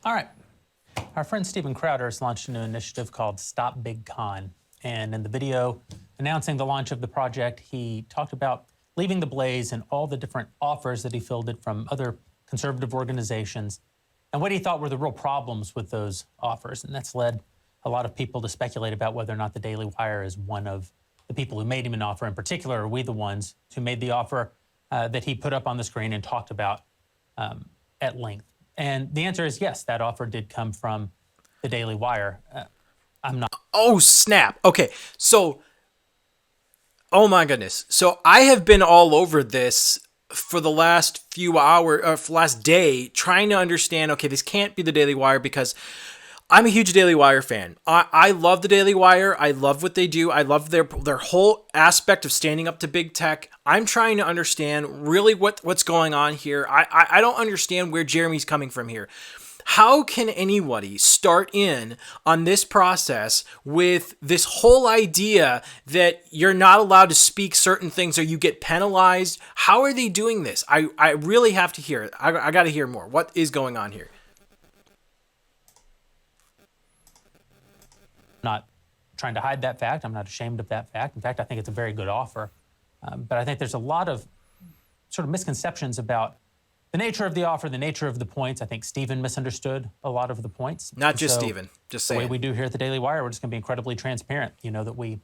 All right. Our friend Steven Crowder has launched a new initiative called Stop Big Con. And in the video announcing the launch of the project, he talked about leaving the blaze and all the different offers that he fielded from other conservative organizations and what he thought were the real problems with those offers. And that's led a lot of people to speculate about whether or not the Daily Wire is one of the people who made him an offer. In particular, are we the ones who made the offer that he put up on the screen and talked about at length? And the answer is yes, that offer did come from the Daily Wire. I'm not. Oh, snap. Okay, so, oh my goodness. So I have been all over this for the last few hours, or last day, trying to understand, okay, this can't be the Daily Wire because I'm a huge Daily Wire fan. I love the Daily Wire. I love what they do. I love their whole aspect of standing up to big tech. I'm trying to understand really what's going on here. I don't understand where Jeremy's coming from here. How can anybody start in on this process with this whole idea that you're not allowed to speak certain things or you get penalized? How are they doing this? I really have to hear it. I got to hear more. What is going on here? Not trying to hide that fact. I'm not ashamed of that fact. In fact, I think it's a very good offer. But I think there's a lot of sort of misconceptions about the nature of the offer, the nature of the points. I think Steven misunderstood a lot of the points. Not just Steven, just saying. The way we do here at the Daily Wire, we're just going to be incredibly transparent. You know that we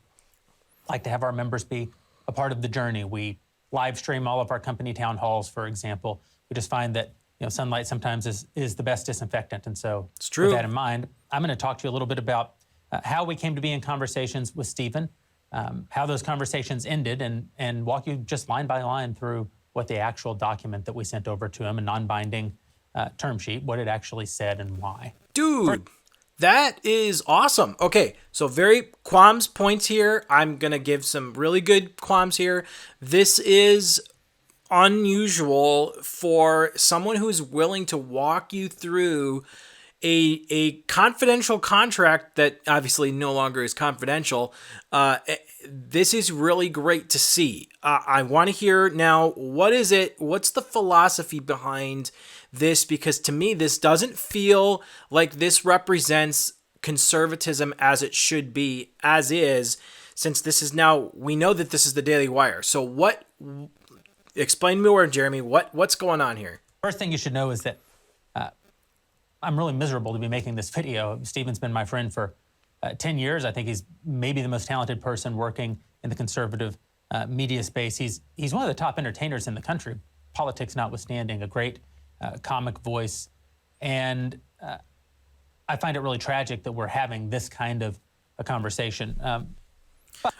like to have our members be a part of the journey. We live stream all of our company town halls, for example. We just find that sunlight sometimes is the best disinfectant. And so it's true. With that in mind, I'm going to talk to you a little bit about how we came to be in conversations with Steven, how those conversations ended, and walk you just line by line through what the actual document that we sent over to him, a non-binding term sheet, what it actually said and why. Dude, that is awesome. Okay, so very qualms points here. I'm going to give some really good qualms here. This is unusual for someone who's willing to walk you through a confidential contract that obviously no longer is confidential. This is really great to see. I want to hear now, what is it? What's the philosophy behind this? Because to me, this doesn't feel like this represents conservatism as it should be, as is, since this is now, we know that this is the Daily Wire. So explain more, Jeremy, what's going on here? First thing you should know is that I'm really miserable to be making this video. Steven's been my friend for 10 years. I think he's maybe the most talented person working in the conservative media space. He's one of the top entertainers in the country, politics notwithstanding, a great comic voice. And I find it really tragic that we're having this kind of a conversation.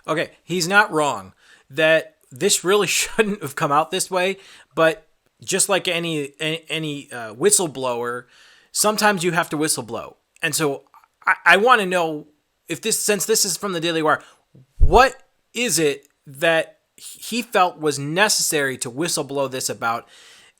Okay, he's not wrong that this really shouldn't have come out this way, but just like any whistleblower, sometimes you have to whistleblow. And so I want to know, since this is from the Daily Wire, what is it that he felt was necessary to whistleblow this about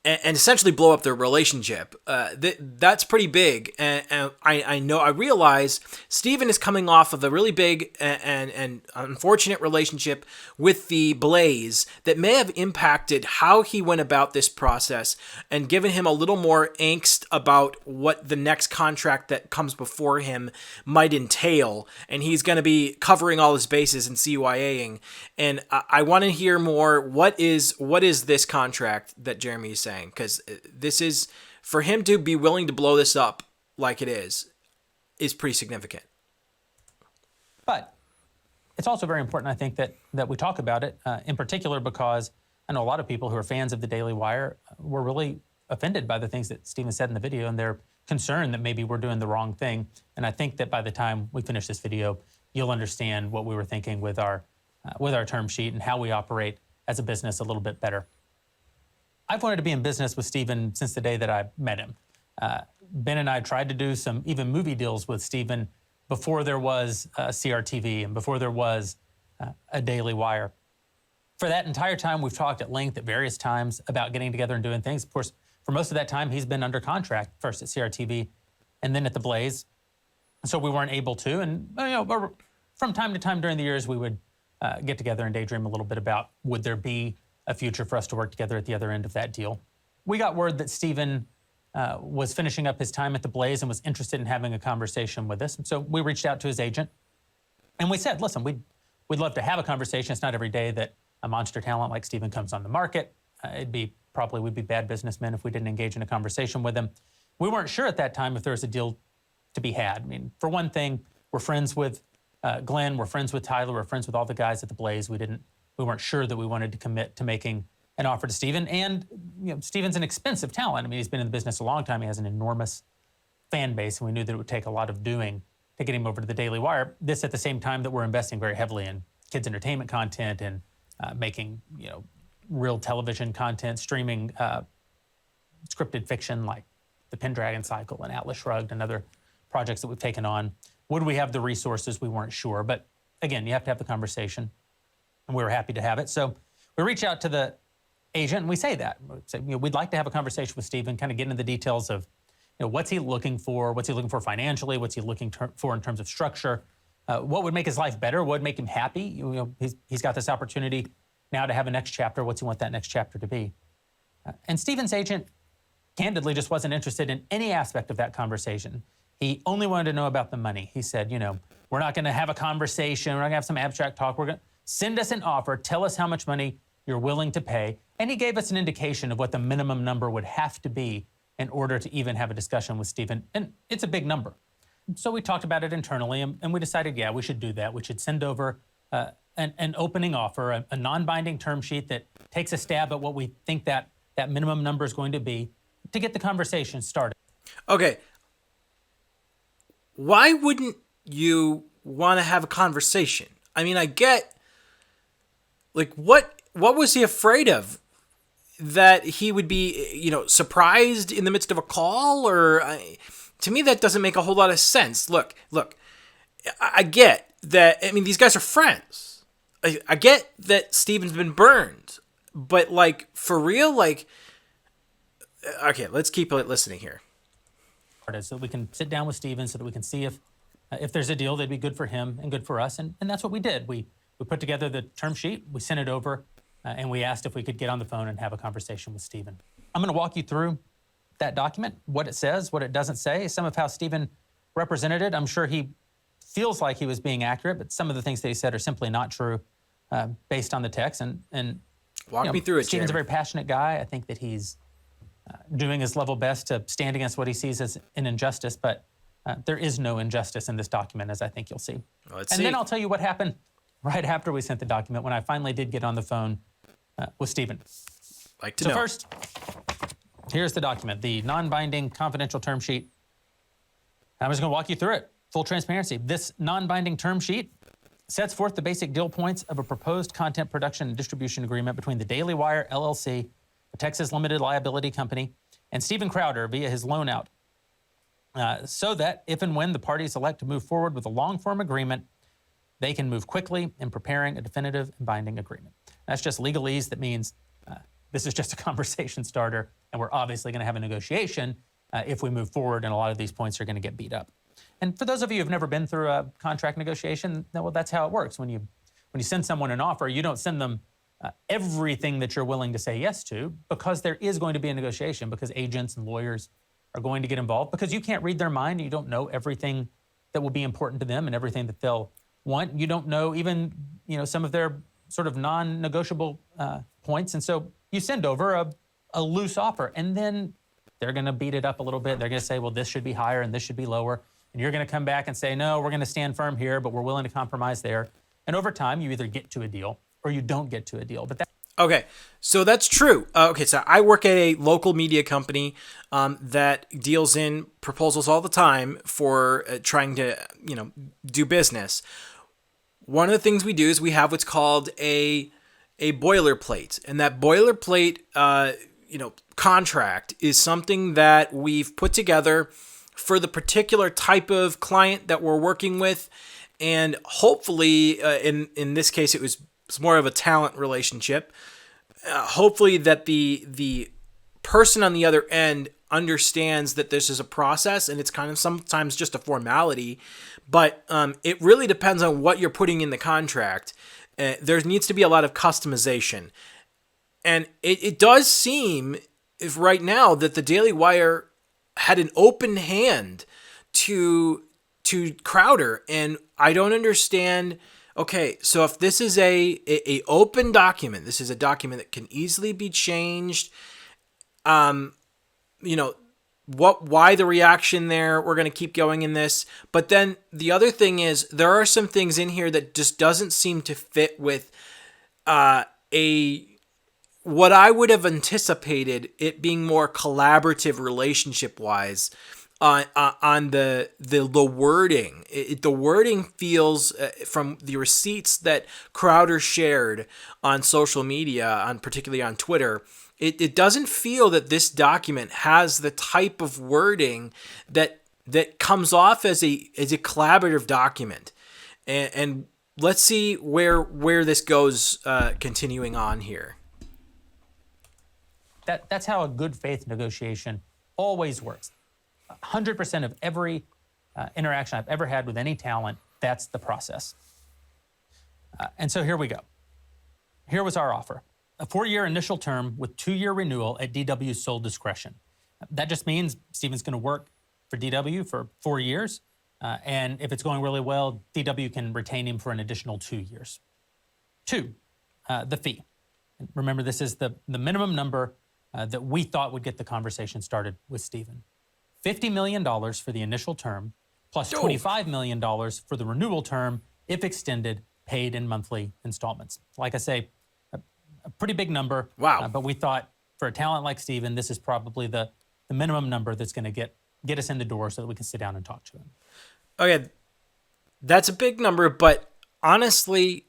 and essentially blow up their relationship? That's pretty big. And I realize Steven is coming off of a really big and unfortunate relationship with the Blaze that may have impacted how he went about this process and given him a little more angst about what the next contract that comes before him might entail. And he's going to be covering all his bases and CYAing. And I want to hear more. What is this contract that Jeremy is saying? Because this is, for him to be willing to blow this up like it is pretty significant. But it's also very important, I think, that we talk about it, in particular because I know a lot of people who are fans of the Daily Wire were really offended by the things that Steven said in the video, and they're concerned that maybe we're doing the wrong thing. And I think that by the time we finish this video, you'll understand what we were thinking with our term sheet and how we operate as a business a little bit better. I've wanted to be in business with Steven since the day that I met him. Ben and I tried to do some even movie deals with Steven before there was CRTV and before there was a Daily Wire. For that entire time, we've talked at length at various times about getting together and doing things. Of course, for most of that time, he's been under contract, first at CRTV and then at the Blaze. So we weren't able to. And from time to time during the years, we would get together and daydream a little bit about would there be a future for us to work together at the other end of that deal. We got word that Steven was finishing up his time at the Blaze and was interested in having a conversation with us. And so we reached out to his agent and we said, listen, we'd love to have a conversation. It's not every day that a monster talent like Stephen comes on the market. We'd be bad businessmen if we didn't engage in a conversation with him. We weren't sure at that time if there was a deal to be had. I mean, for one thing, we're friends with Glenn, we're friends with Tyler, we're friends with all the guys at the Blaze. We weren't sure that we wanted to commit to making an offer to Stephen. And Stephen's an expensive talent. I mean, he's been in the business a long time. He has an enormous fan base, and we knew that it would take a lot of doing to get him over to the Daily Wire. This at the same time that we're investing very heavily in kids entertainment content and making real television content, streaming scripted fiction like the Pendragon Cycle and Atlas Shrugged and other projects that we've taken on. Would we have the resources? We weren't sure. But again, you have to have the conversation, and we were happy to have it. So we reach out to the agent and we say that. We say, we'd like to have a conversation with Stephen, kind of get into the details of what's he looking for? What's he looking for financially? What's he looking for in terms of structure? What would make his life better? What would make him happy? He's got this opportunity now to have a next chapter. What's he want that next chapter to be? And Stephen's agent candidly just wasn't interested in any aspect of that conversation. He only wanted to know about the money. He said, we're not going to have a conversation. We're not going to have some abstract talk. We're going to send us an offer. Tell us how much money you're willing to pay. And he gave us an indication of what the minimum number would have to be in order to even have a discussion with Stephen. And it's a big number. So we talked about it internally, and we decided, we should do that. We should send over an opening offer, a non-binding term sheet that takes a stab at what we think that minimum number is going to be to get the conversation started. Okay. Why wouldn't you want to have a conversation? I mean, I get, what was he afraid of? That he would be, surprised in the midst of a call? To me, that doesn't make a whole lot of sense. Look, I get that. I mean, these guys are friends. I get that Stephen's been burned, but for real, okay, let's keep listening here. So we can sit down with Stephen so that we can see if there's a deal that'd be good for him and good for us. And that's what we did. We put together the term sheet, we sent it over, and we asked if we could get on the phone and have a conversation with Stephen. I'm going to walk you through that document, what it says, what it doesn't say, some of how Stephen represented it. I'm sure he feels like he was being accurate, but some of the things that he said are simply not true based on the text. And walk me through it, Stephen's Jeremy. a very passionate guy. I think that he's doing his level best to stand against what he sees as an injustice, but there is no injustice in this document, as I think you'll see. Well, then I'll tell you what happened right after we sent the document when I finally did get on the phone with Stephen. To know. First, here's the document, the non-binding confidential term sheet. I'm just going to walk you through it. Full transparency. This non-binding term sheet sets forth the basic deal points of a proposed content production and distribution agreement between the Daily Wire, LLC, a Texas limited liability company, and Stephen Crowder via his loan out, so that if and when the parties elect to move forward with a long-form agreement, they can move quickly in preparing a definitive and binding agreement. That's just legalese. That means this is just a conversation starter, and we're obviously going to have a negotiation if we move forward, and a lot of these points are going to get beat up. And for those of you who've never been through a contract negotiation, well, that's how it works. When you send someone an offer, you don't send them everything that you're willing to say yes to, because there is going to be a negotiation, because agents and lawyers are going to get involved, because you can't read their mind. You don't know everything that will be important to them and everything that they'll want. You don't know even, some of their sort of non-negotiable points. And so you send over a loose offer, and then they're going to beat it up a little bit. They're going to say, well, this should be higher and this should be lower. And you're going to come back and say, no, we're going to stand firm here, but we're willing to compromise there. And over time, you either get to a deal or you don't get to a deal. But Okay, so that's true. So I work at a local media company that deals in proposals all the time for trying to, do business. One of the things we do is we have what's called a boilerplate, and that boilerplate, contract is something that we've put together for the particular type of client that we're working with, and hopefully, in this case, it's more of a talent relationship. Hopefully that the person on the other end understands that this is a process and it's kind of sometimes just a formality, but it really depends on what you're putting in the contract. There needs to be a lot of customization. And it does seem, if right now, that the Daily Wire had an open hand to Crowder, and I don't understand. Okay, so if this is a open document, this is a document that can easily be changed. You know, why the reaction there? We're going to keep going in this. But then the other thing is there are some things in here that just doesn't seem to fit with what I would have anticipated it being more collaborative relationship wise on the wording. The wording feels from the receipts that Crowder shared on social media, particularly on Twitter. It doesn't feel that this document has the type of wording that comes off as a collaborative document, and let's see where this goes continuing on here. That's how a good faith negotiation always works. 100% of every interaction I've ever had with any talent, that's the process. And so here we go. Here was our offer. A 4-year initial term with 2-year renewal at DW's sole discretion. That just means Steven's going to work for DW for 4 years. And if it's going really well, DW can retain him for an additional 2 years. 2, the fee. And remember, this is the minimum number that we thought would get the conversation started with Steven. $50 million for the initial term, plus $25 million for the renewal term, if extended, paid in monthly installments. Like I say, a pretty big number. Wow. But we thought for a talent like Steven, this is probably the minimum number that's going to get us in the door so that we can sit down and talk to him. Okay, that's a big number, but honestly,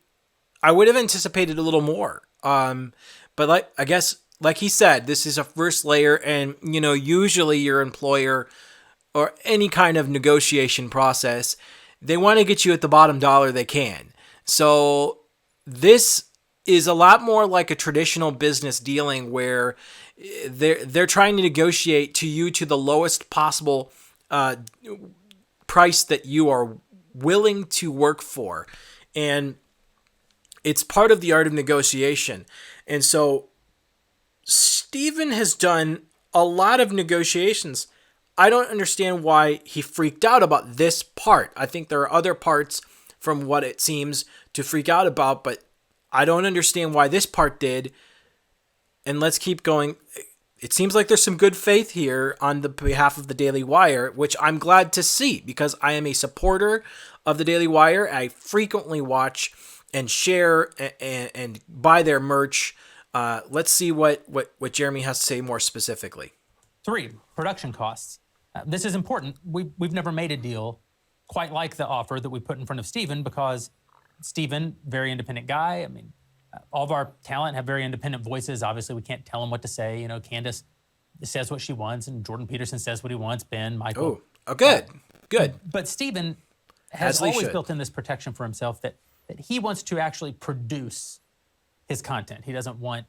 I would have anticipated a little more. But I guess like he said, this is a first layer, and usually your employer or any kind of negotiation process, they want to get you at the bottom dollar they can. So this is a lot more like a traditional business dealing where they're trying to negotiate to you to the lowest possible price that you are willing to work for. And it's part of the art of negotiation. And so Steven has done a lot of negotiations. I don't understand why he freaked out about this part. I think there are other parts from what it seems to freak out about, but I don't understand why this part did. And let's keep going. It seems like there's some good faith here on the behalf of the Daily Wire, which I'm glad to see because I am a supporter of the Daily Wire. I frequently watch and share and buy their merch. Let's see what Jeremy has to say more specifically. 3, production costs. This is important. We've never made a deal quite like the offer that we put in front of Steven because Steven, very independent guy. I mean, all of our talent have very independent voices. Obviously, we can't tell them what to say. Candace says what she wants, and Jordan Peterson says what he wants. Ben, Michael. Oh, good. But Steven has always built in this protection for himself that he wants to actually produce his content. He doesn't want,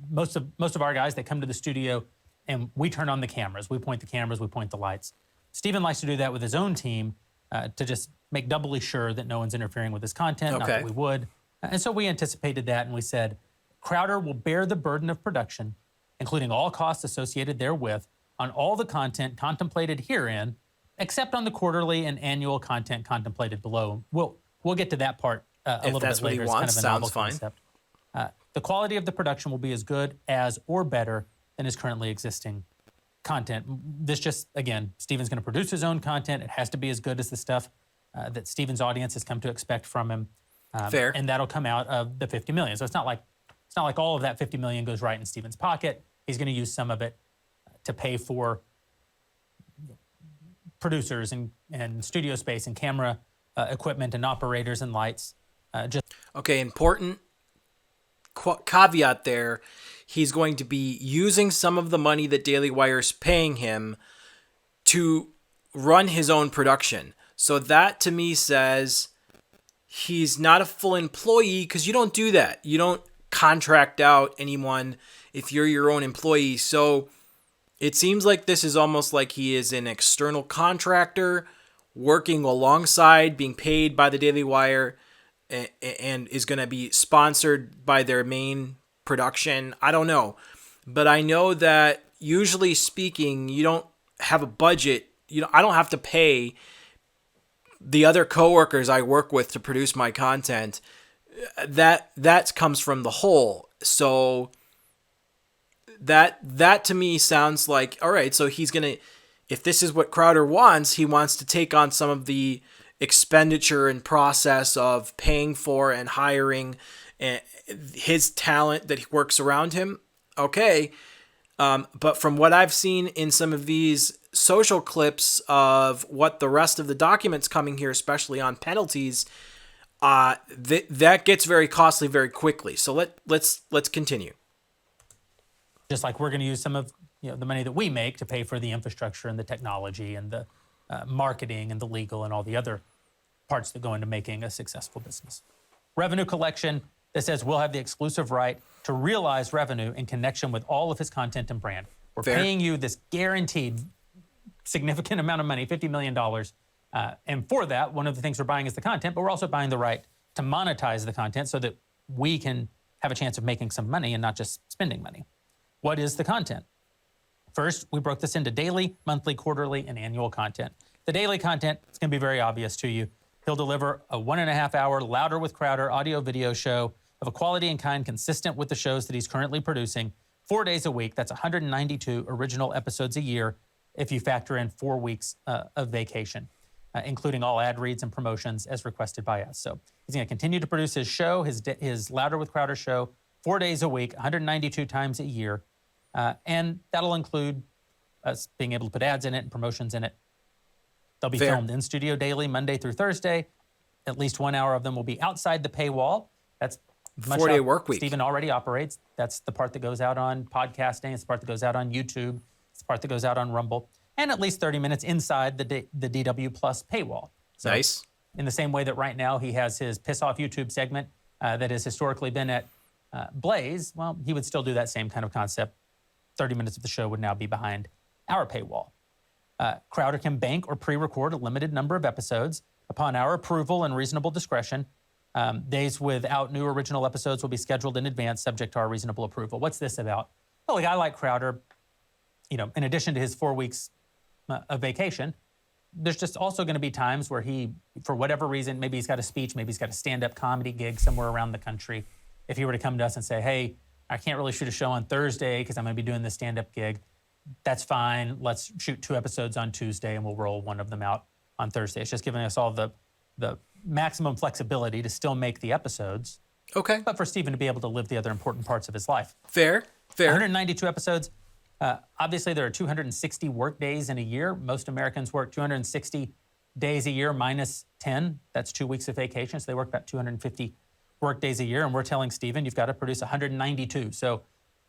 most of our guys, they come to the studio and we turn on the cameras. We point the cameras, we point the lights. Steven likes to do that with his own team to just make doubly sure that no one's interfering with his content, not that we would. And so we anticipated that and we said, Crowder will bear the burden of production, including all costs associated therewith, on all the content contemplated herein, except on the quarterly and annual content contemplated below. We'll get to that part a little bit later. If that's what he wants, it's kind of a novel sounds fine. concept. The quality of the production will be as good as or better than his currently existing content. This just, again, Steven's going to produce his own content. It has to be as good as the stuff that Steven's audience has come to expect from him. Fair. And that'll come out of the $50 million. So it's not like all of that $50 million goes right in Steven's pocket. He's going to use some of it to pay for producers and studio space and camera equipment and operators and lights. Okay, important caveat there. He's going to be using some of the money that Daily Wire's paying him to run his own production. So that to me says he's not a full employee because you don't do that. You don't contract out anyone if you're your own employee. So it seems like this is almost like he is an external contractor working alongside, being paid by the Daily Wire, and is going to be sponsored by their main production. I don't know. But I know that usually speaking, you don't have a budget. I don't have to pay the other coworkers I work with to produce my content. That comes from the whole. So that to me sounds like, all right, so he's going to, if this is what Crowder wants, he wants to take on some of the expenditure and process of paying for and hiring his talent that works around him. Okay. But from what I've seen in some of these social clips of what the rest of the documents coming here, especially on penalties, that gets very costly very quickly. So let's continue. Just like we're going to use some of the money that we make to pay for the infrastructure and the technology and the marketing and the legal and all the other parts that go into making a successful business. Revenue collection that says we'll have the exclusive right to realize revenue in connection with all of his content and brand. We're paying you this guaranteed significant amount of money, $50 million. And for that, one of the things we're buying is the content, but we're also buying the right to monetize the content so that we can have a chance of making some money and not just spending money. What is the content? First, we broke this into daily, monthly, quarterly, and annual content. The daily content is going to be very obvious to you. He'll deliver a 1.5-hour Louder with Crowder audio-video show of a quality and kind consistent with the shows that he's currently producing 4 days a week. That's 192 original episodes a year if you factor in 4 weeks of vacation, including all ad reads and promotions as requested by us. So he's going to continue to produce his show, his Louder with Crowder show, 4 days a week, 192 times a year. And that'll include us being able to put ads in it and promotions in it. They'll be filmed in studio daily, Monday through Thursday. At least 1 hour of them will be outside the paywall. That's 4-day work week. Stephen already operates. That's the part that goes out on podcasting. It's the part that goes out on YouTube. It's the part that goes out on Rumble. And at least 30 minutes inside the DW Plus paywall. So nice. In the same way that right now he has his Piss Off YouTube segment that has historically been at Blaze, well, he would still do that same kind of concept. 30 minutes of the show would now be behind our paywall. Crowder can bank or pre-record a limited number of episodes upon our approval and reasonable discretion. Days without new original episodes will be scheduled in advance, subject to our reasonable approval. What's this about? Well, a guy like Crowder, in addition to his 4 weeks of vacation, there's just also going to be times where he, for whatever reason, maybe he's got a speech, maybe he's got a stand-up comedy gig somewhere around the country. If he were to come to us and say, hey, I can't really shoot a show on Thursday because I'm going to be doing this stand-up gig, that's fine. Let's shoot 2 episodes on Tuesday and we'll roll one of them out on Thursday. It's just giving us all the maximum flexibility to still make the episodes. Okay. But for Stephen to be able to live the other important parts of his life. Fair. 192 episodes. Obviously, there are 260 work days in a year. Most Americans work 260 days a year minus 10. That's 2 weeks of vacation. So they work about 250 work days a year. And we're telling Stephen, you've got to produce 192. So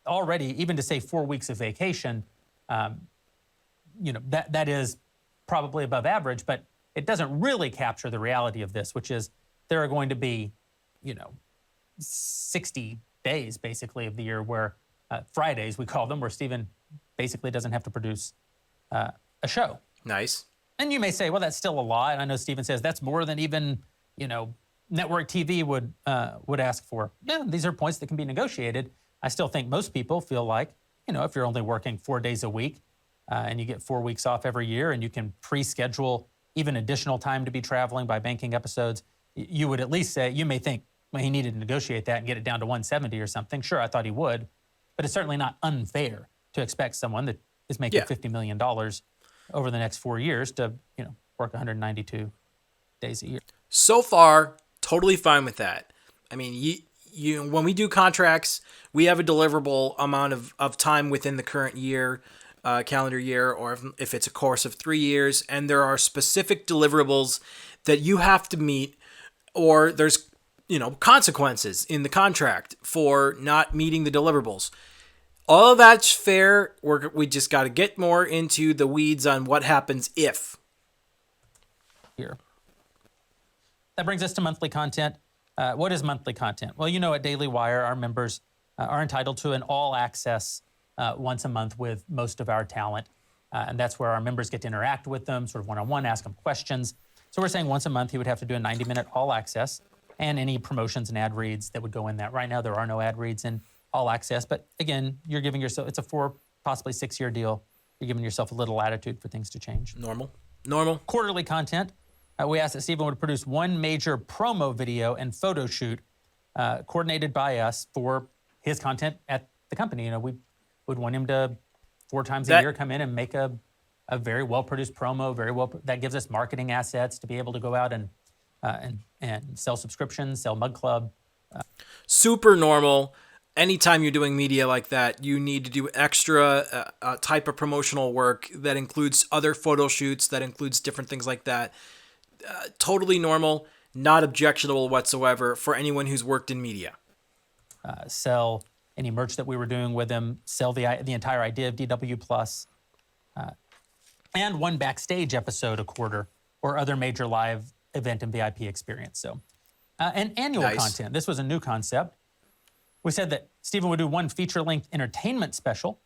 already, even to say 4 weeks of vacation, that is probably above average, but it doesn't really capture the reality of this, which is there are going to be, 60 days basically of the year where Fridays, we call them, where Stephen basically doesn't have to produce a show. Nice. And you may say, well, that's still a lot. And I know Stephen says that's more than even, network TV would ask for. Yeah, these are points that can be negotiated. I still think most people feel like, if you're only working 4 days a week and you get 4 weeks off every year and you can pre-schedule even additional time to be traveling by banking episodes, you would at least say, you may think, well, he needed to negotiate that and get it down to 170 or something. Sure, I thought he would, but it's certainly not unfair to expect someone that is making $50 million over the next 4 years to, work 192 days a year. So far, totally fine with that. I mean, you when we do contracts, we have a deliverable amount of time within the current year, calendar year, or if it's a course of 3 years, and there are specific deliverables that you have to meet, or there's consequences in the contract for not meeting the deliverables. All of that's fair. We just got to get more into the weeds on what happens if. Here. That brings us to monthly content. What is monthly content? Well, at Daily Wire, our members are entitled to an all-access once a month with most of our talent. And that's where our members get to interact with them, sort of one-on-one, ask them questions. So we're saying once a month he would have to do a 90-minute all-access and any promotions and ad reads that would go in that. Right now, there are no ad reads in all access. But again, you're giving yourself, it's a 4, possibly 6 year deal. You're giving yourself a little latitude for things to change. Normal. Quarterly content. We asked that Stephen would produce one major promo video and photo shoot coordinated by us for his content at the company. You know, we would want him to 4 times a year come in and make a very well-produced promo, that gives us marketing assets to be able to go out and sell subscriptions, sell Mug Club. Super normal. Anytime you're doing media like that, you need to do extra type of promotional work that includes other photo shoots, that includes different things like that. Totally normal, not objectionable whatsoever for anyone who's worked in media. Sell any merch that we were doing with him, sell the entire idea of DW Plus, and one backstage episode a quarter or other major live event and VIP experience. So, and annual content. This was a new concept. We said that Stephen would do one feature-length entertainment special.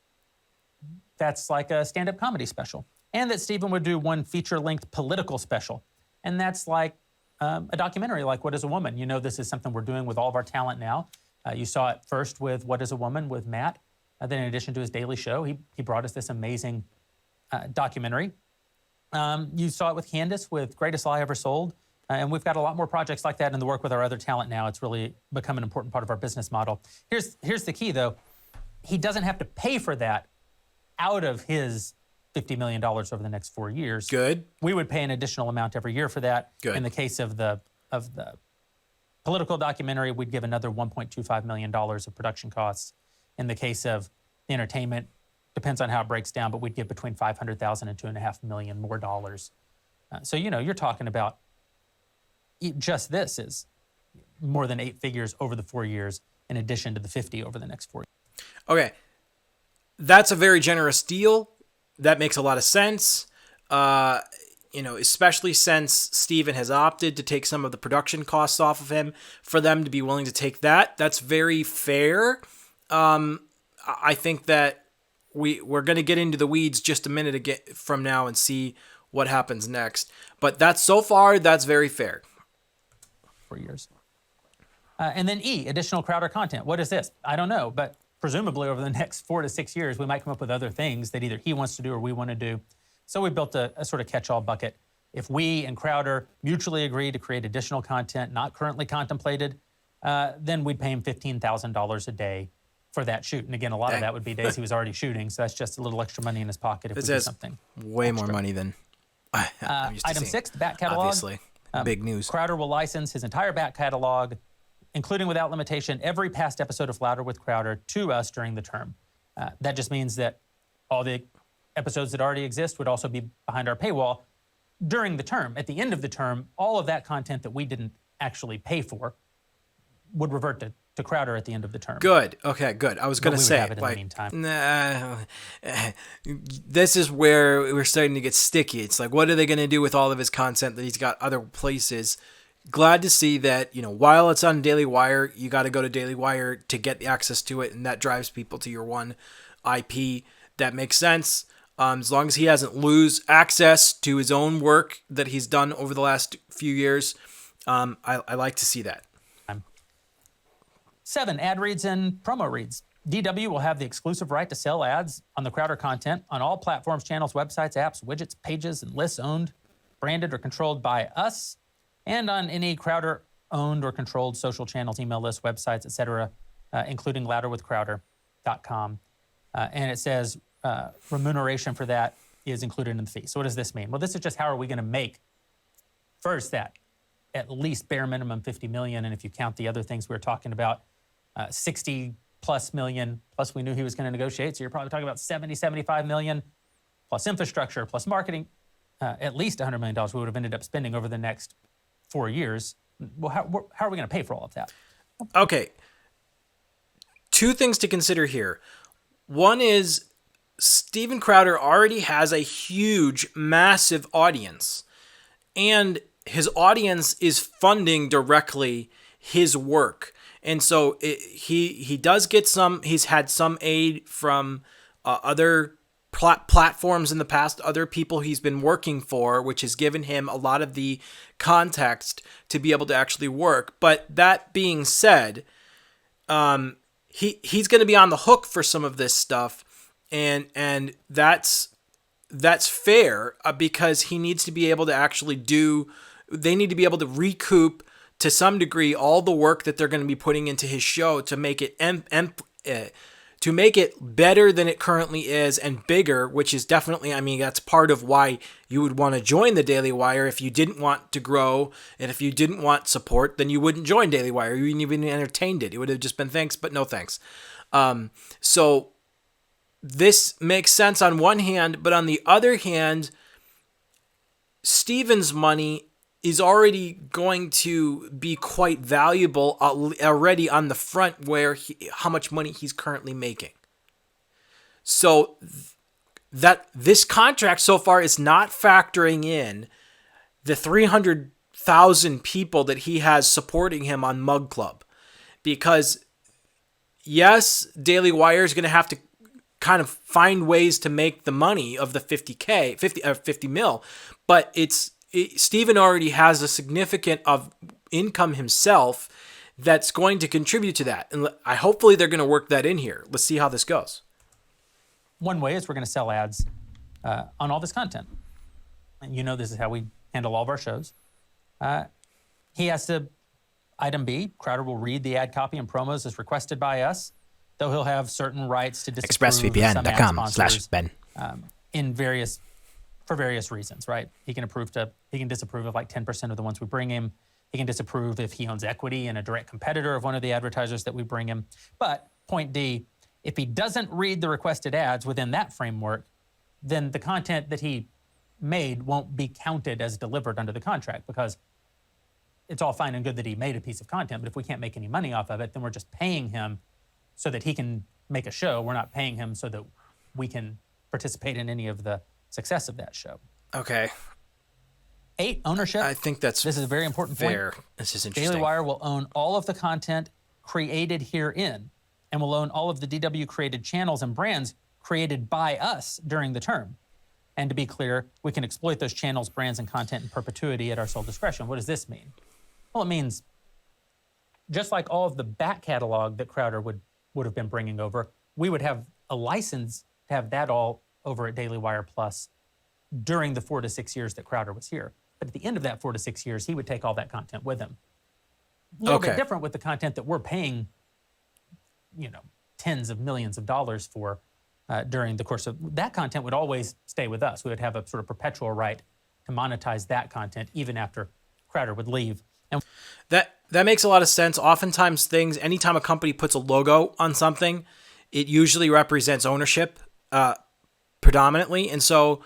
That's like a stand-up comedy special. And that Stephen would do one feature-length political special. And that's like a documentary, like What is a Woman? You know, this is something we're doing with all of our talent now. You saw it first with What is a Woman with Matt. Then in addition to his daily show, he brought us this amazing documentary. You saw it with Candace with Greatest Lie Ever Sold. And we've got a lot more projects like that in the work with our other talent now. It's really become an important part of our business model. Here's the key, though. He doesn't have to pay for that out of his $50 million over the next 4 years. Good. We would pay an additional amount every year for that. Good. In the case of the political documentary, we'd give another $1.25 million of production costs. In the case of the entertainment, depends on how it breaks down, but we'd give between $500,000 and $2.5 million more dollars. So, you know, you're talking about just this is more than 8 figures over the 4 years, in addition to the 50 over the next 4 years. Okay. That's a very generous deal. That makes a lot of sense. You know, especially since Steven has opted to take some of the production costs off of him, for them to be willing to take that. That's very fair. I think that we're going to get into the weeds just a minute from now and see what happens next. But so far, that's very fair. 4 years. And then E, additional Crowder content. What is this? I don't know, but presumably over the next 4 to 6 years, we might come up with other things that either he wants to do or we want to do. So we built a sort of catch-all bucket. If we and Crowder mutually agree to create additional content not currently contemplated, then we'd pay him $15,000 a day for that shoot. And again, a lot of that would be days he was already shooting, so that's just a little extra money in his pocket if we do something. Way extra. More money than I'm used to Item seeing. 6, the back catalog. Obviously, big news. Crowder will license his entire back catalog, including without limitation every past episode of Louder with Crowder, to us during the term. That just means that all the episodes that already exist would also be behind our paywall during the term. At the end of the term, all of that content that we didn't actually pay for would revert to Crowder at the end of the term. Good. Okay, good. I was going to say, have it in the meantime. This is where we're starting to get sticky. It's like, what are they going to do with all of his content that he's got other places? Glad to see that, you know, while it's on Daily Wire, you got to go to Daily Wire to get the access to it, and that drives people to your one IP. That makes sense. As long as he doesn't lose access to his own work that he's done over the last few years, I like to see that. 7, ad reads and promo reads. DW will have the exclusive right to sell ads on the Crowder content on all platforms, channels, websites, apps, widgets, pages, and lists owned, branded, or controlled by us, and on any Crowder-owned or controlled social channels, email lists, websites, etc., including louderwithcrowder.com. And it says remuneration for that is included in the fee. So what does this mean? Well, this is just how are we going to make, first, that at least bare minimum $50 million, and if you count the other things we were talking about, 60 plus million, plus we knew he was going to negotiate, so you're probably talking about 70, 75 million, plus infrastructure, plus marketing, at least $100 million we would have ended up spending over the next 4 years. Well, how are we going to pay for all of that? Okay. 2 things to consider here. One is Steven Crowder already has a huge, massive audience, and his audience is funding directly his work. And so he does get he's had some aid from other platforms in the past, other people he's been working for, which has given him a lot of the context to be able to actually work. But that being said, he's going to be on the hook for some of this stuff. And that's that's fair because he needs to be able to actually they need to be able to recoup to some degree all the work that they're going to be putting into his show to make it to make it better than it currently is and bigger, which is definitely, I mean, that's part of why you would want to join the Daily Wire. If you didn't want to grow and if you didn't want support, then you wouldn't join Daily Wire. You wouldn't even entertained it. It would have just been thanks, but no thanks. So this makes sense on one hand, but on the other hand, Steven's money is already going to be quite valuable already on the front where how much money he's currently making. So that this contract so far is not factoring in the 300,000 people that he has supporting him on Mug Club. Because yes, Daily Wire is going to have to kind of find ways to make the money of the 50 mil, but Steven already has a significant of income himself that's going to contribute to that. And hopefully they're going to work that in here. Let's see how this goes. One way is we're going to sell ads on all this content. And you know this is how we handle all of our shows. He has to, item B, Crowder will read the ad copy and promos as requested by us, though he'll have certain rights to disapprove expressvpn.com/Ben. For various reasons, right? He can disapprove of like 10% of the ones we bring him. He can disapprove if he owns equity in a direct competitor of one of the advertisers that we bring him. But point D, if he doesn't read the requested ads within that framework, then the content that he made won't be counted as delivered under the contract, because it's all fine and good that he made a piece of content, but if we can't make any money off of it, then we're just paying him so that he can make a show. We're not paying him so that we can participate in any of the success of that show. Okay. 8, ownership. I think this is a very important fair. point. This is interesting. Daily Wire will own all of the content created herein and will own all of the DW created channels and brands created by us during the term. And to be clear, we can exploit those channels, brands, and content in perpetuity at our sole discretion. What does this mean? Well, it means just like all of the back catalog that Crowder would have been bringing over, we would have a license to have that all over at Daily Wire Plus during the 4 to 6 years that Crowder was here. But at the end of that 4 to 6 years, he would take all that content with him. A little bit different with the content that we're paying, tens of millions of dollars for during the course of that content would always stay with us. We would have a sort of perpetual right to monetize that content even after Crowder would leave. And that makes a lot of sense. Oftentimes anytime a company puts a logo on something, it usually represents ownership predominantly. And so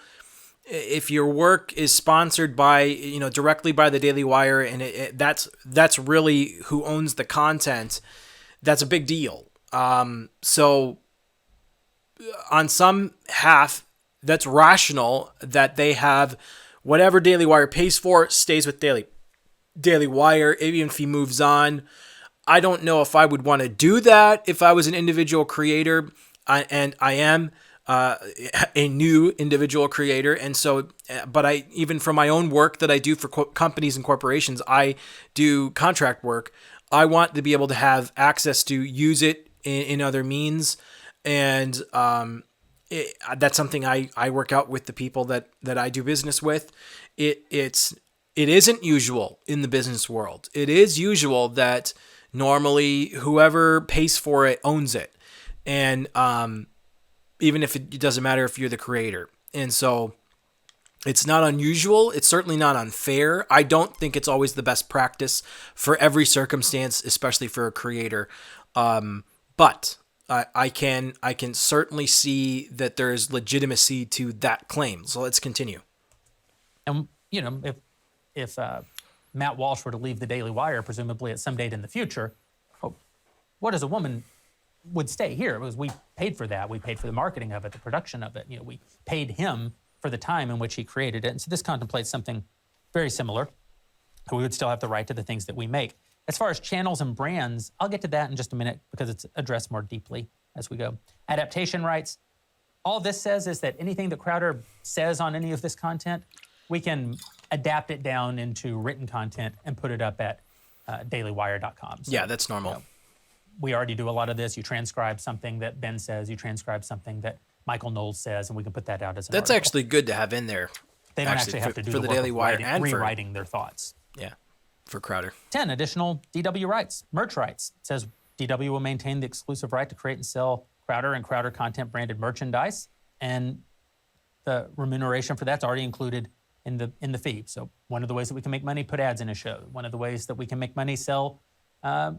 if your work is sponsored by, directly by the Daily Wire and that's really who owns the content, that's a big deal. So on some half, that's rational that they have whatever Daily Wire pays for stays with Daily Wire, even if he moves on. I don't know if I would want to do that if I was an individual creator, and I am a new individual creator. And so, but even from my own work that I do for companies and corporations, I do contract work. I want to be able to have access to use it in other means. And that's something I work out with the people that I do business with. It isn't usual in the business world. It is usual that normally whoever pays for it owns it. And even if it doesn't matter if you're the creator. And so it's not unusual. It's certainly not unfair. I don't think it's always the best practice for every circumstance, especially for a creator. But I can certainly see that there's legitimacy to that claim. So let's continue. And, if Matt Walsh were to leave the Daily Wire, presumably at some date in the future, what as a woman would stay here? Because we paid for that. We paid for the marketing of it, the production of it. We paid him for the time in which he created it. And so this contemplates something very similar. We would still have the right to the things that we make. As far as channels and brands, I'll get to that in just a minute because it's addressed more deeply as we go. Adaptation rights. All this says is that anything that Crowder says on any of this content, we can adapt it down into written content and put it up at dailywire.com. So, yeah, that's normal. We already do a lot of this. You transcribe something that Ben says. You transcribe something that Michael Knowles says, and we can put that out as an That's article. actually good to have in there. They don't actually have to do for the the work Daily of Wire writing, and rewriting their thoughts. For Crowder. 10, additional DW rights, merch rights. It says DW will maintain the exclusive right to create and sell Crowder and Crowder content branded merchandise, and the remuneration for that's already included in the fee. So one of the ways that we can make money, put ads in a show. One of the ways that we can make money, sell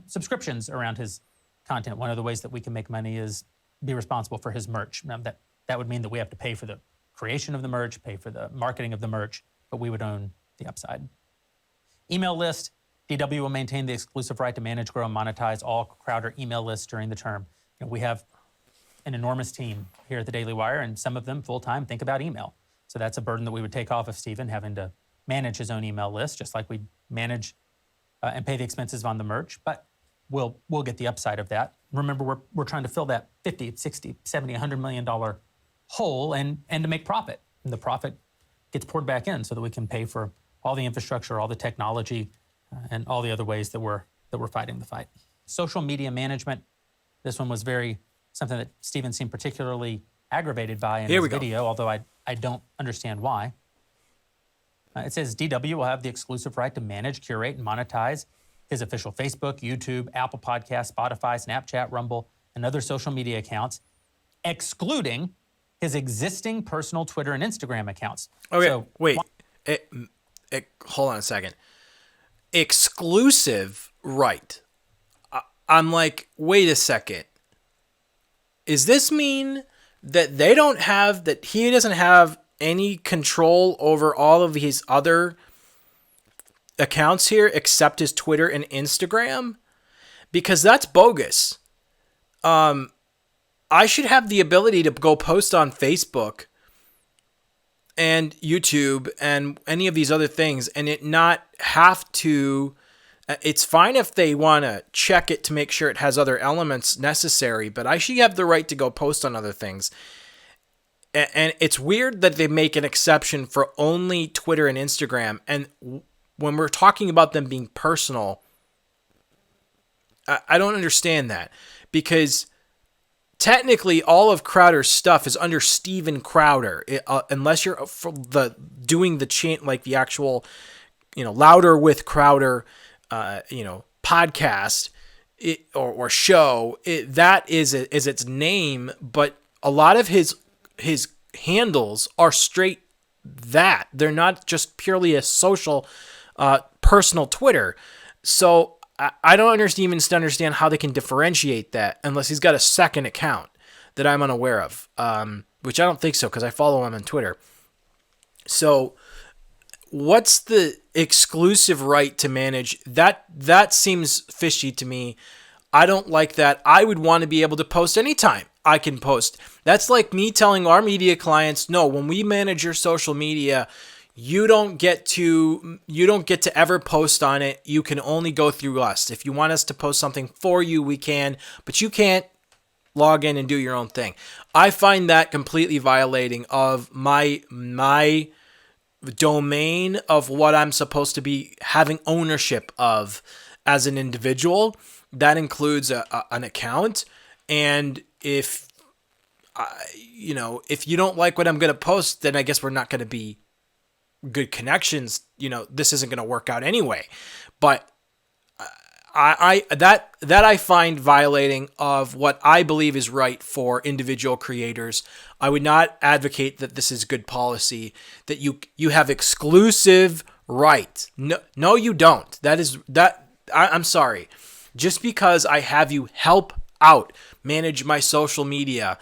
subscriptions around his content. One of the ways that we can make money is be responsible for his merch. Now that would mean that we have to pay for the creation of the merch, pay for the marketing of the merch, but we would own the upside. Email list, DW will maintain the exclusive right to manage, grow, and monetize all Crowder email lists during the term. We have an enormous team here at the Daily Wire, and some of them full-time think about email. So that's a burden that we would take off of Stephen, having to manage his own email list, just like we manage and pay the expenses on the merch, but we'll get the upside of that. Remember, we're trying to fill that 50, 60, 70, $100 million hole and to make profit. And the profit gets poured back in so that we can pay for all the infrastructure, all the technology, and all the other ways that we're fighting the fight. Social media management. This one was something that Stephen seemed particularly aggravated by in his video, although I don't understand why. It says DW will have the exclusive right to manage, curate, and monetize his official Facebook, YouTube, Apple Podcasts, Spotify, Snapchat, Rumble, and other social media accounts, excluding his existing personal Twitter and Instagram accounts. Okay, so, wait. Hold on a second. Exclusive right. I'm like, wait a second. Is this mean that he doesn't have any control over all of his other accounts here except his Twitter and Instagram? Because that's bogus. I should have the ability to go post on Facebook and YouTube and any of these other things and it not have to. It's fine if they want to check it to make sure it has other elements necessary, but I should have the right to go post on other things. And it's weird that they make an exception for only Twitter and Instagram. And when we're talking about them being personal, I don't understand that, because technically all of Crowder's stuff is under Steven Crowder, unless you're doing the chain, like the actual, Louder with Crowder, podcast or show. That is its name, but a lot of his handles are straight that. They're not just purely a social, personal Twitter. So I don't even understand how they can differentiate that unless he's got a second account that I'm unaware of, which I don't think so because I follow him on Twitter. So what's the exclusive right to manage? That seems fishy to me. I don't like that. I would want to be able to post anytime I can post. That's like me telling our media clients, no, when we manage your social media, you don't get to ever post on it. You can only go through us. If you want us to post something for you, we can, but you can't log in and do your own thing. I find that completely violating of my domain of what I'm supposed to be having ownership of as an individual. That includes an account. And if you don't like what I'm going to post, then I guess we're not going to be good connections. This isn't going to work out anyway. But I find violating of what I believe is right for individual creators. I would not advocate that this is good policy, that you have exclusive right. No, you don't. I'm sorry. Just because I have you help out manage my social media,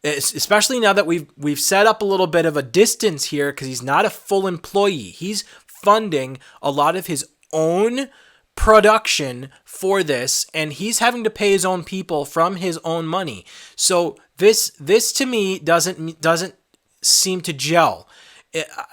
especially now that we've set up a little bit of a distance here because he's not a full employee. He's funding a lot of his own production for this, and he's having to pay his own people from his own money. So this to me doesn't seem to gel.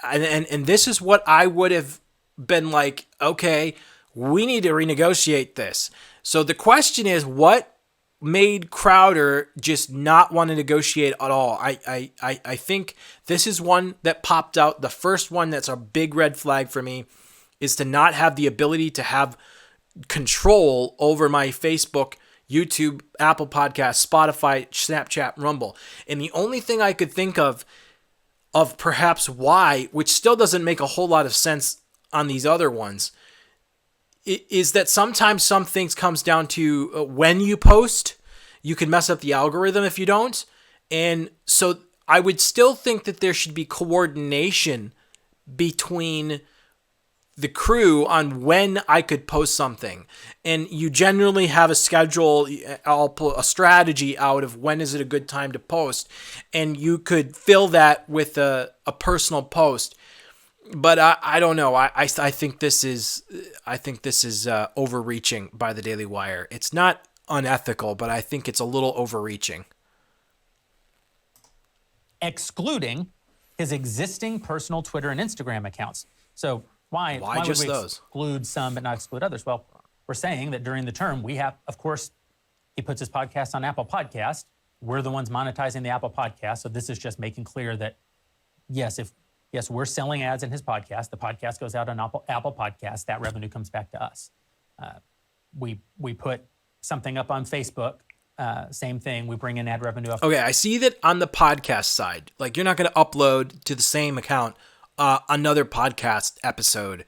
And this is what I would have been like, okay, we need to renegotiate this. So the question is, what made Crowder just not want to negotiate at all? I think this is one that popped out. The first one that's a big red flag for me is to not have the ability to have control over my Facebook, YouTube, Apple Podcasts, Spotify, Snapchat, Rumble. And the only thing I could think of perhaps why, which still doesn't make a whole lot of sense on these other ones, is that sometimes some things comes down to when you post. You can mess up the algorithm if you don't. And so I would still think that there should be coordination between the crew on when I could post something. And you generally have a schedule, I'll put a strategy out of when is it a good time to post. And you could fill that with a personal post. But I don't know. I think this is overreaching by the Daily Wire. It's not unethical, but I think it's a little overreaching. Excluding his existing personal Twitter and Instagram accounts. So why just would we those? Exclude some but not exclude others? Well, we're saying that during the term we have, of course, he puts his podcast on Apple Podcast. We're the ones monetizing the Apple Podcast. So this is just making clear that yes, we're selling ads in his podcast. The podcast goes out on Apple Podcast. That revenue comes back to us. We put something up on Facebook. Same thing. We bring in ad revenue. Okay, I see that on the podcast side. Like, you're not going to upload to the same account another podcast episode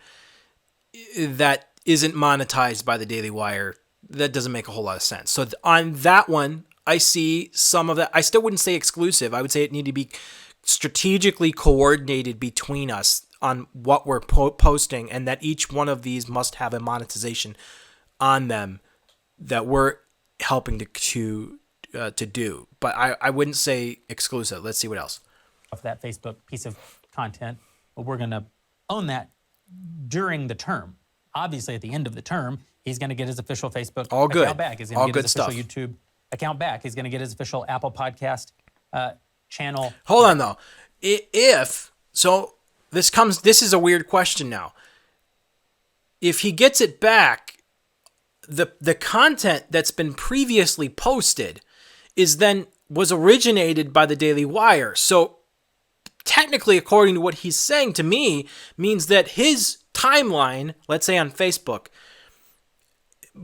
that isn't monetized by the Daily Wire. That doesn't make a whole lot of sense. So on that one, I see some of that. I still wouldn't say exclusive. I would say it need to be strategically coordinated between us on what we're posting, and that each one of these must have a monetization on them that we're helping to do. But I wouldn't say exclusive. Let's see what else. Of that Facebook piece of content, but we're going to own that during the term. Obviously, at the end of the term, he's going to get his official Facebook account back. He's going to get his official YouTube account back. He's going to get his official Apple Podcast channel. Hold on, though. This is a weird question now. If he gets it back, the content that's been previously posted was originated by the Daily Wire. So technically, according to what he's saying to me, means that his timeline, let's say on Facebook,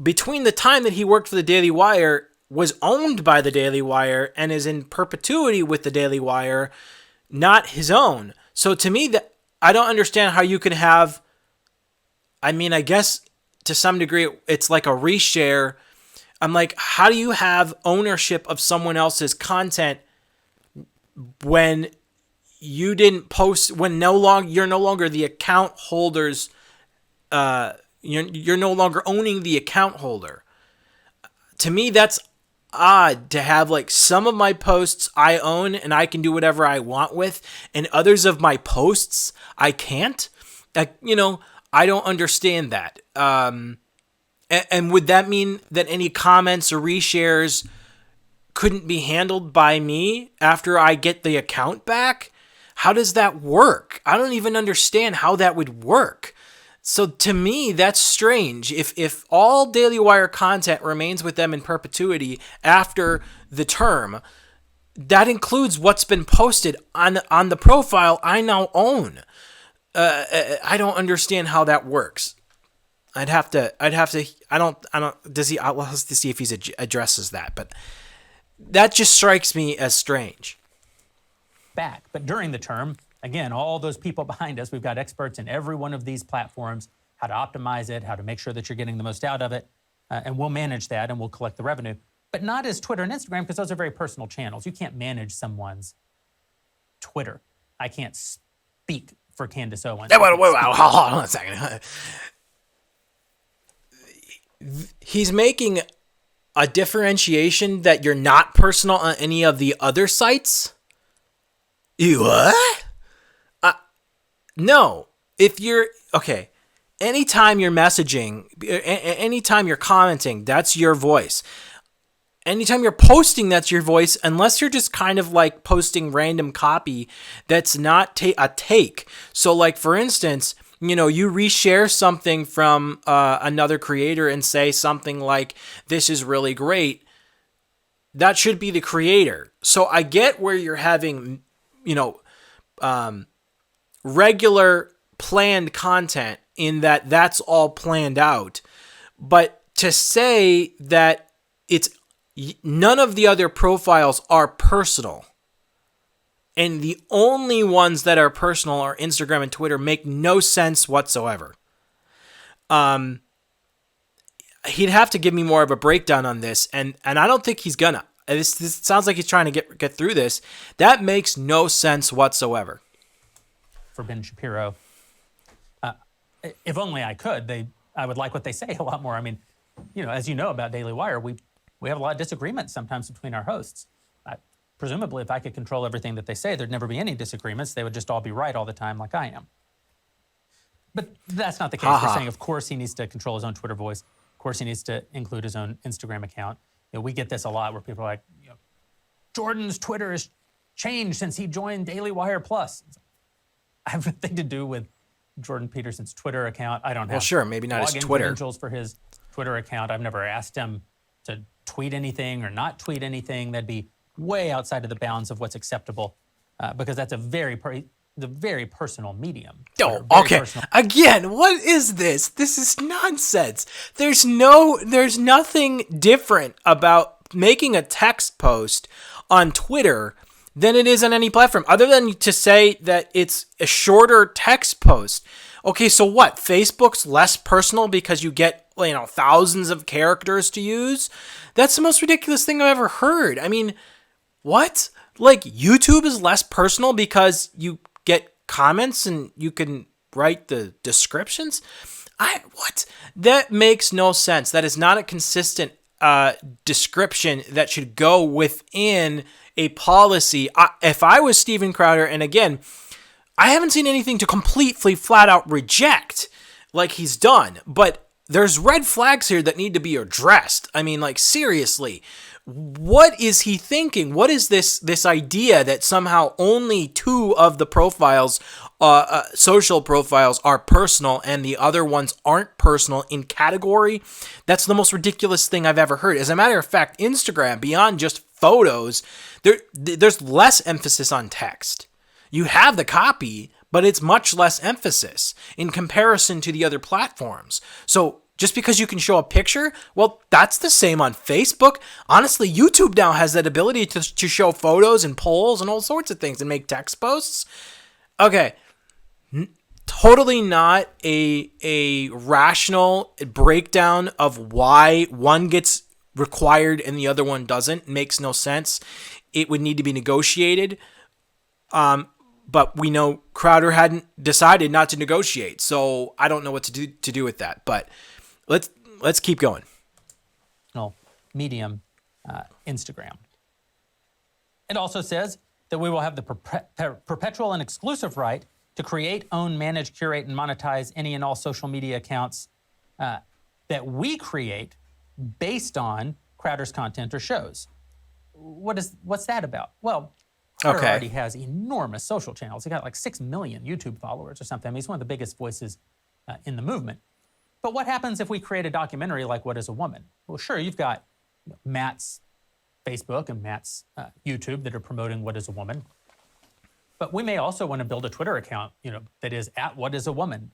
between the time that he worked for the Daily Wire, was owned by the Daily Wire and is in perpetuity with the Daily Wire, not his own. So to me, I don't understand how you can have, I guess to some degree, it's like a reshare. I'm like, how do you have ownership of someone else's content when you didn't post, when you're no longer the account holders, you're no longer owning the account holder? To me, that's odd to have, like, some of my posts I own and I can do whatever I want with, and others of my posts I can't. I don't understand that. And would that mean that any comments or reshares couldn't be handled by me after I get the account back? How does that work? I don't even understand how that would work. So to me, that's strange. If all Daily Wire content remains with them in perpetuity after the term, that includes what's been posted on the profile I now own. I don't understand how that works. I'll have to see if he addresses that, but that just strikes me as strange. Back, but during the term, again, all those people behind us, we've got experts in every one of these platforms, how to optimize it, how to make sure that you're getting the most out of it, and we'll manage that and we'll collect the revenue, but not as Twitter and Instagram, because those are very personal channels. You can't manage someone's Twitter. I can't speak for Candace Owens. Wait, hold on a second. He's making a differentiation that you're not personal on any of the other sites? You what? No. If you're... Okay. Anytime you're messaging, anytime you're commenting, that's your voice. Anytime you're posting, that's your voice, unless you're just kind of like posting random copy that's not a take. So, like, for instance, you reshare something from another creator and say something like, this is really great. That should be the creator. So I get where you're having, regular planned content in that's all planned out. But to say that none of the other profiles are personal. And the only ones that are personal are Instagram and Twitter. Make no sense whatsoever. He'd have to give me more of a breakdown on this, and I don't think he's gonna. This sounds like he's trying to get through this. That makes no sense whatsoever. For Ben Shapiro, if only I could, I would like what they say a lot more. I mean, as you know about Daily Wire, we have a lot of disagreements sometimes between our hosts. Presumably, if I could control everything that they say, there'd never be any disagreements. They would just all be right all the time like I am. But that's not the case. We're saying, of course, he needs to control his own Twitter voice. Of course, he needs to include his own Instagram account. We get this a lot where people are like, Jordan's Twitter has changed since he joined Daily Wire Plus. I have nothing to do with Jordan Peterson's Twitter account. I don't have maybe not his login Twitter credentials for his Twitter account. I've never asked him to tweet anything or not tweet anything. That'd be way outside of the bounds of what's acceptable, because that's a very personal medium. Oh, okay. Personal. Again, what is this? This is nonsense. There's nothing different about making a text post on Twitter than it is on any platform, other than to say that it's a shorter text post. Okay, so what? Facebook's less personal because you get thousands of characters to use? That's the most ridiculous thing I've ever heard. I mean, what? Like, YouTube is less personal because you get comments and you can write the descriptions? What? That makes no sense. That is not a consistent description that should go within a policy. If I was Steven Crowder, and again, I haven't seen anything to completely flat out reject like he's done, but there's red flags here that need to be addressed. I mean, seriously. What is he thinking? What is this idea that somehow only 2 of the profiles, social profiles, are personal and the other ones aren't personal in category? That's the most ridiculous thing I've ever heard. As a matter of fact, Instagram, beyond just photos, there's less emphasis on text. You have the copy, but it's much less emphasis in comparison to the other platforms. So just because you can show a picture, well, that's the same on Facebook. Honestly, YouTube now has that ability to show photos and polls and all sorts of things and make text posts. Okay, totally not a rational breakdown of why one gets required and the other one doesn't. It makes no sense. It would need to be negotiated. But we know Crowder hadn't decided not to negotiate, so I don't know what to do with that. But let's keep going. Medium, Instagram. It also says that we will have the perpetual and exclusive right to create, own, manage, curate, and monetize any and all social media accounts that we create based on Crowder's content or shows. What's that about? Well, Crowder already has enormous social channels. He got 6 million YouTube followers or something. I mean, he's one of the biggest voices in the movement. But what happens if we create a documentary like What is a Woman? Well, sure, you've got Matt's Facebook and Matt's YouTube that are promoting What is a Woman. But we may also want to build a Twitter account, that is at What is a Woman.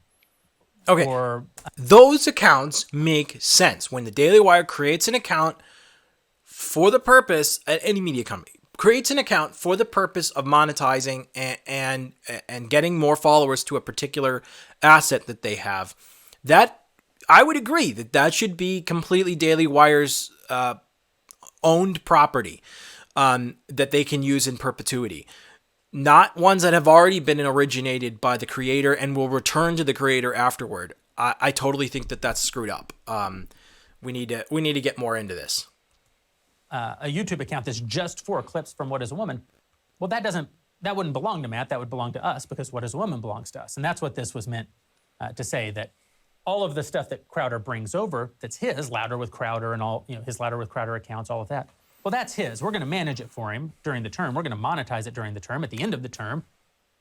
Okay, those accounts make sense. When the Daily Wire creates an account for the purpose, any media company creates an account for the purpose of monetizing and getting more followers to a particular asset that they have, that I would agree that should be completely Daily Wire's owned property that they can use in perpetuity. Not ones that have already been originated by the creator and will return to the creator afterward. I totally think that's screwed up. We need to get more into this. A YouTube account that's just for clips from What is a Woman, well, that wouldn't belong to Matt. That would belong to us because What is a Woman belongs to us. And that's what this was meant to say, that all of the stuff that Crowder brings over, that's his, Louder with Crowder and all, his Louder with Crowder accounts, all of that. Well, that's his. We're going to manage it for him during the term. We're going to monetize it during the term. At the end of the term,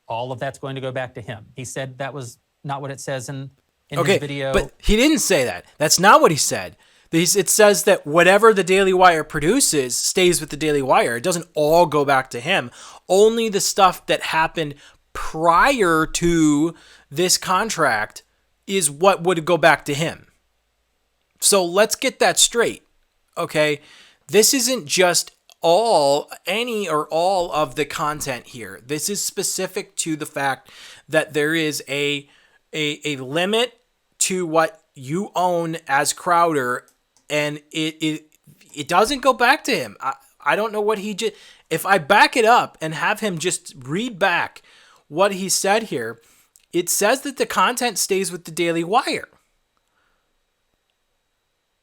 all of that's going to go back to him. He said that was not what it says in his video. But he didn't say that. That's not what he said. It says that whatever the Daily Wire produces stays with the Daily Wire. It doesn't all go back to him. Only the stuff that happened prior to this contract is what would go back to him. So let's get that straight. Okay, this isn't just all of the content here. This is specific to the fact that there is a limit to what you own as Crowder, and it doesn't go back to him. I don't know what he just. If I back it up and have him just read back what he said here, it says that the content stays with the Daily Wire.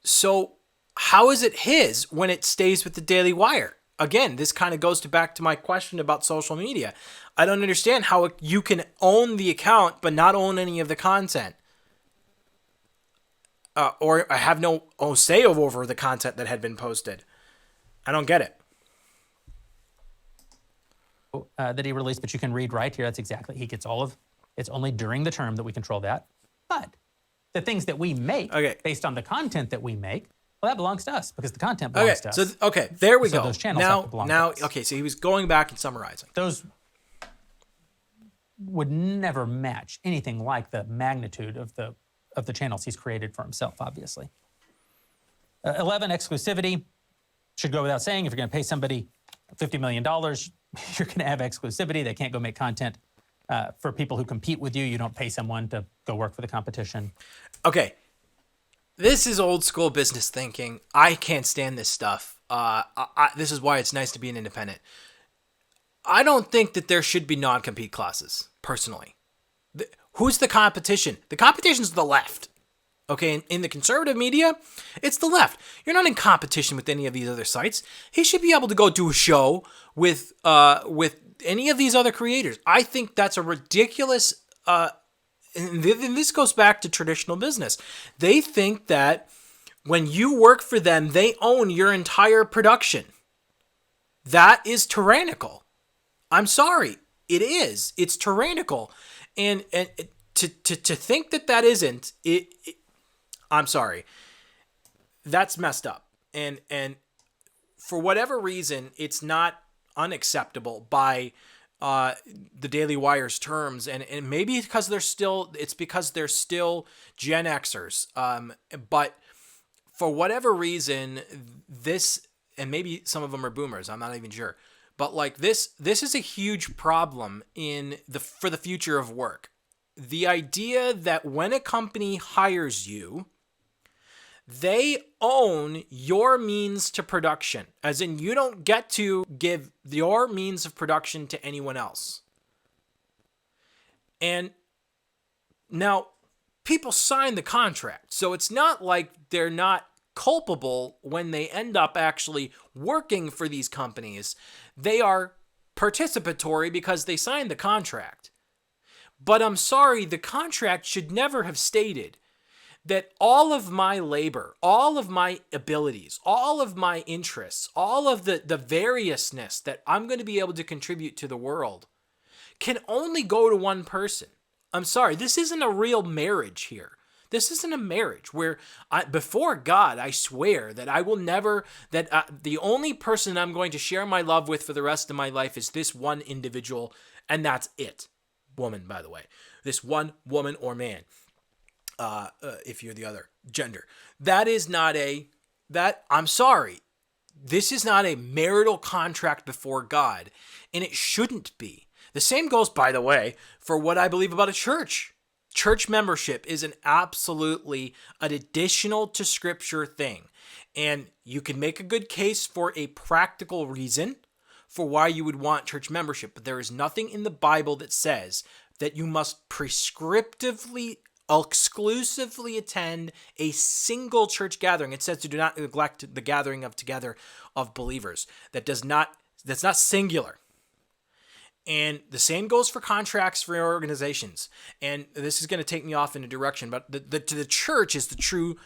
So how is it his when it stays with the Daily Wire? Again, this kind of goes back to my question about social media. I don't understand how you can own the account but not own any of the content. Or I have no say over the content that had been posted. I don't get it. That he released, but you can read right here. That's exactly, he gets all of, it's only during the term that we control that. But the things that we make based on the content that we make, well, that belongs to us because the content belongs to us. So, there we go. Those channels have to belong to us. Okay, so he was going back and summarizing. Those would never match anything like the magnitude of the channels he's created for himself, obviously. 11, exclusivity. Should go without saying, if you're going to pay somebody $50 million, you're going to have exclusivity. They can't go make content for people who compete with you. You don't pay someone to go work for the competition. Okay. This is old school business thinking. I can't stand this stuff. This is why it's nice to be an independent. I don't think that there should be non-compete clauses, personally. Who's the competition? The competition's the left. Okay, in the conservative media, it's the left. You're not in competition with any of these other sites. He should be able to go do a show with any of these other creators. I think that's a ridiculous. And this goes back to traditional business. They think that when you work for them, they own your entire production. That is tyrannical. I'm sorry, it is. It's tyrannical, and to think that isn't it. I'm sorry. That's messed up. And for whatever reason, it's not unacceptable by the Daily Wire's terms. And maybe because it's because they're still Gen Xers. But for whatever reason, this, and maybe some of them are boomers, I'm not even sure. But like this is a huge problem for the future of work. The idea that when a company hires you, they own your means to production, as in you don't get to give your means of production to anyone else. And now people sign the contract, so it's not like they're not culpable when they end up actually working for these companies. They are participatory because they signed the contract. But I'm sorry, the contract should never have stated that all of my labor, all of my abilities, all of my interests, all of the variousness that I'm going to be able to contribute to the world can only go to one person. I'm sorry, this isn't a real marriage here. This isn't a marriage where before God, I swear that I will never, the only person I'm going to share my love with for the rest of my life is this one individual, and that's it. Woman, by the way. This one woman or man. If you're the other gender. I'm sorry. This is not a marital contract before God, and it shouldn't be. The same goes, by the way, for what I believe about a church. Church membership is an additional to Scripture thing, and you can make a good case for a practical reason for why you would want church membership, but there is nothing in the Bible that says that you must exclusively attend a single church gathering. It says to do not neglect the gathering together of believers. That's not singular. And the same goes for contracts for organizations. And this is going to take me off in a direction, but the church is the true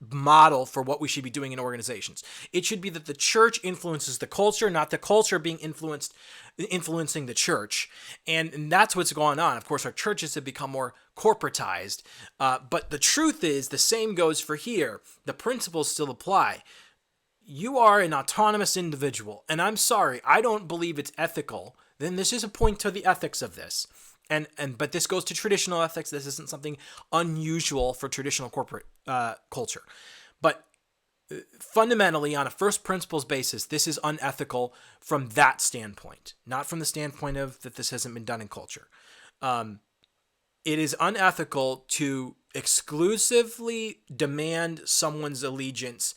model for what we should be doing in organizations. It should be that the church influences the culture, not the culture being influencing the church. And that's what's going on. Of course, our churches have become more corporatized. But the truth is, the same goes for here. The principles still apply. You are an autonomous individual. And I'm sorry, I don't believe it's ethical. Then this is a point to the ethics of this. But this goes to traditional ethics. This isn't something unusual for traditional corporate culture. But fundamentally, on a first principles basis, this is unethical from that standpoint, not from the standpoint of that this hasn't been done in culture. It is unethical to exclusively demand someone's allegiance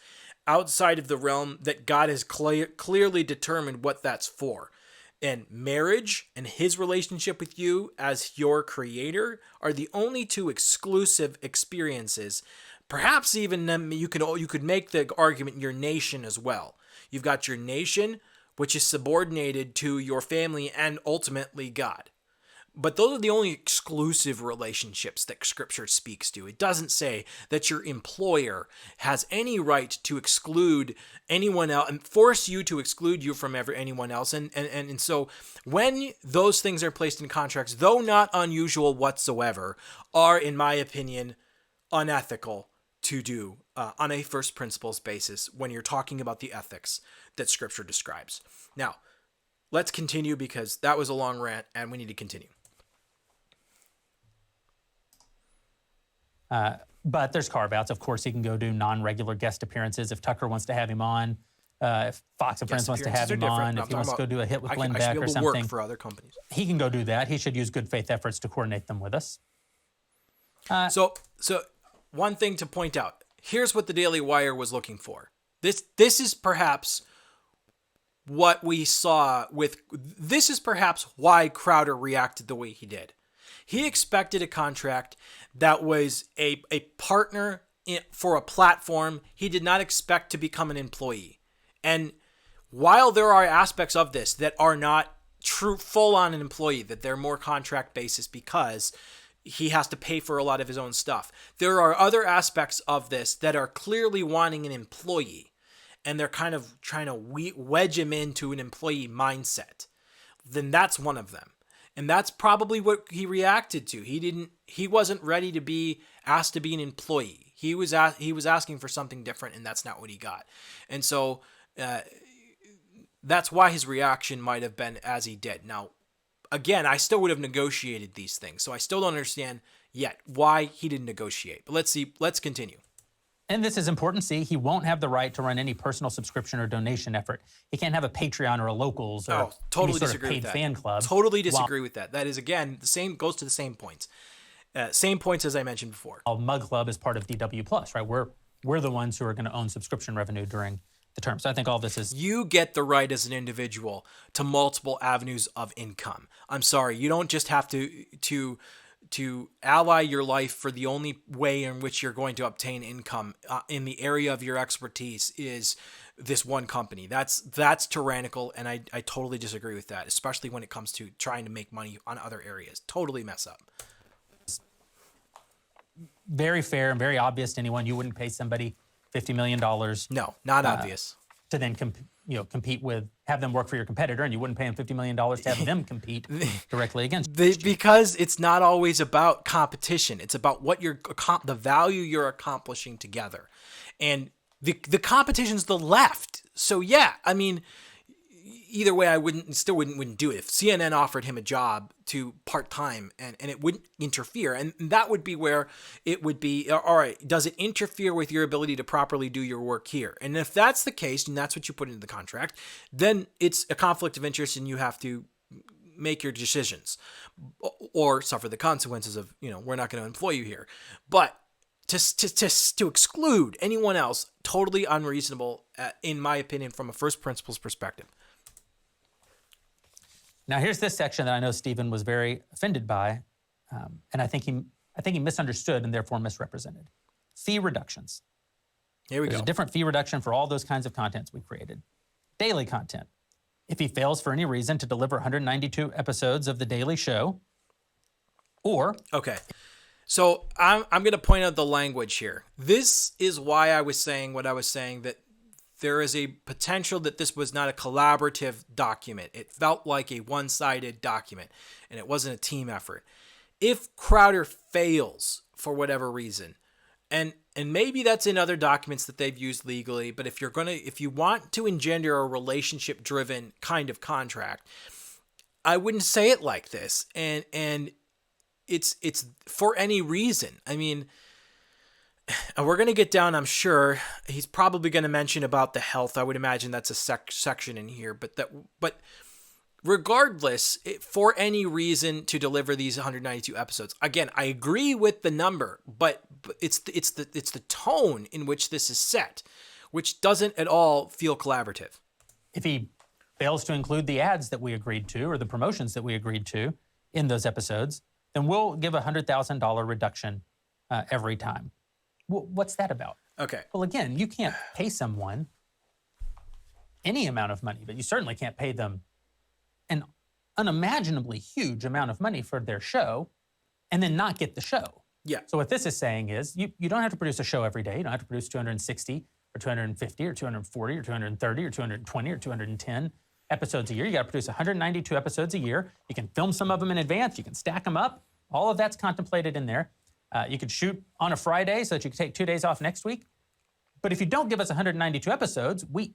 outside of the realm that God has clearly determined what that's for. And marriage and his relationship with you as your creator are the only two exclusive experiences. Perhaps even you could make the argument your nation as well. You've got your nation, which is subordinated to your family and ultimately God. But those are the only exclusive relationships that Scripture speaks to. It doesn't say that your employer has any right to exclude anyone else and force you to exclude you from anyone else. And so when those things are placed in contracts, though not unusual whatsoever, are, in my opinion, unethical to do on a first principles basis when you're talking about the ethics that Scripture describes. Now, let's continue because that was a long rant and we need to continue. But there's carve-outs. Of course, he can go do non-regular guest appearances if Tucker wants to have him on. If Fox and Friends wants to have him on. If he wants to go do a hit with Glenn Beck or something. Work for other companies. He can go do that. He should use good faith efforts to coordinate them with us. So one thing to point out. Here's what the Daily Wire was looking for. This is perhaps what we saw with... This is perhaps why Crowder reacted the way he did. He expected a contract that was a partner for a platform. He did not expect to become an employee. And while there are aspects of this that are not true full-on an employee, that they're more contract basis because he has to pay for a lot of his own stuff, there are other aspects of this that are clearly wanting an employee. And they're kind of trying to wedge him into an employee mindset. Then that's one of them. And that's probably what he reacted to. He wasn't ready to be asked to be an employee. He was asking for something different, and that's not what he got. And so that's why his reaction might have been as he did. Now, again, I still would have negotiated these things. So I still don't understand yet why he didn't negotiate. But let's continue. And this is important. See, he won't have the right to run any personal subscription or donation effort. He can't have a Patreon or a Locals or totally any sort of disagree paid with that. fan club. Totally disagree with that. That is, again, goes to the same points. Same points as I mentioned before. Mug Club is part of DW Plus, right? We're the ones who are going to own subscription revenue during the term. So I think all this is... You get the right as an individual to multiple avenues of income. I'm sorry, you don't just have to ally your life for the only way in which you're going to obtain income in the area of your expertise is this one company. That's tyrannical, and I totally disagree with that, especially when it comes to trying to make money on other areas. Totally mess up. Very fair and very obvious to anyone. You wouldn't pay somebody $50 million. No, not obvious. To then compete with, have them work for your competitor, and you wouldn't pay them $50 million to have them compete directly against you. Because it's not always about competition. It's about what the value you're accomplishing together. And the competition's the left. So yeah, I mean, either way, I still wouldn't do it. If CNN offered him a job to part-time and it wouldn't interfere, and that would be where it would be, all right, does it interfere with your ability to properly do your work here? And if that's the case, and that's what you put into the contract, then it's a conflict of interest and you have to make your decisions or suffer the consequences of, we're not going to employ you here. But to exclude anyone else, totally unreasonable, in my opinion, from a first principles perspective. Now, here's this section that I know Stephen was very offended by, and I think he misunderstood and therefore misrepresented. Fee reductions. Here we go. There's a different fee reduction for all those kinds of contents we created. Daily content. If he fails for any reason to deliver 192 episodes of The Daily Show, or... Okay. So I'm going to point out the language here. This is why I was saying what I was saying, that there is a potential that this was not a collaborative document. It felt like a one-sided document, and it wasn't a team effort. If Crowder fails for whatever reason, and maybe that's in other documents that they've used legally, but if you want to engender a relationship-driven kind of contract, I wouldn't say it like this. And it's for any reason. I mean, And we're going to get down, I'm sure. He's probably going to mention about the health. I would imagine that's a section in here. But regardless, for any reason to deliver these 192 episodes, again, I agree with the number, but it's the tone in which this is set, which doesn't at all feel collaborative. If he fails to include the ads that we agreed to or the promotions that we agreed to in those episodes, then we'll give a $100,000 reduction every time. What's that about? Okay. Well, again, you can't pay someone any amount of money, but you certainly can't pay them an unimaginably huge amount of money for their show and then not get the show. Yeah. So what this is saying is you don't have to produce a show every day. You don't have to produce 260 or 250 or 240 or 230 or 220 or 210 episodes a year. You got to produce 192 episodes a year. You can film some of them in advance. You can stack them up. All of that's contemplated in there. You could shoot on a Friday so that you can take 2 days off next week. But if you don't give us 192 episodes, we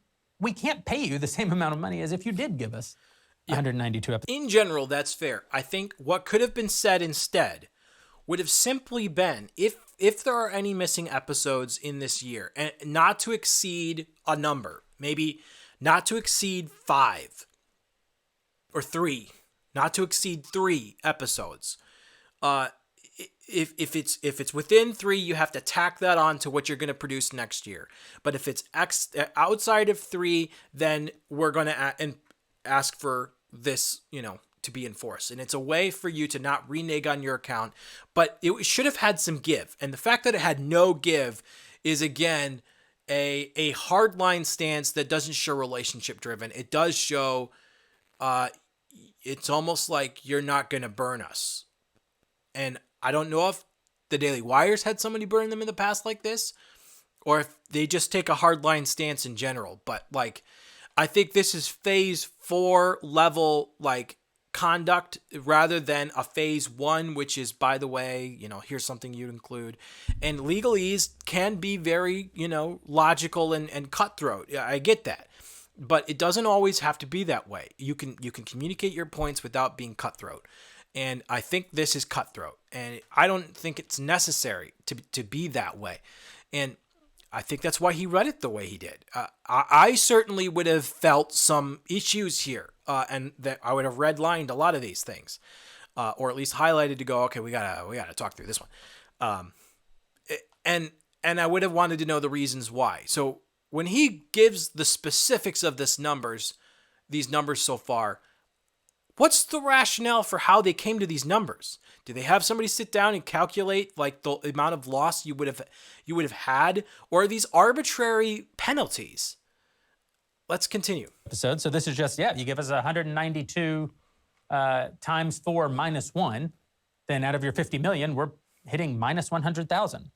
can't pay you the same amount of money as if you did give us 192 episodes. In general, that's fair. I think what could have been said instead would have simply been, if there are any missing episodes in this year, and not to exceed a number, maybe not to exceed 5 or 3, not to exceed 3 episodes. If it's within 3, you have to tack that on to what you're going to produce next year. But if it's outside of 3, then we're going to ask for this, to be enforced. And it's a way for you to not renege on your account, but it should have had some give. And the fact that it had no give is, again, a hardline stance that doesn't show relationship driven. It does show it's almost like you're not going to burn us. And I don't know if the Daily Wire's had somebody burn them in the past like this, or if they just take a hardline stance in general. But I think this is phase 4 level conduct rather than a phase 1, which is, by the way, here's something you'd include. And legalese can be very, logical and cutthroat. I get that. But it doesn't always have to be that way. You can communicate your points without being cutthroat. And I think this is cutthroat. And I don't think it's necessary to be that way. And I think that's why he read it the way he did. I certainly would have felt some issues here, and that I would have redlined a lot of these things, or at least highlighted to go, okay, we gotta talk through this one, and I would have wanted to know the reasons why. So when he gives the specifics of these numbers so far, what's the rationale for how they came to these numbers? Do they have somebody sit down and calculate the amount of loss you would have had, or are these arbitrary penalties? Let's continue. So this is just, you give us 192 times 4 minus 1, then out of your 50 million, we're hitting minus 100,000.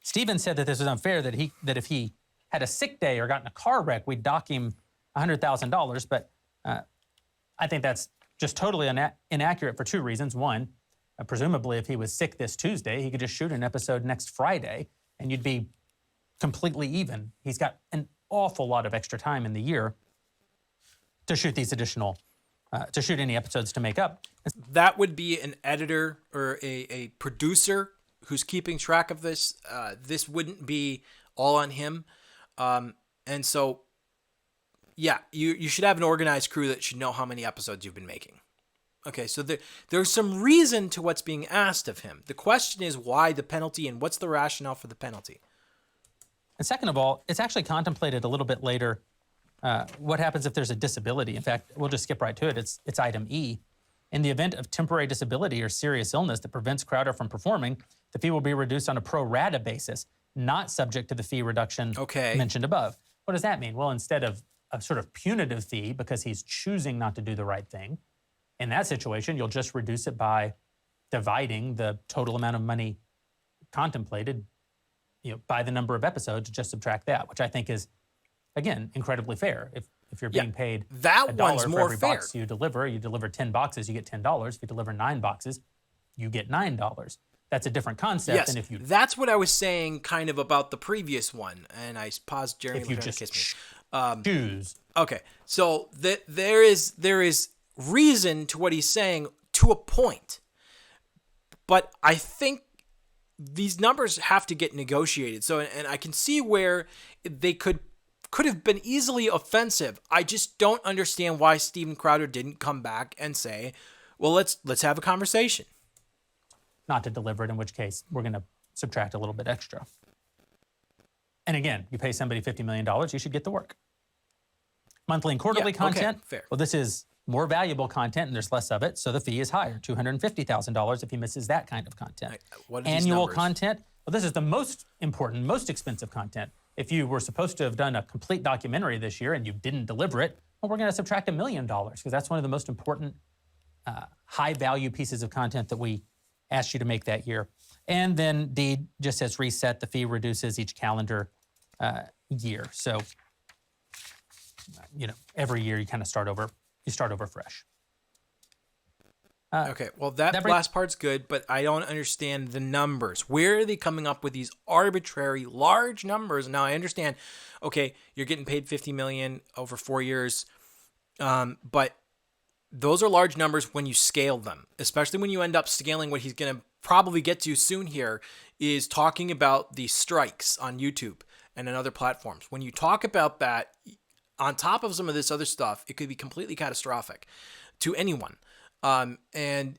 Steven said that this was unfair, that if he had a sick day or got in a car wreck, we'd dock him $100,000, but I think that's just totally inaccurate for 2 reasons. One, presumably if he was sick this Tuesday, he could just shoot an episode next Friday and you'd be completely even. He's got an awful lot of extra time in the year to shoot these additional, to shoot any episodes to make up. That would be an editor or a producer who's keeping track of this. This wouldn't be all on him. And so, yeah, you should have an organized crew that should know how many episodes you've been making. Okay, so there's some reason to what's being asked of him. The question is why the penalty and what's the rationale for the penalty? And second of all, it's actually contemplated a little bit later what happens if there's a disability. In fact, we'll just skip right to it. It's item E. In the event of temporary disability or serious illness that prevents Crowder from performing, the fee will be reduced on a pro rata basis, not subject to the fee reduction mentioned above. What does that mean? Well, instead of a sort of punitive fee because he's choosing not to do the right thing, in that situation, you'll just reduce it by dividing the total amount of money contemplated, by the number of episodes, just subtract that, which I think is, again, incredibly fair. If you're being paid that one's $1 more for every fair. box you deliver 10 boxes, you get $10. If you deliver 9 boxes, you get $9. That's a different concept than if you... That's what I was saying kind of about the previous one, and I paused Jeremy if you to just kiss me. choose. Okay, so there is reason to what he's saying to a point, but I think these numbers have to get negotiated. So, and I can see where they could have been easily offensive. I just don't understand why Steven Crowder didn't come back and say, well, let's have a conversation. Not to deliver it, in which case we're going to subtract a little bit extra. And again, you pay somebody $50 million, you should get the work. Monthly and quarterly content, okay, fair. Well, this is more valuable content and there's less of it, so the fee is higher, $250,000 if he misses that kind of content. What are these Annual numbers? content, well, this is the most important, most expensive content. If you were supposed to have done a complete documentary this year and you didn't deliver it, well, we're going to subtract $1 million because that's one of the most important high-value pieces of content that we asked you to make that year. And then D just says reset. The fee reduces each calendar year. So, every year you kind of start over. You start over fresh. Okay, well, that last part's good, but I don't understand the numbers. Where are they coming up with these arbitrary large numbers? Now, I understand, okay, you're getting paid $50 million over 4 years, but those are large numbers when you scale them, especially when you end up scaling what he's going to probably get to soon here is talking about the strikes on YouTube and on other platforms. When you talk about that, on top of some of this other stuff, it could be completely catastrophic to anyone. And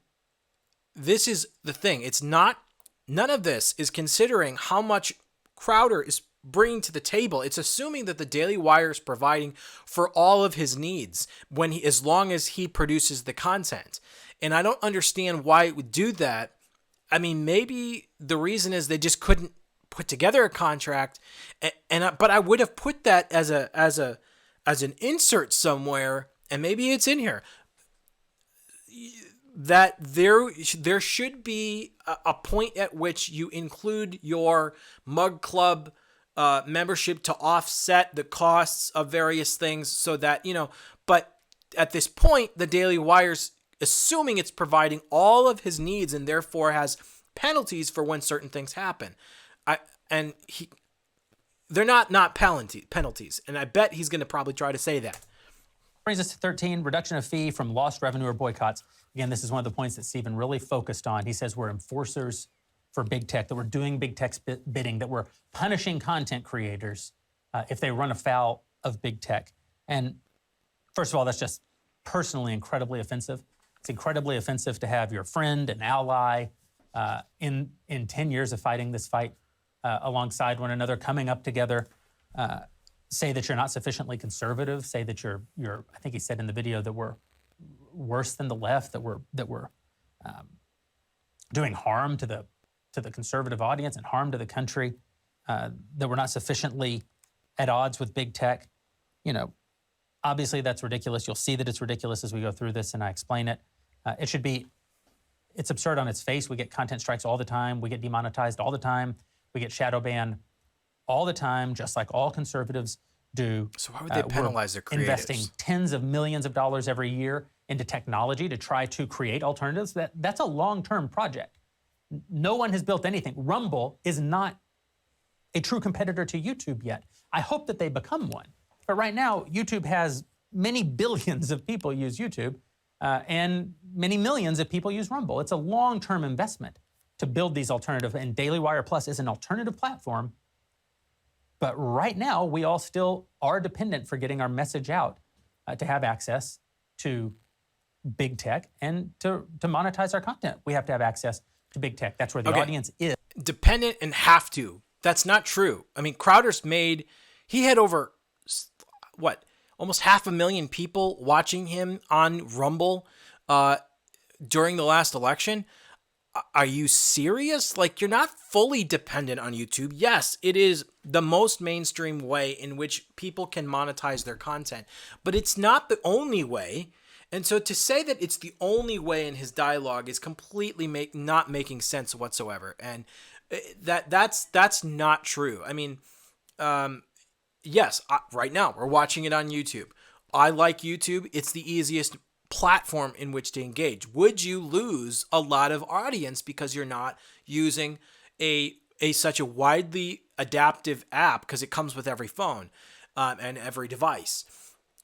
this is the thing. None of this is considering how much Crowder is bringing to the table. It's assuming that the Daily Wire is providing for all of his needs as long as he produces the content. And I don't understand why it would do that. I mean, maybe the reason is they just couldn't put together a contract, but I would have put that as an insert somewhere, and maybe it's in here, that there should be a point at which you include your Mug Club membership to offset the costs of various things so that, but at this point, the Daily Wire's assuming it's providing all of his needs and therefore has penalties for when certain things happen. They're not penalties, and I bet he's going to probably try to say that. Brings us to 13, reduction of fee from lost revenue or boycotts. Again, this is one of the points that Stephen really focused on. He says we're enforcers for big tech, that we're doing big tech's bidding, that we're punishing content creators if they run afoul of big tech. And first of all, that's just personally incredibly offensive. It's incredibly offensive to have your friend and ally in 10 years of fighting this fight alongside one another, coming up together, say that you're not sufficiently conservative, say that you're I think he said in the video that we're worse than the left, that we're doing harm to the conservative audience and harm to the country, that we're not sufficiently at odds with big tech. Obviously that's ridiculous. You'll see that it's ridiculous as we go through this and I explain it. It's absurd on its face. We get content strikes all the time. We get demonetized all the time. We get shadow banned all the time, just like all conservatives do. So why would they penalize their creators? Investing tens of millions of dollars every year into technology to try to create alternatives. That's a long-term project. No one has built anything. Rumble is not a true competitor to YouTube yet. I hope that they become one. But right now, YouTube has many billions of people use YouTube and many millions of people use Rumble. It's a long-term investment to build these alternatives. And Daily Wire Plus is an alternative platform. But right now, we all still are dependent for getting our message out to have access to big tech and to monetize our content. We have to have access to big tech. That's where the audience is. Dependent and have to. That's not true. I mean, he had over, almost 500,000 people watching him on Rumble during the last election. Are you serious? You're not fully dependent on YouTube. Yes, it is the most mainstream way in which people can monetize their content, but it's not the only way. And so to say that it's the only way in his dialogue is completely not making sense whatsoever. And that's not true. I mean, yes, right now we're watching it on YouTube. I like YouTube. It's the easiest platform in which to engage. Would you lose a lot of audience because you're not using such a widely adaptive app because it comes with every phone and every device?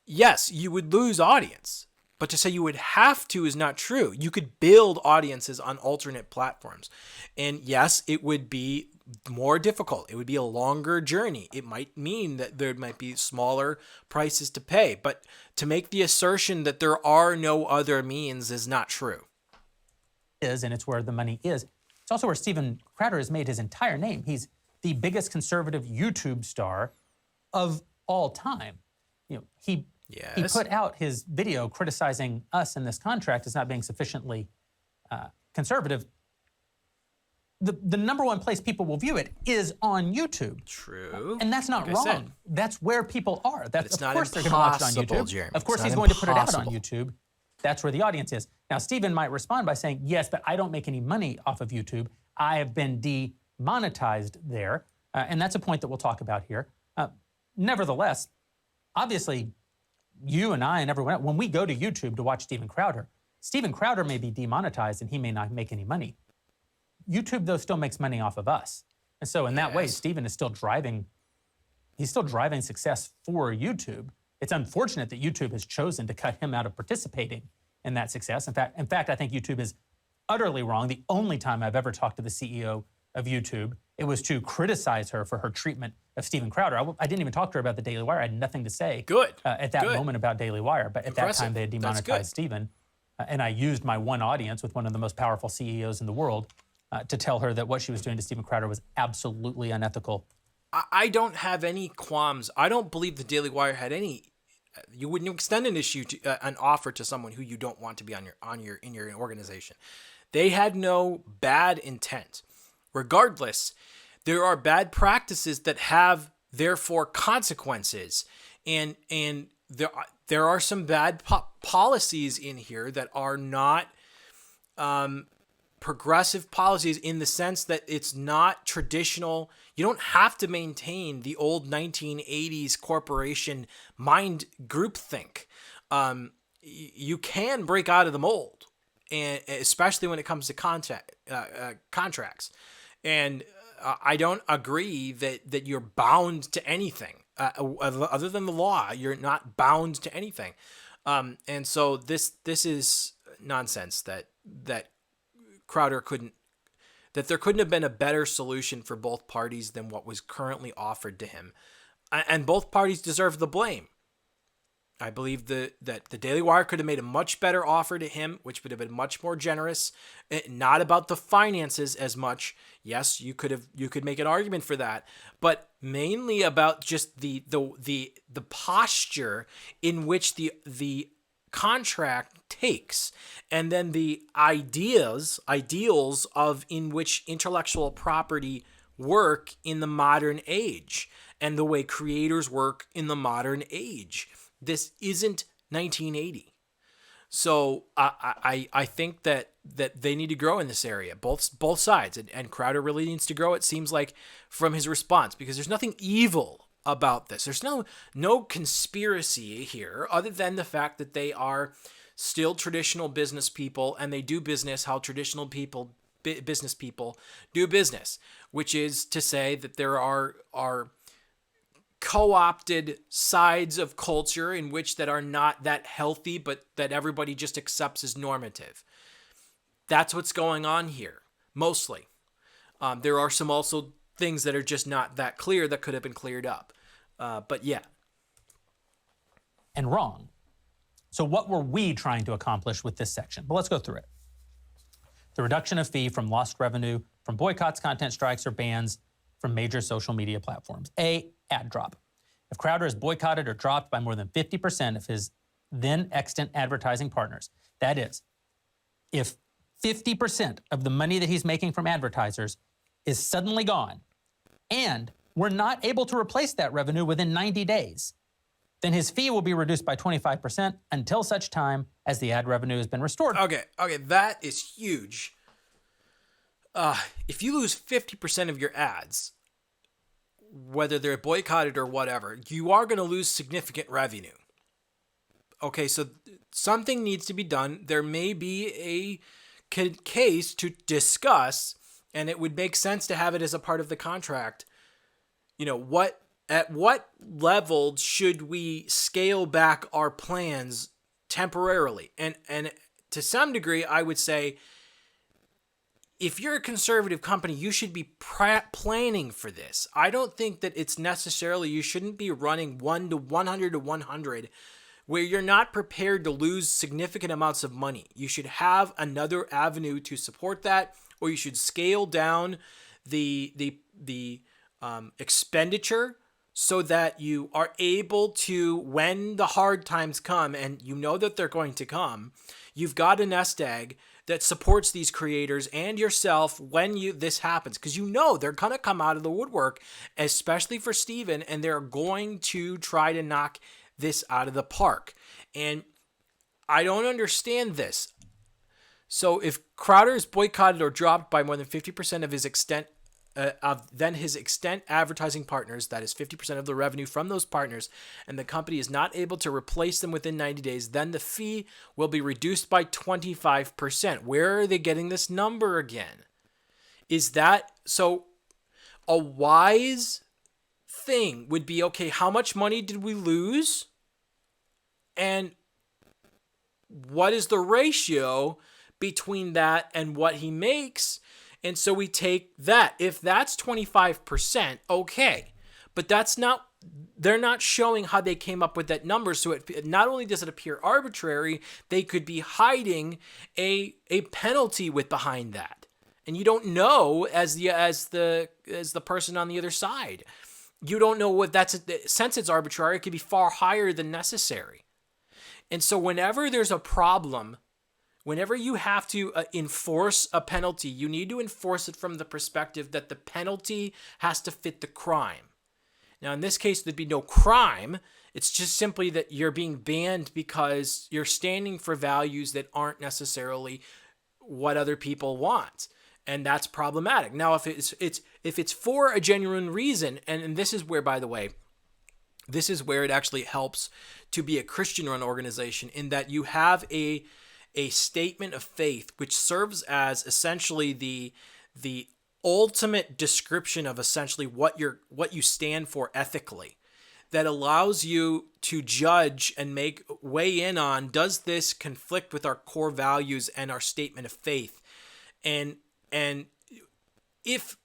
Yes, you would lose audience, But to say you would have to is not true. You could build audiences on alternate platforms. And yes, it would be more difficult. It would be a longer journey. It might mean that there might be smaller prices to pay. But to make the assertion that there are no other means is not true. And it's where the money is. It's also where Steven Crowder has made his entire name. He's the biggest conservative YouTube star of all time. He put out his video criticizing us in this contract as not being sufficiently conservative. The number one place people will view it is on YouTube. True. And that's not wrong. That's where people are. That's, it's of not course they're going to watch it on impossible, YouTube. Jeremy. Of course It's he's not going to put it out on impossible. YouTube. That's where the audience is. Now, Steven might respond by saying, yes, but I don't make any money off of YouTube. I have been demonetized there. And that's a point that we'll talk about here. Nevertheless, obviously, you and I and everyone else, when we go to YouTube to watch Steven Crowder may be demonetized and he may not make any money. YouTube, though, still makes money off of us. And so in that way, Steven is still driving success for YouTube. It's unfortunate that YouTube has chosen to cut him out of participating in that success. In fact, I think YouTube is utterly wrong. The only time I've ever talked to the CEO of YouTube, it was to criticize her for her treatment of Steven Crowder. I didn't even talk to her about the Daily Wire. I had nothing to say at that moment about Daily Wire. But at that time, they had demonetized Steven. And I used my one audience with one of the most powerful CEOs in the world to tell her that what she was doing to Steven Crowder was absolutely unethical. I don't have any qualms. I don't believe the Daily Wire had any. You wouldn't extend an issue to an offer to someone who you don't want to be in your organization. They had no bad intent. Regardless, there are bad practices that have therefore consequences, and there are some bad policies in here that are not progressive policies in the sense that it's not traditional. You don't have to maintain the old 1980s corporation mind groupthink. You can break out of the mold, and especially when it comes to contracts. And I don't agree that you're bound to anything other than the law. You're not bound to anything. And so this is nonsense that Crowder that there couldn't have been a better solution for both parties than what was currently offered to him. And both parties deserve the blame. I believe that the Daily Wire could have made a much better offer to him, which would have been much more generous, not about the finances as much. Yes, you could make an argument for that, but mainly about just the posture in which the contract takes, and then the ideals of in which intellectual property work in the modern age, and the way creators work in the modern age. This isn't 1980. So I think that they need to grow in this area, both sides, and Crowder really needs to grow, it seems like, from his response, because there's nothing evil about this. There's no conspiracy here other than the fact that they are still traditional business people, and they do business how traditional business people do business, which is to say that there are co-opted sides of culture in which that are not that healthy, but that everybody just accepts as normative. That's what's going on here, mostly. There are some also things that are just not that clear that could have been cleared up. But yeah. And wrong. So what were we trying to accomplish with this section? Well, let's go through it. The reduction of fee from lost revenue from boycotts, content strikes, or bans from major social media platforms. A, ad drop. If Crowder is boycotted or dropped by more than 50% of his then extant advertising partners, that is, if 50% of the money that he's making from advertisers is suddenly gone, and we're not able to replace that revenue within 90 days, then his fee will be reduced by 25% until such time as the ad revenue has been restored. Okay, that is huge. If you lose 50% of your ads, whether they're boycotted or whatever, you are going to lose significant revenue. Okay, so something needs to be done. There may be a case to discuss, and it would make sense to have it as a part of the contract. At what level should we scale back our plans temporarily. And to some degree, I would say, if you're a conservative company, you should be planning for this. I don't think that it's necessarily, you shouldn't be running 1 to 100 to 100 where you're not prepared to lose significant amounts of money. You should have another avenue to support that, or you should scale down the expenditure so that you are able to, when the hard times come, and you know that they're going to come, you've got a nest egg that supports these creators and yourself when this happens, because you know they're going to come out of the woodwork, especially for Steven, and they're going to try to knock this out of the park. And I don't understand this. So if Crowder is boycotted or dropped by more than 50% of his extent advertising partners, that is 50% of the revenue from those partners, and the company is not able to replace them within 90 days, then the fee will be reduced by 25%. Where are they getting this number again? Is that so? A wise thing would be, okay, how much money did we lose? And what is the ratio between that and what he makes? And so we take that. If that's 25%, okay. But that's not, they're not showing how they came up with that number. So it not only does it appear arbitrary, they could be hiding a penalty with behind that. And you don't know as the person on the other side. You don't know what since it's arbitrary, it could be far higher than necessary. And so whenever there's a problem, whenever you have to enforce a penalty, you need to enforce it from the perspective that the penalty has to fit the crime. Now, in this case, there'd be no crime. It's just simply that you're being banned because you're standing for values that aren't necessarily what other people want. And that's problematic. Now, if it's for a genuine reason, and this is where, by the way, this is where it actually helps to be a Christian-run organization, in that you have a statement of faith which serves as essentially the ultimate description of essentially what you stand for ethically, that allows you to judge and weigh in on, does this conflict with our core values and our statement of faith? And if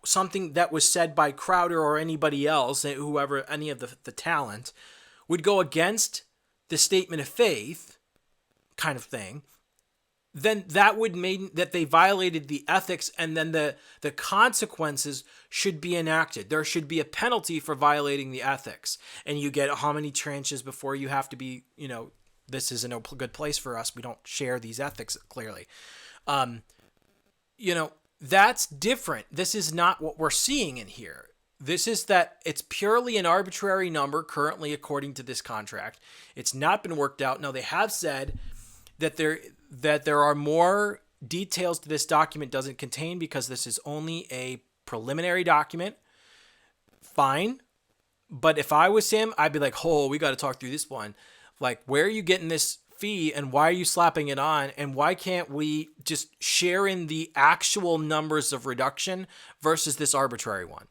something that was said by Crowder or anybody else, whoever, any of the talent, would go against the statement of faith kind of thing, then that would mean that they violated the ethics, and then the consequences should be enacted. There should be a penalty for violating the ethics. And you get how many tranches before you have to be, this isn't a good place for us. We don't share these ethics clearly. That's different. This is not what we're seeing in here. This is that it's purely an arbitrary number currently according to this contract. It's not been worked out. Now, they have said that there are more details to this document doesn't contain because this is only a preliminary document. Fine. But if I was him, I'd be like, oh, we got to talk through this one. Like, where are you getting this fee and why are you slapping it on? And why can't we just share in the actual numbers of reduction versus this arbitrary one?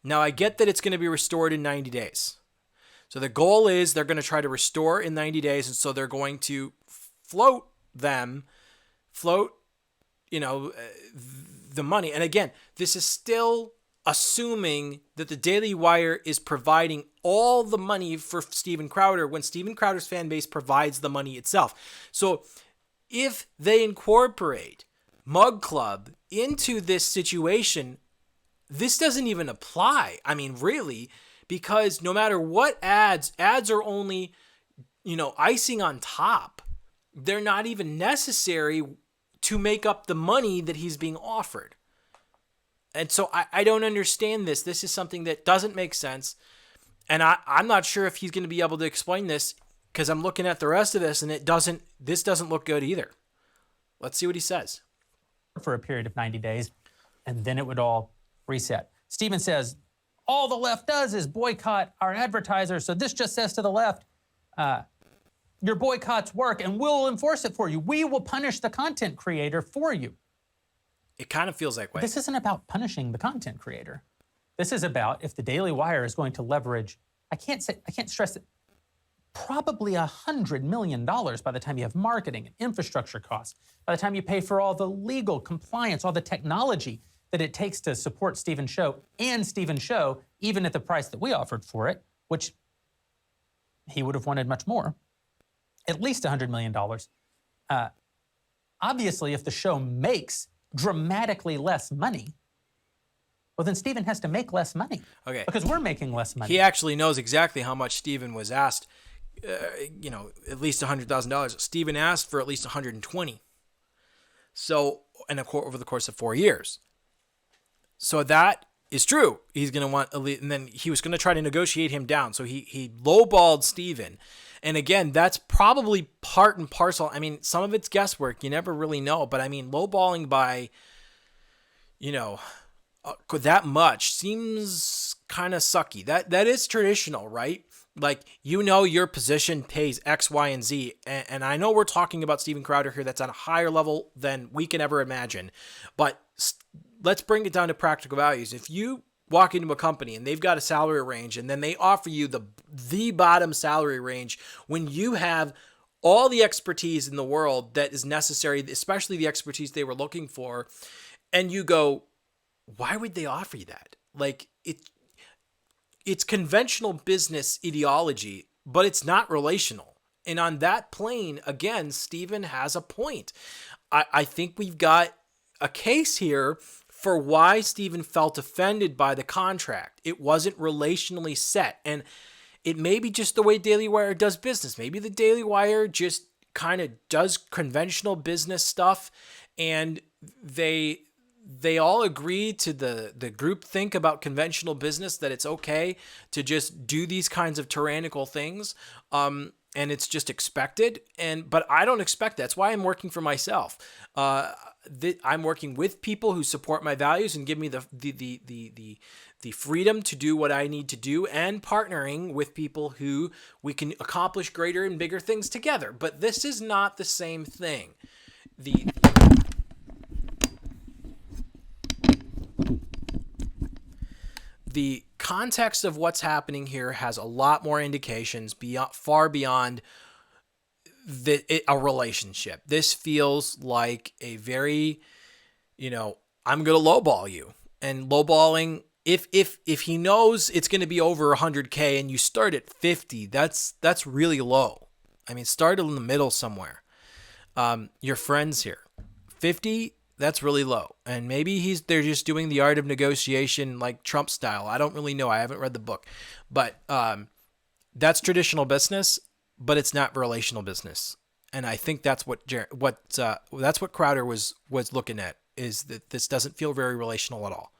Now, I get that it's going to be restored in 90 days. So the goal is they're going to try to restore in 90 days. And so they're going to float the money. And again, this is still assuming that the Daily Wire is providing all the money for Steven Crowder when Steven Crowder's fan base provides the money itself. So if they incorporate Mug Club into this situation, this doesn't even apply. I mean, really, because no matter what ads are only, icing on top. They're not even necessary to make up the money that he's being offered. And so I don't understand this. This is something that doesn't make sense. And I'm not sure if he's going to be able to explain this, because I'm looking at the rest of this and this doesn't look good either. Let's see what he says. For a period of 90 days, and then it would all reset. Steven says, all the left does is boycott our advertisers. So this just says to the left, your boycotts work and we'll enforce it for you. We will punish the content creator for you. It kind of feels that way. This isn't about punishing the content creator. This is about if the Daily Wire is going to leverage, I can't stress it, probably $100 million by the time you have marketing and infrastructure costs, by the time you pay for all the legal compliance, all the technology that it takes to support Stephen's show and Stephen's show, even at the price that we offered for it, which he would have wanted much more, at least $100 million. Obviously, if the show makes dramatically less money, well, then Stephen has to make less money. Okay. Because we're making less money. He actually knows exactly how much Stephen was asked, at least $100,000. Stephen asked for at least 120. So, and over the course of 4 years. So that is true. He's going to want, and then he was going to try to negotiate him down. So he lowballed Stephen. And again, that's probably part and parcel. I mean, some of it's guesswork. You never really know. But I mean, lowballing by, that much seems kind of sucky. That is traditional, right? Like, your position pays X, Y, and Z. And I know we're talking about Steven Crowder here that's on a higher level than we can ever imagine. But let's bring it down to practical values. If you walk into a company and they've got a salary range and then they offer you the bottom salary range when you have all the expertise in the world that is necessary, especially the expertise they were looking for, and you go, why would they offer you that? Like, it's conventional business ideology, but it's not relational. And on that plane, again, Stephen has a point. I think we've got a case here for why Stephen felt offended by the contract. It wasn't relationally set. And it may be just the way Daily Wire does business. Maybe the Daily Wire just kind of does conventional business stuff, and they all agree to the group think about conventional business, that it's okay to just do these kinds of tyrannical things. And it's just expected. But I don't expect that. That's why I'm working for myself. I'm working with people who support my values and give me the freedom to do what I need to do, and partnering with people who we can accomplish greater and bigger things together. But this is not the same thing. The context of what's happening here has a lot more indications far beyond a relationship. This feels like a very, I'm going to lowball you. And lowballing, if he knows it's going to be over 100K and you start at 50, that's really low. I mean, start in the middle somewhere. Your friends here, 50, that's really low. And maybe they're just doing the art of negotiation like Trump style. I don't really know. I haven't read the book. But that's traditional business, but it's not relational business. And I think that's what Crowder was looking at, is that this doesn't feel very relational at all.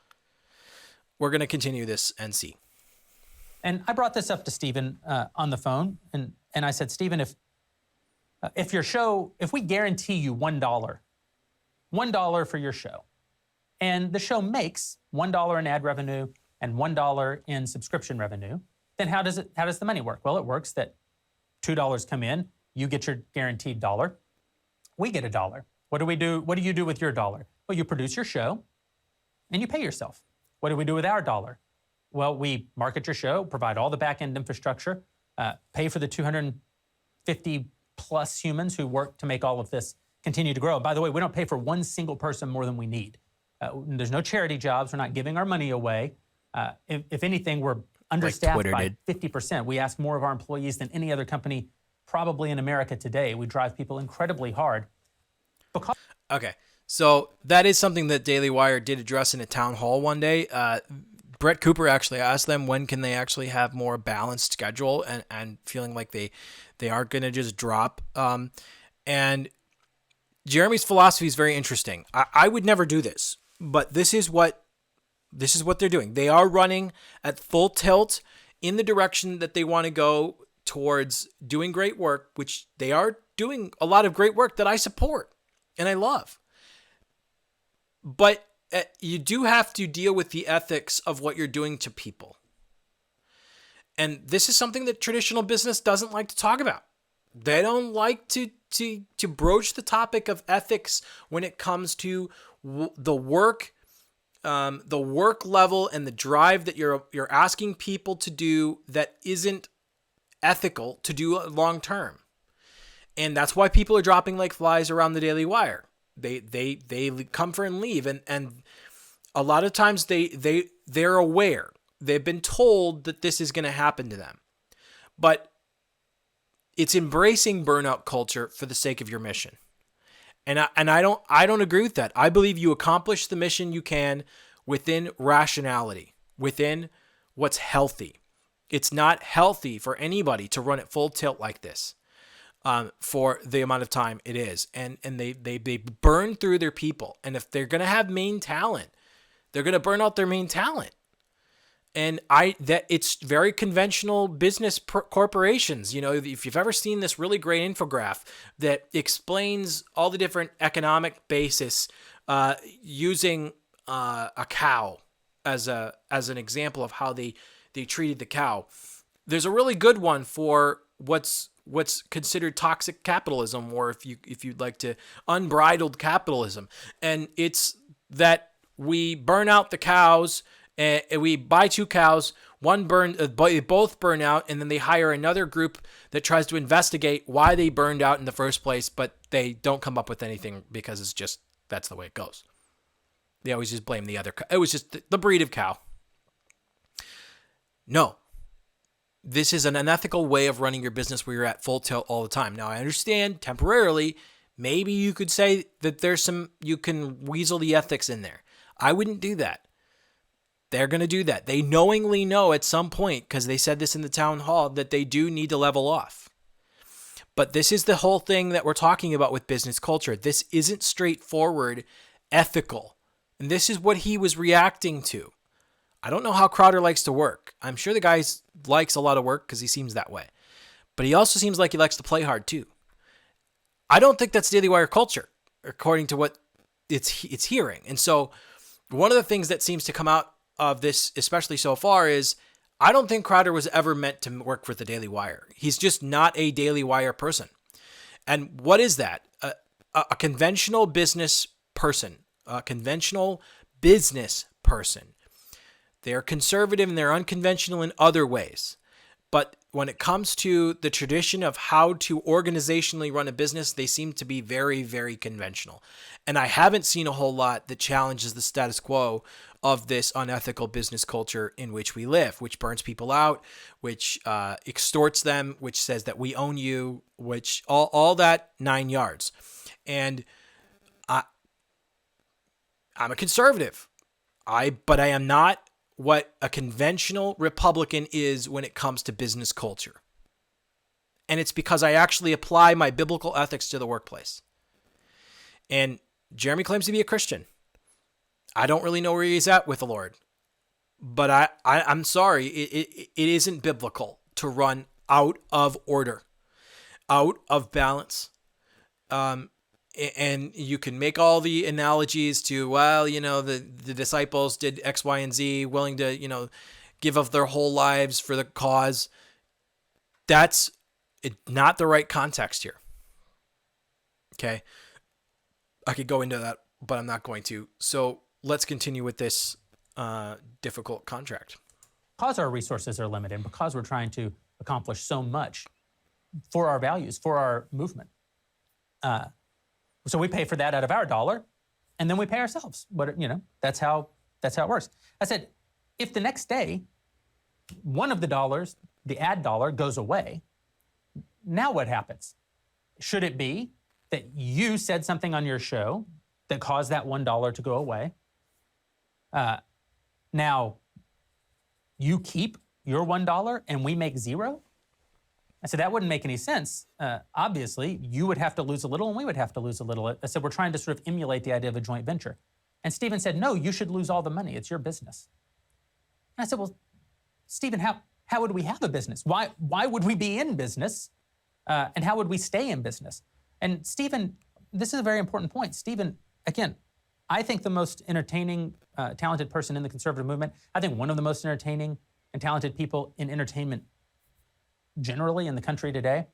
We're going to continue this and see. And I brought this up to Stephen on the phone, and I said, Stephen, if we guarantee you $1 for your show, and the show makes $1 in ad revenue and $1 in subscription revenue, then how does the money work? Well, it works that $2 come in, you get your guaranteed $1, we get $1. What do we do? What do you do with your $1? Well, you produce your show and you pay yourself. What do we do with our $1? Well, we market your show, provide all the back-end infrastructure, pay for the 250 plus humans who work to make all of this continue to grow. By the way, we don't pay for one single person more than we need. There's no charity jobs. We're not giving our money away. If anything, we're understaffed by 50%. We ask more of our employees than any other company probably in America today. We drive people incredibly hard. Okay, so that is something that Daily Wire did address in a town hall one day. Brett Cooper actually asked them when can they actually have more balanced schedule, and feeling like they aren't going to just drop. And Jeremy's philosophy is very interesting. I would never do this, but this is what they're doing. They are running at full tilt in the direction that they want to go towards doing great work, which they are doing a lot of great work that I support and I love. But you do have to deal with the ethics of what you're doing to people. And this is something that traditional business doesn't like to talk about. They don't like to broach the topic of ethics when it comes to the work level and the drive that you're asking people to do that isn't ethical to do long term. And that's why people are dropping like flies around the Daily Wire. They come for and leave, and a lot of times they're aware. They've been told that this is going to happen to them. But it's embracing burnout culture for the sake of your mission. And I don't agree with that. I believe you accomplish the mission you can within rationality, within what's healthy. It's not healthy for anybody to run at full tilt like this for the amount of time it is. And they burn through their people. And if they're going to have main talent, they're going to burn out their main talent. And it's very conventional business corporations. You know, if you've ever seen this really great infograph that explains all the different economic basis using a cow as an example of how they treated the cow. There's a really good one for what's considered toxic capitalism, or if you'd like to, unbridled capitalism. And it's that we burn out the cows. And we buy 2 cows, both burn out, and then they hire another group that tries to investigate why they burned out in the first place, but they don't come up with anything because it's just, that's the way it goes. They always just blame the other cow. It was just the breed of cow. No. This is an unethical way of running your business where you're at full tilt all the time. Now, I understand temporarily, maybe you could say that you can weasel the ethics in there. I wouldn't do that. They're going to do that. They knowingly know at some point, because they said this in the town hall, that they do need to level off. But this is the whole thing that we're talking about with business culture. This isn't straightforward ethical. And this is what he was reacting to. I don't know how Crowder likes to work. I'm sure the guy likes a lot of work because he seems that way. But he also seems like he likes to play hard too. I don't think that's Daily Wire culture, according to what it's hearing. And so one of the things that seems to come out of this, especially so far, is I don't think Crowder was ever meant to work for the Daily Wire. He's just not a Daily Wire person. And what is that? A conventional business person. A conventional business person. They're conservative and they're unconventional in other ways. But when it comes to the tradition of how to organizationally run a business, they seem to be very, very conventional. And I haven't seen a whole lot that challenges the status quo of this unethical business culture in which we live, which burns people out, which extorts them, which says that we own you, which all that 9 yards. And I'm a conservative. But I am not what a conventional Republican is when it comes to business culture. And it's because I actually apply my biblical ethics to the workplace. And Jeremy claims to be a Christian. I don't really know where he's at with the Lord. But I'm sorry, it isn't biblical to run out of order, out of balance. And you can make all the analogies to, well, you know, the disciples did X, Y, and Z, willing to, you know, give up their whole lives for the cause. That's not the right context here. Okay. I could go into that, but I'm not going to. So let's continue with this difficult contract. Because our resources are limited, because we're trying to accomplish so much for our values, for our movement. So we pay for that out of our dollar, and then we pay ourselves. But, you know, that's how it works. I said, if the next day, one of the dollars, the ad dollar, goes away, now what happens? Should it be that you said something on your show that caused that $1 to go away? Now, you keep your $1 and we make $0? I said, that wouldn't make any sense. Obviously, you would have to lose a little and we would have to lose a little. I said, we're trying to sort of emulate the idea of a joint venture. And Stephen said, no, you should lose all the money. It's your business. And I said, well, Stephen, how would we have a business? Why would we be in business? And how would we stay in business? And Stephen, this is a very important point. Stephen, again, I think the most entertaining, talented person in the conservative movement. I think one of the most entertaining and talented people in entertainment generally in the country today,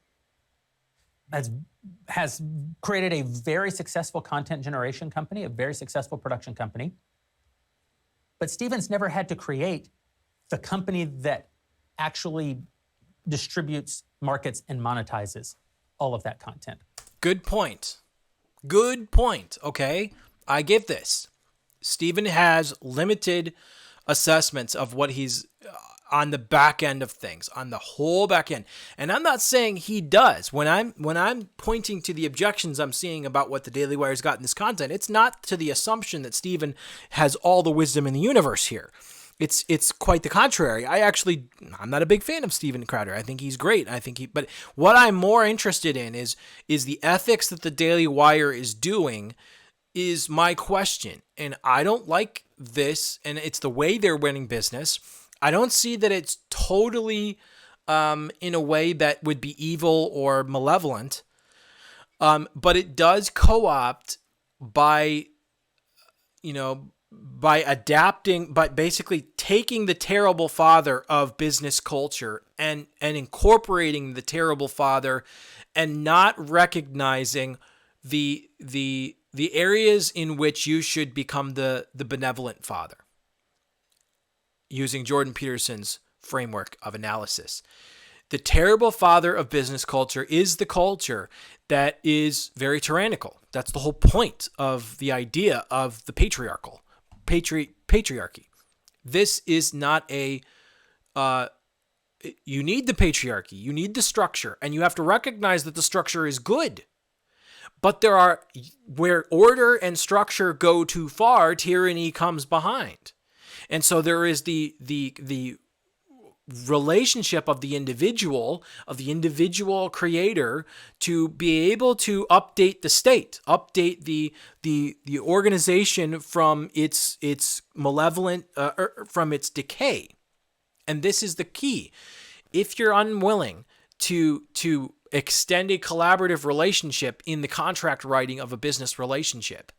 has created a very successful content generation company, a very successful production company. But Stephen's never had to create the company that actually distributes, markets, and monetizes all of that content. Good point. Good point. Okay, I get this. Stephen has limited assessments of what he's on the back end of things, on the whole back end. And I'm not saying he does. When I'm pointing to the objections I'm seeing about what the Daily Wire's got in this content, it's not to the assumption that Stephen has all the wisdom in the universe here. It's quite the contrary. I'm not a big fan of Steven Crowder. I think he's great. But what I'm more interested in is the ethics that the Daily Wire is doing is my question. And I don't like this, and it's the way they're winning business. I don't see that it's totally in a way that would be evil or malevolent, but it does co-opt by adapting, but basically taking the terrible father of business culture and incorporating the terrible father and not recognizing the areas in which you should become the benevolent father, using Jordan Peterson's framework of analysis. The terrible father of business culture is the culture that is very tyrannical. That's the whole point of the idea of the patriarchy. This is not you need the patriarchy, you need the structure, and you have to recognize that the structure is good. But there are, where order and structure go too far, tyranny comes behind. And so there is the relationship of the individual creator to be able to update the state, update the organization from its malevolent, from its decay. And this is the key. If you're unwilling to extend a collaborative relationship in the contract writing of a business relationship,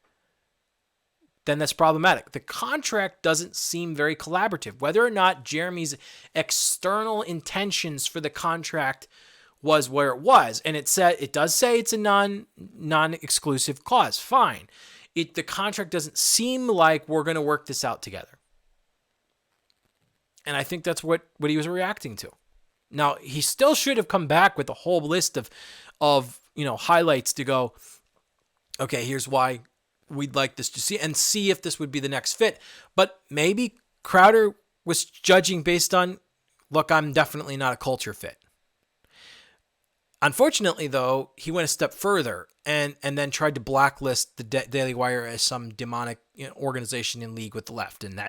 then that's problematic. The contract doesn't seem very collaborative. Whether or not Jeremy's external intentions for the contract was where it was, and it does say it's a non-exclusive clause, fine. The contract doesn't seem like we're going to work this out together. And I think that's what he was reacting to. Now, he still should have come back with a whole list of highlights to go, okay, here's why we'd like this to see if this would be the next fit. But maybe Crowder was judging based on, look, I'm definitely not a culture fit. Unfortunately, though, he went a step further and then tried to blacklist the Daily Wire as some demonic organization in league with the left. And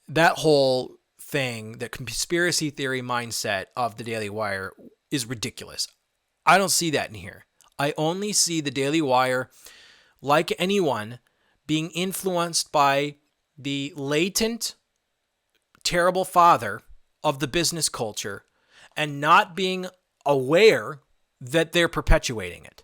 that whole thing, the conspiracy theory mindset of the Daily Wire is ridiculous. I don't see that in here. I only see the Daily Wire, like anyone, being influenced by the latent, terrible father of the business culture and not being aware that they're perpetuating it.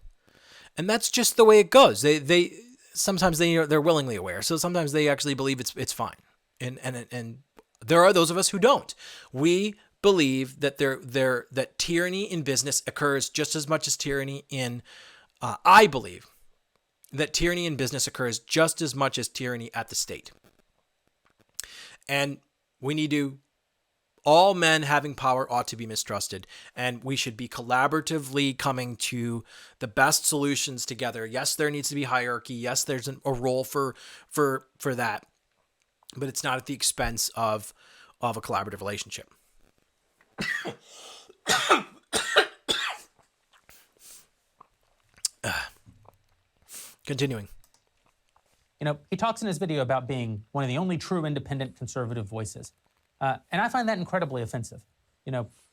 And that's just the way it goes. They sometimes they're willingly aware. So sometimes they actually believe it's fine. And there are those of us who don't. We believe that that tyranny in business occurs just as much as tyranny in I believe that tyranny in business occurs just as much as tyranny at the state. And all men having power ought to be mistrusted, and we should be collaboratively coming to the best solutions together. Yes, there needs to be hierarchy. Yes, there's a role for that, but it's not at the expense of a collaborative relationship. Continuing. He talks in his video about being one of the only true independent conservative voices. And I find that incredibly offensive.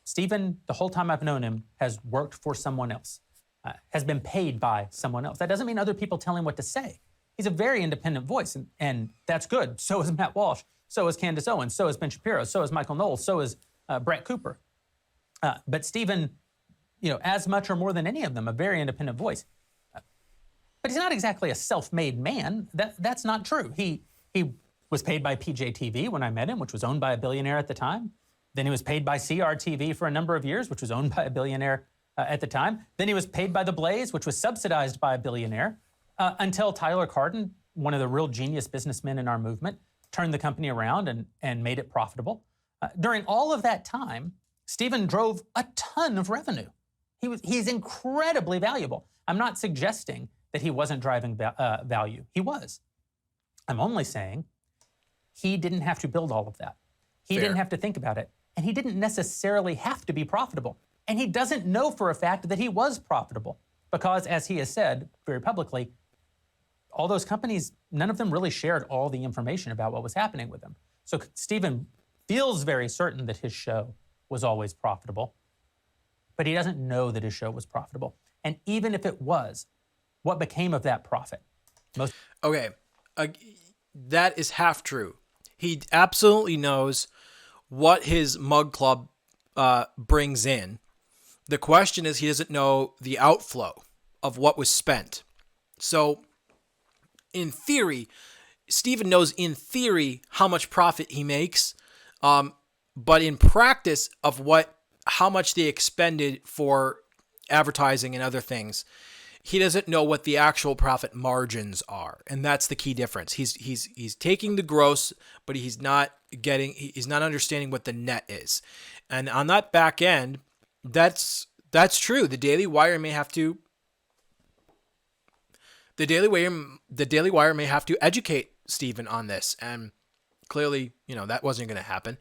Stephen, the whole time I've known him, has worked for someone else, has been paid by someone else. That doesn't mean other people tell him what to say. He's a very independent voice, and that's good. So is Matt Walsh. So is Candace Owens. So is Ben Shapiro. So is Michael Knowles. So is Brett Cooper. But Stephen, as much or more than any of them, a very independent voice. But he's not exactly a self-made man. That's not true. He was paid by PJTV when I met him, which was owned by a billionaire at the time. Then he was paid by CRTV for a number of years, which was owned by a billionaire at the time. Then he was paid by The Blaze, which was subsidized by a billionaire, until Tyler Cardon, one of the real genius businessmen in our movement, turned the company around and made it profitable. During all of that time, Stephen drove a ton of revenue. He's incredibly valuable. I'm not suggesting that he wasn't driving value. He was. I'm only saying he didn't have to build all of that. He didn't have to think about it. And he didn't necessarily have to be profitable. And he doesn't know for a fact that he was profitable because, as he has said very publicly, all those companies, none of them really shared all the information about what was happening with them. So Stephen feels very certain that his show was always profitable, but he doesn't know that his show was profitable. And even if it was, what became of that profit? Okay, that is half true. He absolutely knows what his mug club brings in. The question is, he doesn't know the outflow of what was spent. So, in theory, Stephen knows in theory how much profit he makes, but in practice of how much they expended for advertising and other things, he doesn't know what the actual profit margins are, and that's the key difference. He's taking the gross, but he's not understanding what the net is, and on that back end, that's true. The Daily Wire may have to educate Stephen on this, and clearly, that wasn't going to happen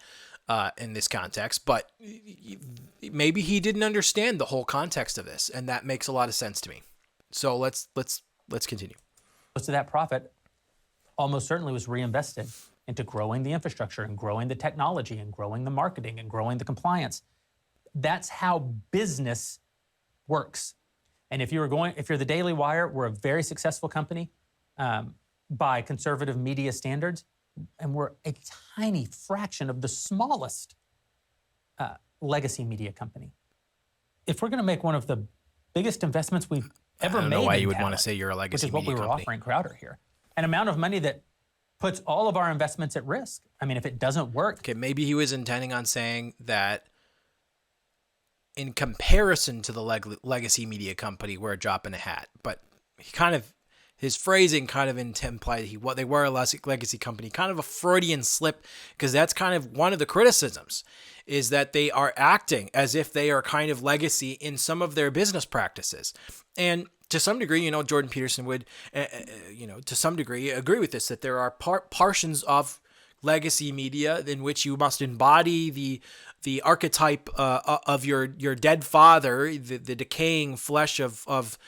in this context. But maybe he didn't understand the whole context of this, and that makes a lot of sense to me. So let's continue. Most of that profit almost certainly was reinvested into growing the infrastructure and growing the technology and growing the marketing and growing the compliance. That's how business works. And if you're the Daily Wire, we're a very successful company by conservative media standards, and we're a tiny fraction of the smallest legacy media company. If we're going to make one of the biggest investments we've ever made, I don't know why you would talent, want to say you're a legacy which is what media we were company. offering Crowder here, an amount of money that puts all of our investments at risk. I mean, if it doesn't work, Okay, maybe he was intending on saying that in comparison to the legacy media company, we're a drop in a hat. But his phrasing kind of implied they were a legacy company, kind of a Freudian slip, because that's kind of one of the criticisms, is that they are acting as if they are kind of legacy in some of their business practices. And to some degree, Jordan Peterson would, to some degree agree with this, that there are portions of legacy media in which you must embody the archetype of your dead father, the decaying flesh of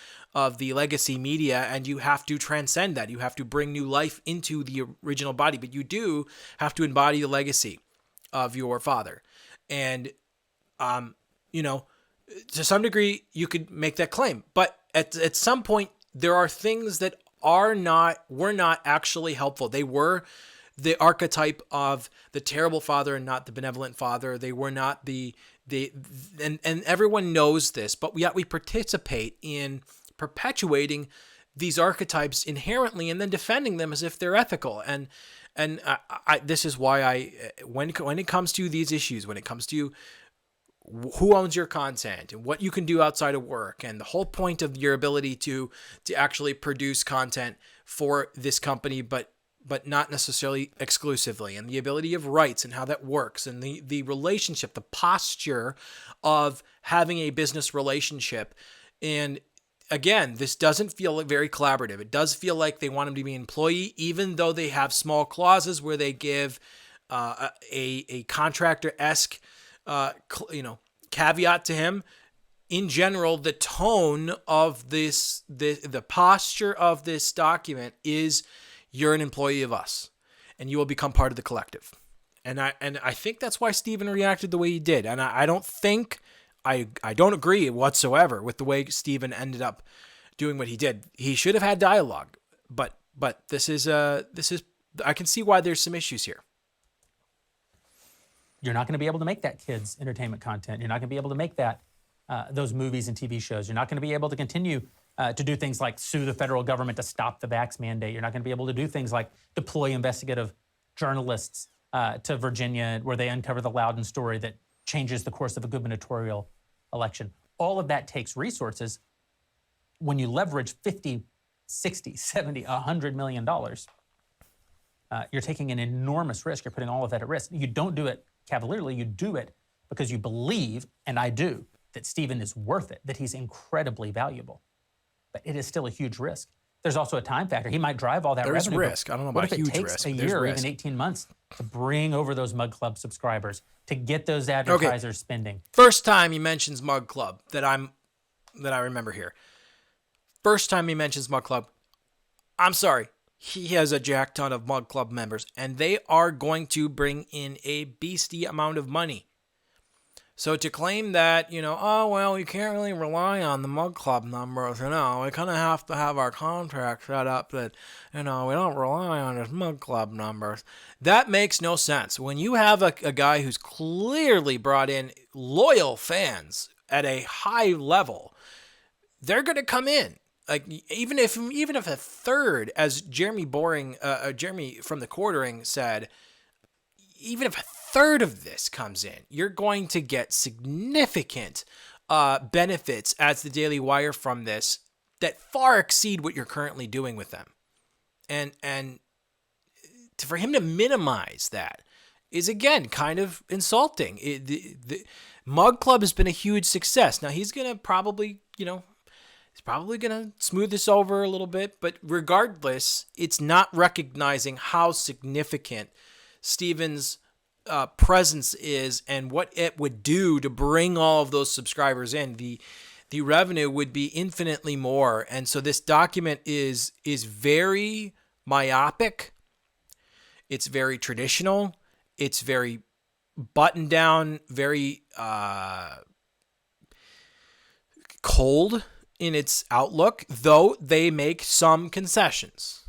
the legacy media, and you have to transcend that. You have to bring new life into the original body, but you do have to embody the legacy of your father. And, to some degree, you could make that claim. But at some point, there are things that were not actually helpful. They were the archetype of the terrible father and not the benevolent father. They were not and everyone knows this, but yet we participate in perpetuating these archetypes inherently and then defending them as if they're ethical. And this is why when it comes to these issues, when it comes to who owns your content and what you can do outside of work, and the whole point of your ability to actually produce content for this company, but not necessarily exclusively, and the ability of rights and how that works, and the relationship, the posture of having a business relationship. And again, this doesn't feel very collaborative. It does feel like they want him to be an employee, even though they have small clauses where they give a contractor-esque caveat to him. In general, the tone of the posture of this document is, you're an employee of us, and you will become part of the collective. And I think that's why Stephen reacted the way he did. And I don't think I don't agree whatsoever with the way Stephen ended up doing what he did. He should have had dialogue, but this is I can see why there's some issues here. you're not going to be able to make that kids' entertainment content. You're not going to be able to make that those movies and TV shows. You're not going to be able to continue to do things like sue the federal government to stop the vax mandate. You're not going to be able to do things like deploy investigative journalists to Virginia, where they uncover the Loudon story that changes the course of a gubernatorial election. All of that takes resources. When you leverage 50, 60, 70, $100 million, you're taking an enormous risk. You're putting all of that at risk. You don't do it cavalierly. You do it because you believe, and I do, that Stephen is worth it, that he's incredibly valuable. But it is still a huge risk. There's also a time factor. He might drive all that There's revenue. risk. I don't know what about if huge it takes risk, a but there's year or risk. even 18 months to bring over those Mug Club subscribers, to get those advertisers spending? First time he mentions Mug Club that I remember here. First time he mentions Mug Club. I'm sorry. He has a jack ton of Mug Club members, and they are going to bring in a beastie amount of money. So to claim that, oh, well, you can't really rely on the Mug Club numbers, we kind of have to have our contract set up that, we don't rely on his Mug Club numbers. That makes no sense. When you have a guy who's clearly brought in loyal fans at a high level, they're going to come in. Like even if a third, as Jeremy from the Quartering said, even if a third of this comes in, you're going to get significant benefits as the Daily Wire from this that far exceed what you're currently doing with them. And for him to minimize that is, again, kind of insulting. The Mug Club has been a huge success. Now, he's going to probably, he's probably going to smooth this over a little bit, but regardless, it's not recognizing how significant Stephen's presence is and what it would do to bring all of those subscribers in. The revenue would be infinitely more. And so this document is very myopic. It's very traditional. It's very buttoned down, very cold in its outlook, though they make some concessions.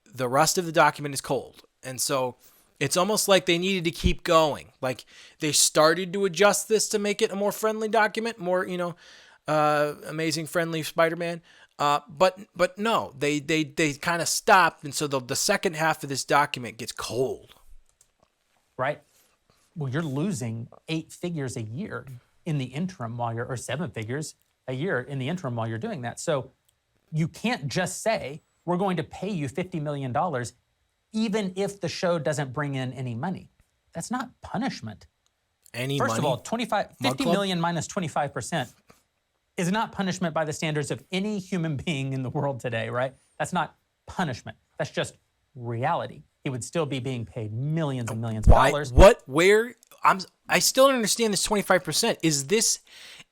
The rest of the document is cold. And so it's almost like they needed to keep going. Like they started to adjust this to make it a more friendly document, more, amazing friendly Spider-Man. But no, they kind of stopped. And so the second half of this document gets cold. Right? Well, you're losing 8 figures a year in the interim or 7 figures a year in the interim while you're doing that. So you can't just say, we're going to pay you $50 million even if the show doesn't bring in any money. That's not punishment. First of all, $50 million minus 25% is not punishment by the standards of any human being in the world today, right? That's not punishment. That's just reality. He would still be being paid millions and millions of dollars. I still don't understand this 25%. Is this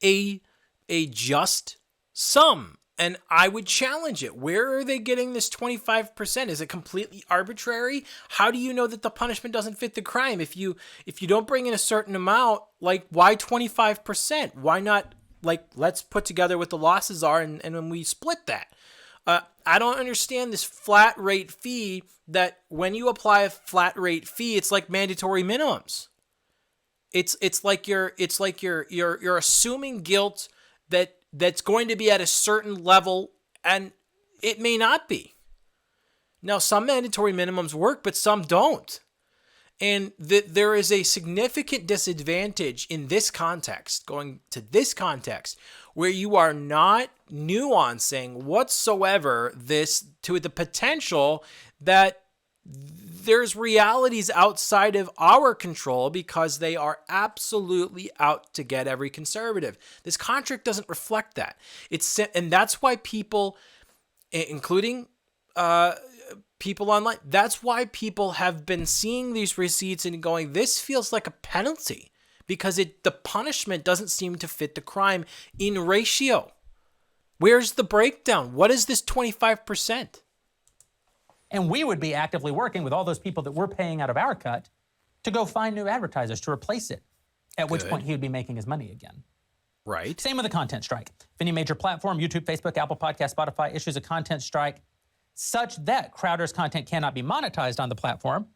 a just sum? And I would challenge it. Where are they getting this 25%? Is it completely arbitrary? How do you know that the punishment doesn't fit the crime? If you don't bring in a certain amount, like why 25%? Why not, like, let's put together what the losses are and then we split that. I don't understand this flat rate fee, that when you apply a flat rate fee, it's like mandatory minimums. It's like you're assuming guilt that's going to be at a certain level, and it may not be. Now, some mandatory minimums work, but some don't. And there is a significant disadvantage in this context, going to this context, where you are not nuancing whatsoever this to the potential that there's realities outside of our control because they are absolutely out to get every conservative. This contract doesn't reflect that. And that's why people, including people online, that's why people have been seeing these receipts and going, this feels like a penalty, because the punishment doesn't seem to fit the crime in ratio. Where's the breakdown? What is this 25%? And we would be actively working with all those people that we're paying out of our cut to go find new advertisers to replace it, at which point he would be making his money again. Right. Same with the content strike. If any major platform, YouTube, Facebook, Apple Podcasts, Spotify, issues a content strike such that Crowder's content cannot be monetized on the platform,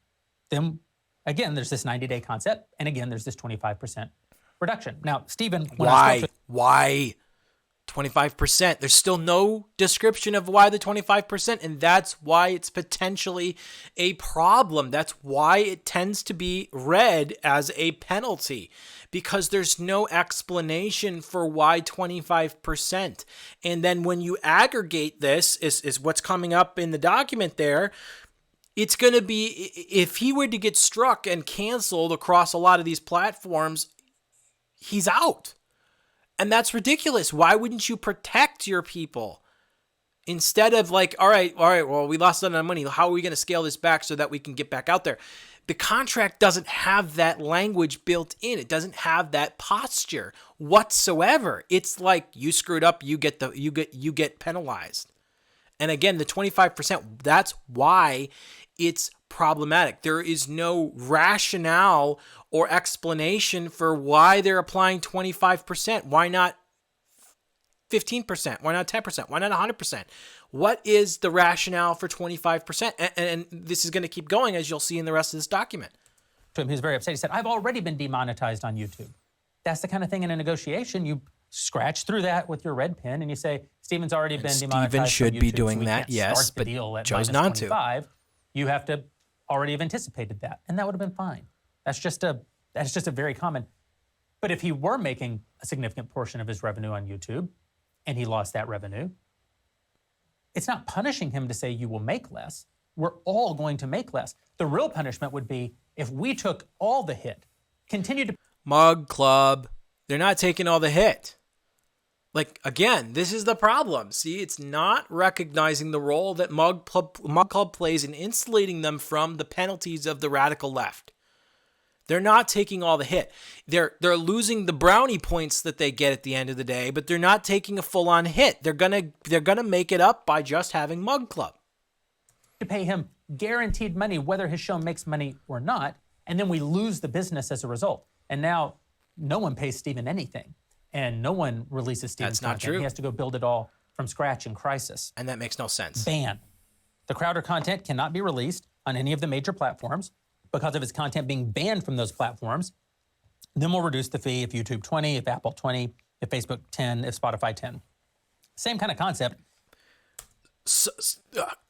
then again, there's this 90-day concept, and again, there's this 25% reduction. Now, Stephen, Why 25%? There's still no description of why the 25%, and that's why it's potentially a problem. That's why it tends to be read as a penalty, because there's no explanation for why 25%. And then when you aggregate this, is what's coming up in the document there, it's going to be, if he were to get struck and canceled across a lot of these platforms, he's out. And that's ridiculous. Why wouldn't you protect your people? Instead of like, all right, well, we lost a lot of money. How are we going to scale this back so that we can get back out there? The contract doesn't have that language built in. It doesn't have that posture whatsoever. It's like you screwed up, you get penalized. And again, the 25%, that's why it's problematic. There is no rationale or explanation for why they're applying 25%. Why not 15%? Why not 10%? Why not 100%? What is the rationale for 25%? And this is going to keep going, as you'll see in the rest of this document. He was very upset. He said, I've already been demonetized on YouTube. That's the kind of thing in a negotiation. You scratch through that with your red pen and you say, Stephen's already been demonetized Stephen should from YouTube, be doing so we that, can't yes, start the but deal at chose minus not to. 25. You have to already have anticipated that, and that would have been fine. That's just a very common. But if he were making a significant portion of his revenue on YouTube and he lost that revenue, it's not punishing him to say you will make less. We're all going to make less. The real punishment would be if we took all the hit, continued to... Mug Club, they're not taking all the hit. Like, again, this is the problem. See, it's not recognizing the role that Mug Club plays in insulating them from the penalties of the radical left. They're not taking all the hit. They're losing the brownie points that they get at the end of the day, but they're not taking a full-on hit. They're gonna make it up by just having Mug Club. To pay him guaranteed money, whether his show makes money or not, and then we lose the business as a result. And now no one pays Stephen anything, and no one releases Stephen's content. That's not true. He has to go build it all from scratch in crisis. And that makes no sense. Ban. The Crowder content cannot be released on any of the major platforms because of his content being banned from those platforms. Then we'll reduce the fee if YouTube 20, if Apple 20, if Facebook 10, if Spotify 10. Same kind of concept.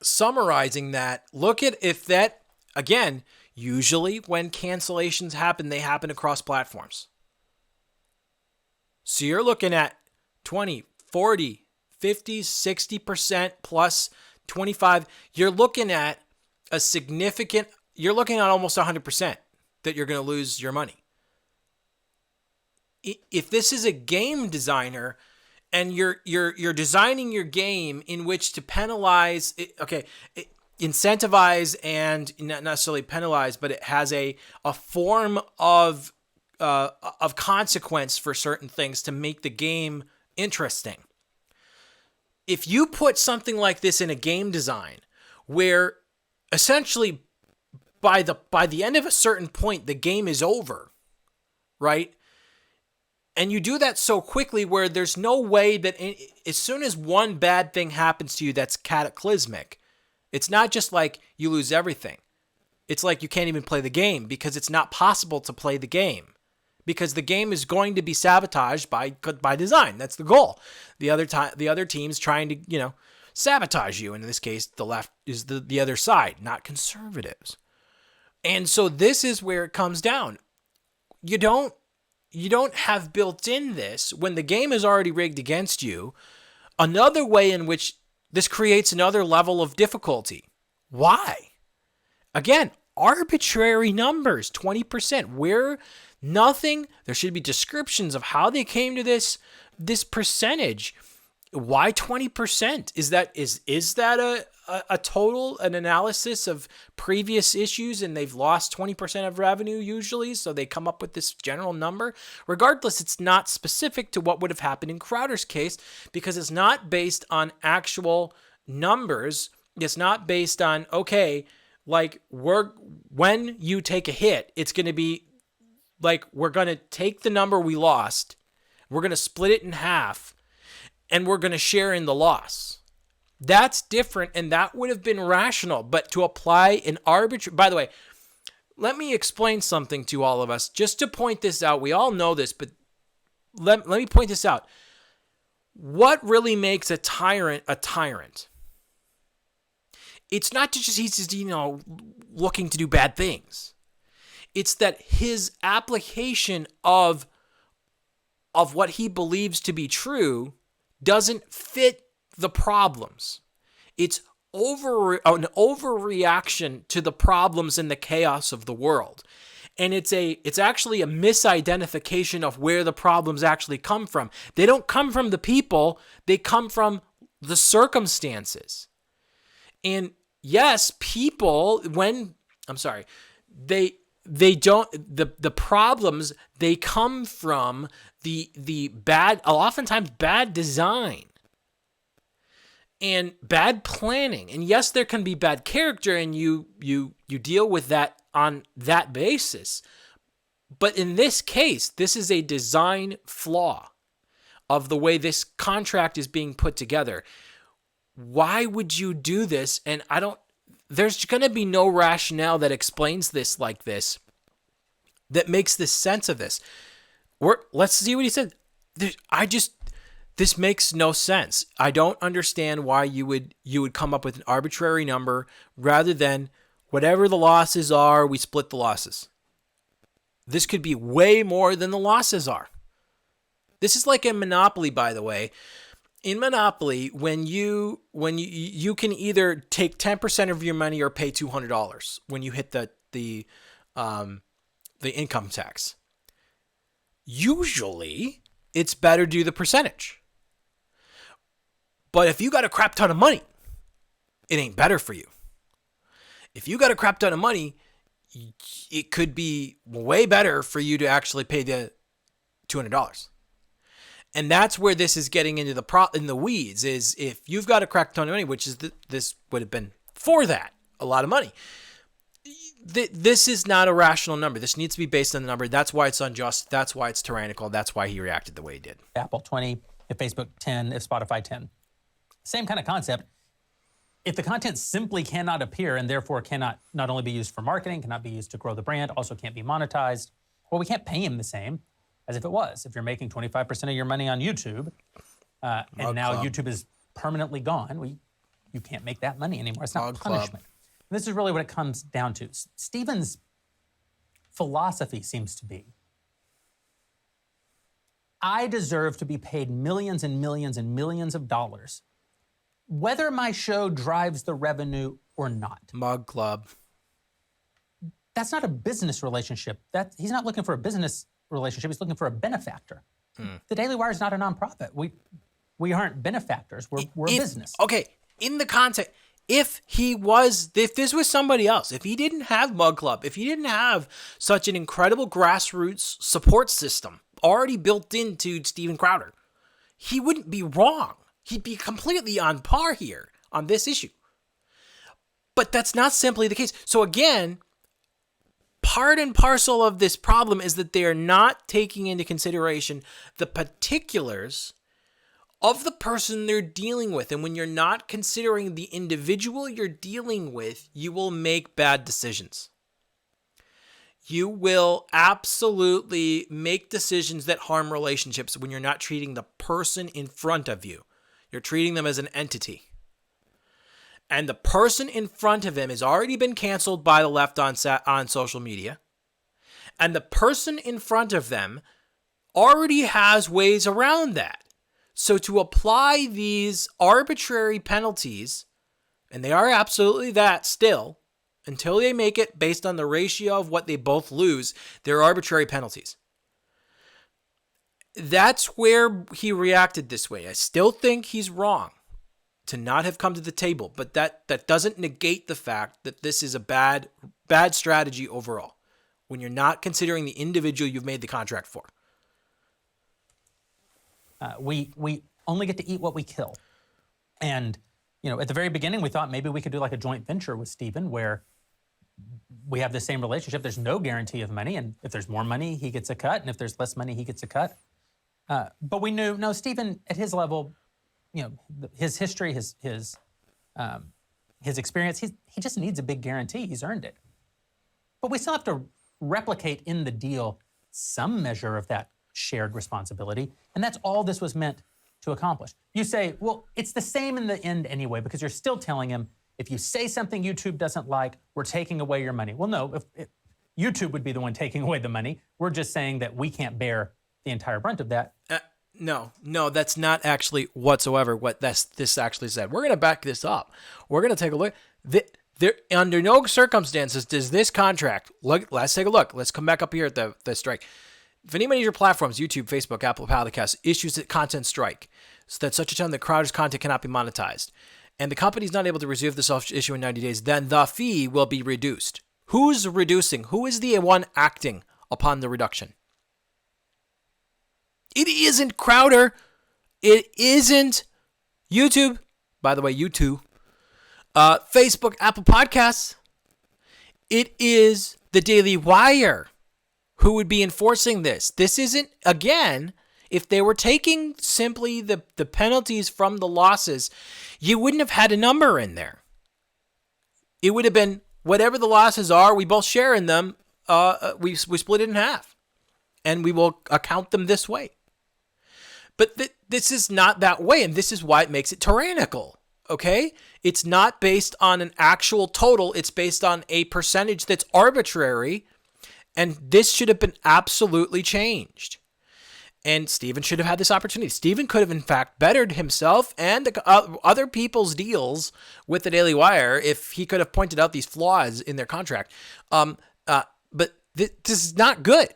Summarizing that, look at if that, again, usually when cancellations happen, they happen across platforms. So you're looking at 20, 40, 50, 60% plus 25. You're looking at almost 100% that you're going to lose your money. If this is a game designer and you're designing your game in which to penalize, incentivize and not necessarily penalize, but it has a form of consequence for certain things to make the game interesting. If you put something like this in a game design where essentially by the end of a certain point, the game is over, right? And you do that so quickly where there's no way that as soon as one bad thing happens to you that's cataclysmic, it's not just like you lose everything. It's like you can't even play the game because it's not possible to play the game because the game is going to be sabotaged by design. That's the goal. The other team's trying to, sabotage you. And in this case, the left is the other side, not conservatives. And so this is where it comes down. You don't have built in this when the game is already rigged against you. Another way in which this creates another level of difficulty. Why? Again, arbitrary numbers, 20%. Where nothing, there should be descriptions of how they came to this percentage. Why 20%? Is that a total, an analysis of previous issues and they've lost 20% of revenue usually, so they come up with this general number? Regardless, it's not specific to what would have happened in Crowder's case because it's not based on actual numbers. It's not based on, when you take a hit, it's going to be like we're going to take the number we lost, we're going to split it in half, and we're going to share in the loss. That's different, and that would have been rational. But to apply an arbitrary... By the way, let me explain something to all of us, just to point this out. We all know this, but let me point this out. What really makes a tyrant a tyrant? It's not just he's just, looking to do bad things. It's that his application of what he believes to be true doesn't fit the problems. It's an overreaction to the problems and the chaos of the world. And it's actually a misidentification of where the problems actually come from. They don't come from the people, they come from the circumstances. And yes, people, they don't, the problems, they come from the bad, oftentimes bad design and bad planning. And yes, there can be bad character, and you deal with that on that basis. But in this case, this is a design flaw of the way this contract is being put together. Why would you do this? And there's going to be no rationale that explains this like this, that makes this sense of this. Let's see what he said. This makes no sense. I don't understand why you would come up with an arbitrary number rather than whatever the losses are, we split the losses. This could be way more than the losses are. This is like in Monopoly, by the way. In Monopoly, when you can either take 10% of your money or pay $200 when you hit the income tax. Usually, it's better to do the percentage. But if you got a crap ton of money, it ain't better for you. If you got a crap ton of money, it could be way better for you to actually pay the $200. And that's where this is getting into in the weeds, is if you've got a crap ton of money, which is this would have been for that, a lot of money. This is not a rational number. This needs to be based on the number. That's why it's unjust. That's why it's tyrannical. That's why he reacted the way he did. Apple 20, if Facebook 10, if Spotify 10. Same kind of concept. If the content simply cannot appear and therefore cannot not only be used for marketing, cannot be used to grow the brand, also can't be monetized, well, we can't pay him the same as if it was. If you're making 25% of your money on YouTube, and now YouTube is permanently gone, you can't make that money anymore. It's not punishment. And this is really what it comes down to. Stephen's philosophy seems to be, I deserve to be paid millions and millions and millions of dollars, whether my show drives the revenue or not. Mug Club. That's not a business relationship. He's not looking for a business relationship. He's looking for a benefactor. The Daily Wire is not a nonprofit. We aren't benefactors. We're a business. Okay, in the context, if this was somebody else, if he didn't have Mug Club, if he didn't have such an incredible grassroots support system already built into Steven Crowder, he wouldn't be wrong. He'd be completely on par here on this issue. But that's not simply the case. So again, part and parcel of this problem is that they are not taking into consideration the particulars of the person they're dealing with. And when you're not considering the individual you're dealing with, you will make bad decisions. You will absolutely make decisions that harm relationships when you're not treating the person in front of you. You're treating them as an entity. And the person in front of him has already been canceled by the left on social media. And the person in front of them already has ways around that. So to apply these arbitrary penalties, and they are absolutely that still, until they make it based on the ratio of what they both lose, they're arbitrary penalties. That's where he reacted this way. I still think he's wrong to not have come to the table, but that doesn't negate the fact that this is a bad strategy overall when you're not considering the individual you've made the contract for. We only get to eat what we kill. And, at the very beginning, we thought maybe we could do like a joint venture with Stephen where we have the same relationship. There's no guarantee of money. And if there's more money, he gets a cut. And if there's less money, he gets a cut. But we knew, no, Stephen, at his level, his history, his experience, he just needs a big guarantee. He's earned it. But we still have to replicate in the deal some measure of that shared responsibility. And that's all this was meant to accomplish. You say, well, it's the same in the end anyway, because you're still telling him, if you say something YouTube doesn't like, we're taking away your money. Well, no, if YouTube would be the one taking away the money. We're just saying that we can't bear the entire brunt of that. No, that's not actually whatsoever what this actually said. We're going to back this up. We're going to take a look. There, under no circumstances does this contract, let's take a look. Let's come back up here at the strike. If any major platforms, YouTube, Facebook, Apple Podcasts, issues a content strike, so that such a time that Crowder's content cannot be monetized, and the company is not able to resume the self-issue in 90 days, then the fee will be reduced. Who's reducing? Who is the one acting upon the reduction? It isn't Crowder. It isn't YouTube. By the way, YouTube. Facebook, Apple Podcasts. It is the Daily Wire who would be enforcing this. This isn't, again, if they were taking simply the penalties from the losses, you wouldn't have had a number in there. It would have been whatever the losses are, we both share in them, we split it in half. And we will account them this way. But this is not that way, and this is why it makes it tyrannical. Okay? It's not based on an actual total. It's based on a percentage that's arbitrary. And this should have been absolutely changed. And Steven should have had this opportunity. Steven could have, in fact, bettered himself and other people's deals with the Daily Wire if he could have pointed out these flaws in their contract. But this is not good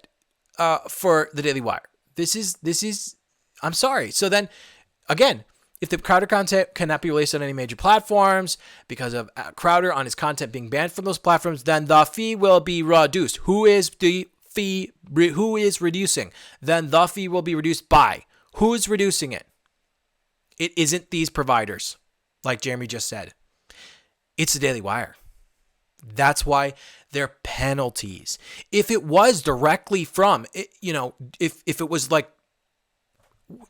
for the Daily Wire. This is, I'm sorry. So then, again, if the Crowder content cannot be released on any major platforms because of Crowder on his content being banned from those platforms, then the fee will be reduced. Who is reducing? Then the fee will be reduced by. Who's reducing it? It isn't these providers, like Jeremy just said. It's the Daily Wire. That's why they're penalties. If it was directly from, if it was like,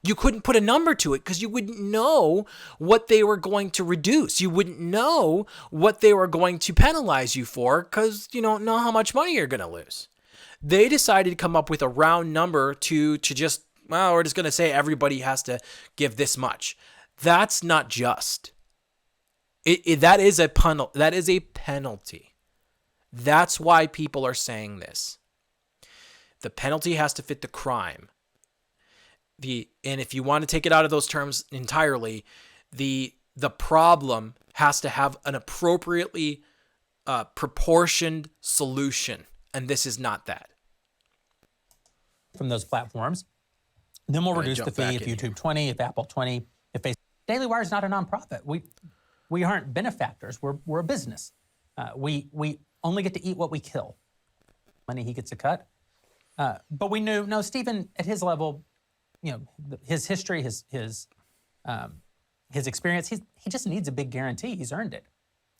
you couldn't put a number to it because you wouldn't know what they were going to reduce. You wouldn't know what they were going to penalize you for because you don't know how much money you're going to lose. They decided to come up with a round number to just, well, we're just going to say everybody has to give this much. That's not just. That is a penalty. That's why people are saying this. The penalty has to fit the crime. And if you want to take it out of those terms entirely, the problem has to have an appropriately proportioned solution, and this is not that. From those platforms, then we'll reduce the fee if YouTube 20, if Apple 20, if Facebook. Daily Wire is not a nonprofit. We aren't benefactors. We're a business. We only get to eat what we kill. Money, he gets a cut. But we knew, no, Steven, at his level, his history, his experience, he just needs a big guarantee. He's earned it.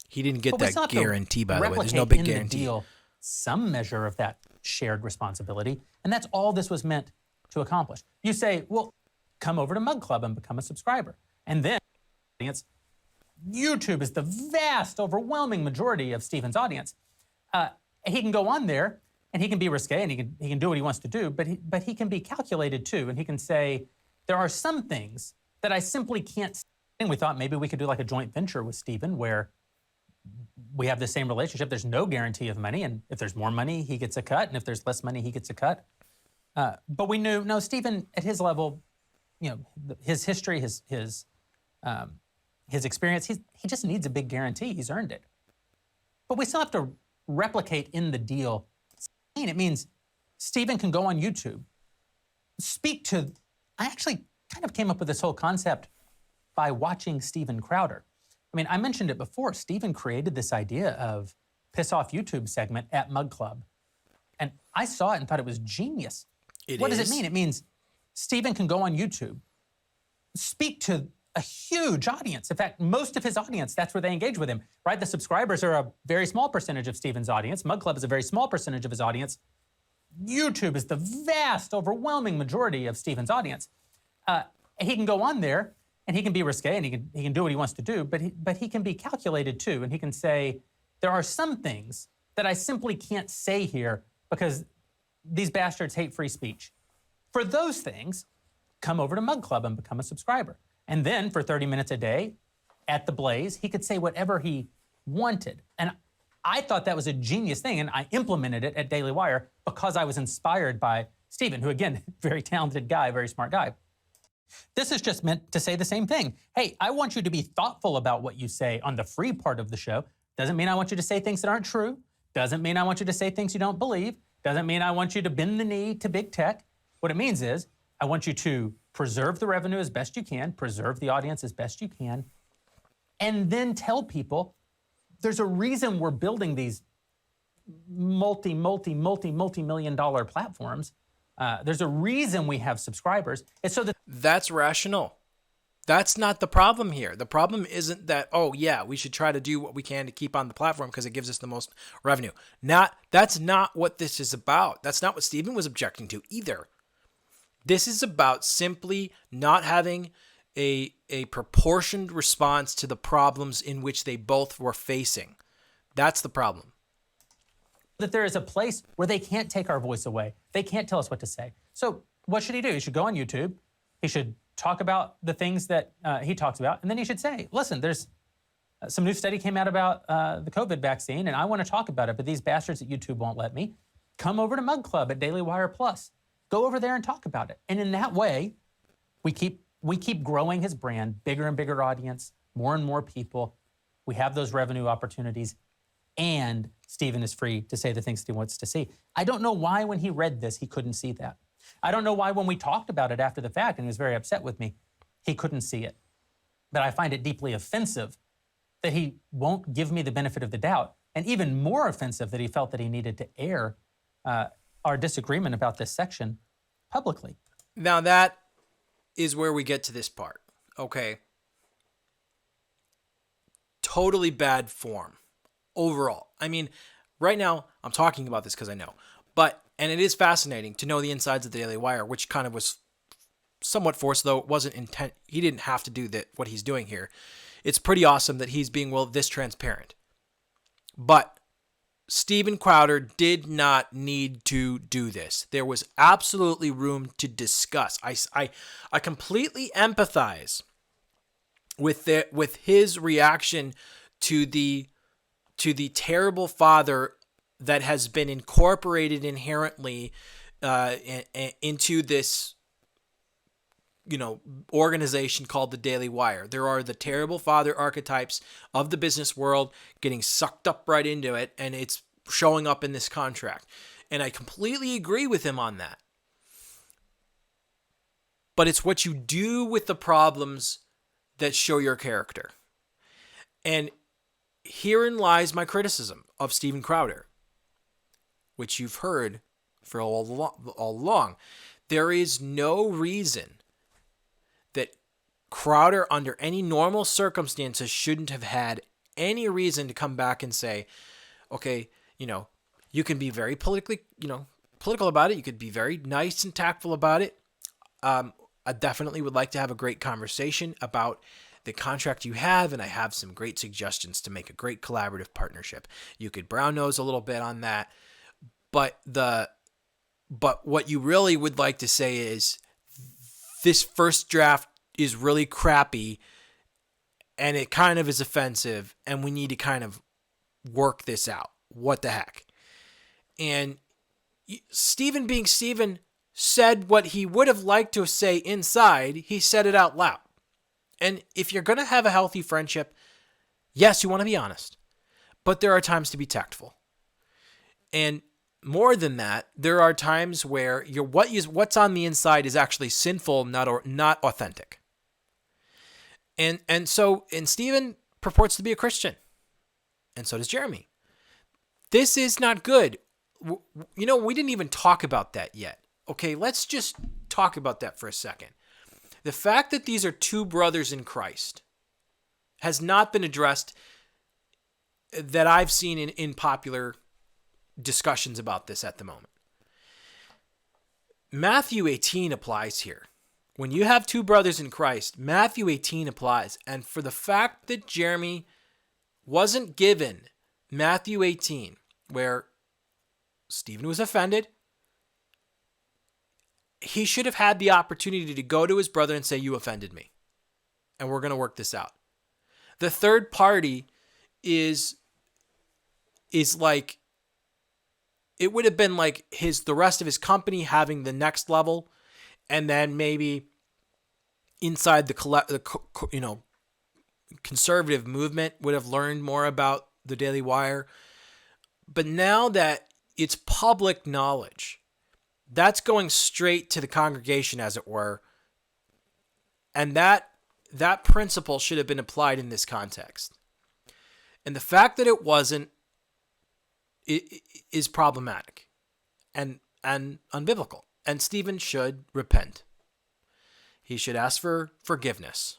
He didn't get that guarantee, by the way. There's no big guarantee. The deal, some measure of that shared responsibility, and that's all this was meant to accomplish. You say, well, come over to Mug Club and become a subscriber. And then YouTube is the vast, overwhelming majority of Steven's audience. He can go on there and he can be risque and he can do what he wants to do, but he can be calculated too. And he can say, there are some things that I simply can't say. And we thought maybe we could do like a joint venture with Steven where we have the same relationship. There's no guarantee of money. And if there's more money, he gets a cut. And if there's less money, he gets a cut. But we knew, no, Steven, at his level, his history, his experience, he just needs a big guarantee. He's earned it. But we still have to replicate in the deal. It means Steven can go on YouTube, speak to, I actually kind of came up with this whole concept by watching Steven Crowder. I mean, I mentioned it before. Steven created this idea of Piss Off YouTube segment at Mug Club. And I saw it and thought it was genius. What does it mean? It means Steven can go on YouTube, speak to a huge audience. In fact, most of his audience, that's where they engage with him, right? The subscribers are a very small percentage of Steven's audience. Mug Club is a very small percentage of his audience. YouTube is the vast, overwhelming majority of Steven's audience. He can go on there and he can be risque and he can do what he wants to do, but he can be calculated too. And he can say, there are some things that I simply can't say here because these bastards hate free speech. For those things, come over to Mug Club and become a subscriber. And then for 30 minutes a day at the Blaze, he could say whatever he wanted. And I thought that was a genius thing, and I implemented it at Daily Wire because I was inspired by Steven, who, again, very talented guy, very smart guy. This is just meant to say the same thing. Hey, I want you to be thoughtful about what you say on the free part of the show, Doesn't mean I want you to say things that aren't true. Doesn't mean I want you to say things you don't believe. Doesn't mean I want you to bend the knee to big tech. What it means is I want you to preserve the revenue as best you can, preserve the audience as best you can, and then tell people there's a reason we're building these multi-million dollar platforms. There's a reason we have subscribers. It's so that That's rational. That's not the problem here. The problem isn't that, oh yeah, we should try to do what we can to keep on the platform because it gives us the most revenue. That's not what this is about. That's not what Stephen was objecting to either. This is about simply not having a proportioned response to the problems in which they both were facing. That's the problem. that there is a place where they can't take our voice away. They can't tell us what to say. So what should he do? He should go on YouTube. He should talk about the things that he talks about. And then he should say, listen, there's some new study came out about the COVID vaccine, and I want to talk about it, but these bastards at YouTube won't let me. Come over to Mug Club at Daily Wire Plus. Go over there and talk about it. And in that way, we keep growing his brand, bigger and bigger audience, more and more people. We have those revenue opportunities, and Stephen is free to say the things that he wants to see. I don't know why when he read this, he couldn't see that. I don't know why when we talked about it after the fact, and he was very upset with me, he couldn't see it. But I find it deeply offensive that he won't give me the benefit of the doubt, and even more offensive that he felt that he needed to air our disagreement about this section publicly. Now that is where we get to this part, okay? Totally bad form overall. I mean, right now I'm talking about this because I know, and it is fascinating to know the insides of the Daily Wire, which kind of was somewhat forced, though it wasn't intent. He didn't have to do that. What he's doing here, it's pretty awesome that he's being this transparent. But Steven Crowder did not need to do this. There was absolutely room to discuss. I completely empathize with his reaction to the terrible father that has been incorporated inherently into this, organization called the Daily Wire. There are the terrible father archetypes of the business world getting sucked up right into it, and it's showing up in this contract. And I completely agree with him on that. But it's what you do with the problems that show your character. And herein lies my criticism of Steven Crowder, which you've heard for all along. There is no reason that Crowder, under any normal circumstances, shouldn't have had any reason to come back and say, okay, you can be very political about it. You could be very nice and tactful about it. I definitely would like to have a great conversation about the contract you have, and I have some great suggestions to make a great collaborative partnership. You could brown nose a little bit on that, but what you really would like to say is this first draft is really crappy, and it kind of is offensive, and we need to kind of work this out. What the heck? And Steven, being Steven, said what he would have liked to say inside. He said it out loud. And if you're going to have a healthy friendship, yes, you want to be honest, but there are times to be tactful. And more than that, there are times where what's on the inside is actually sinful, not authentic. And Steven purports to be a Christian, and so does Jeremy. This is not good. We didn't even talk about that yet. Okay, let's just talk about that for a second. The fact that these are two brothers in Christ has not been addressed that I've seen in popular discussions about this at the moment. Matthew 18 applies here. When you have two brothers in Christ, Matthew 18 applies. And for the fact that Jeremy wasn't given Matthew 18, where Stephen was offended, he should have had the opportunity to go to his brother and say, you offended me, and we're going to work this out. The third party is like, it would have been like the rest of his company having the next level, and then maybe inside the conservative movement would have learned more about the Daily Wire. But now that it's public knowledge, that's going straight to the congregation, as it were. And that principle should have been applied in this context. And the fact that it wasn't is problematic and unbiblical. And Stephen should repent. He should ask for forgiveness.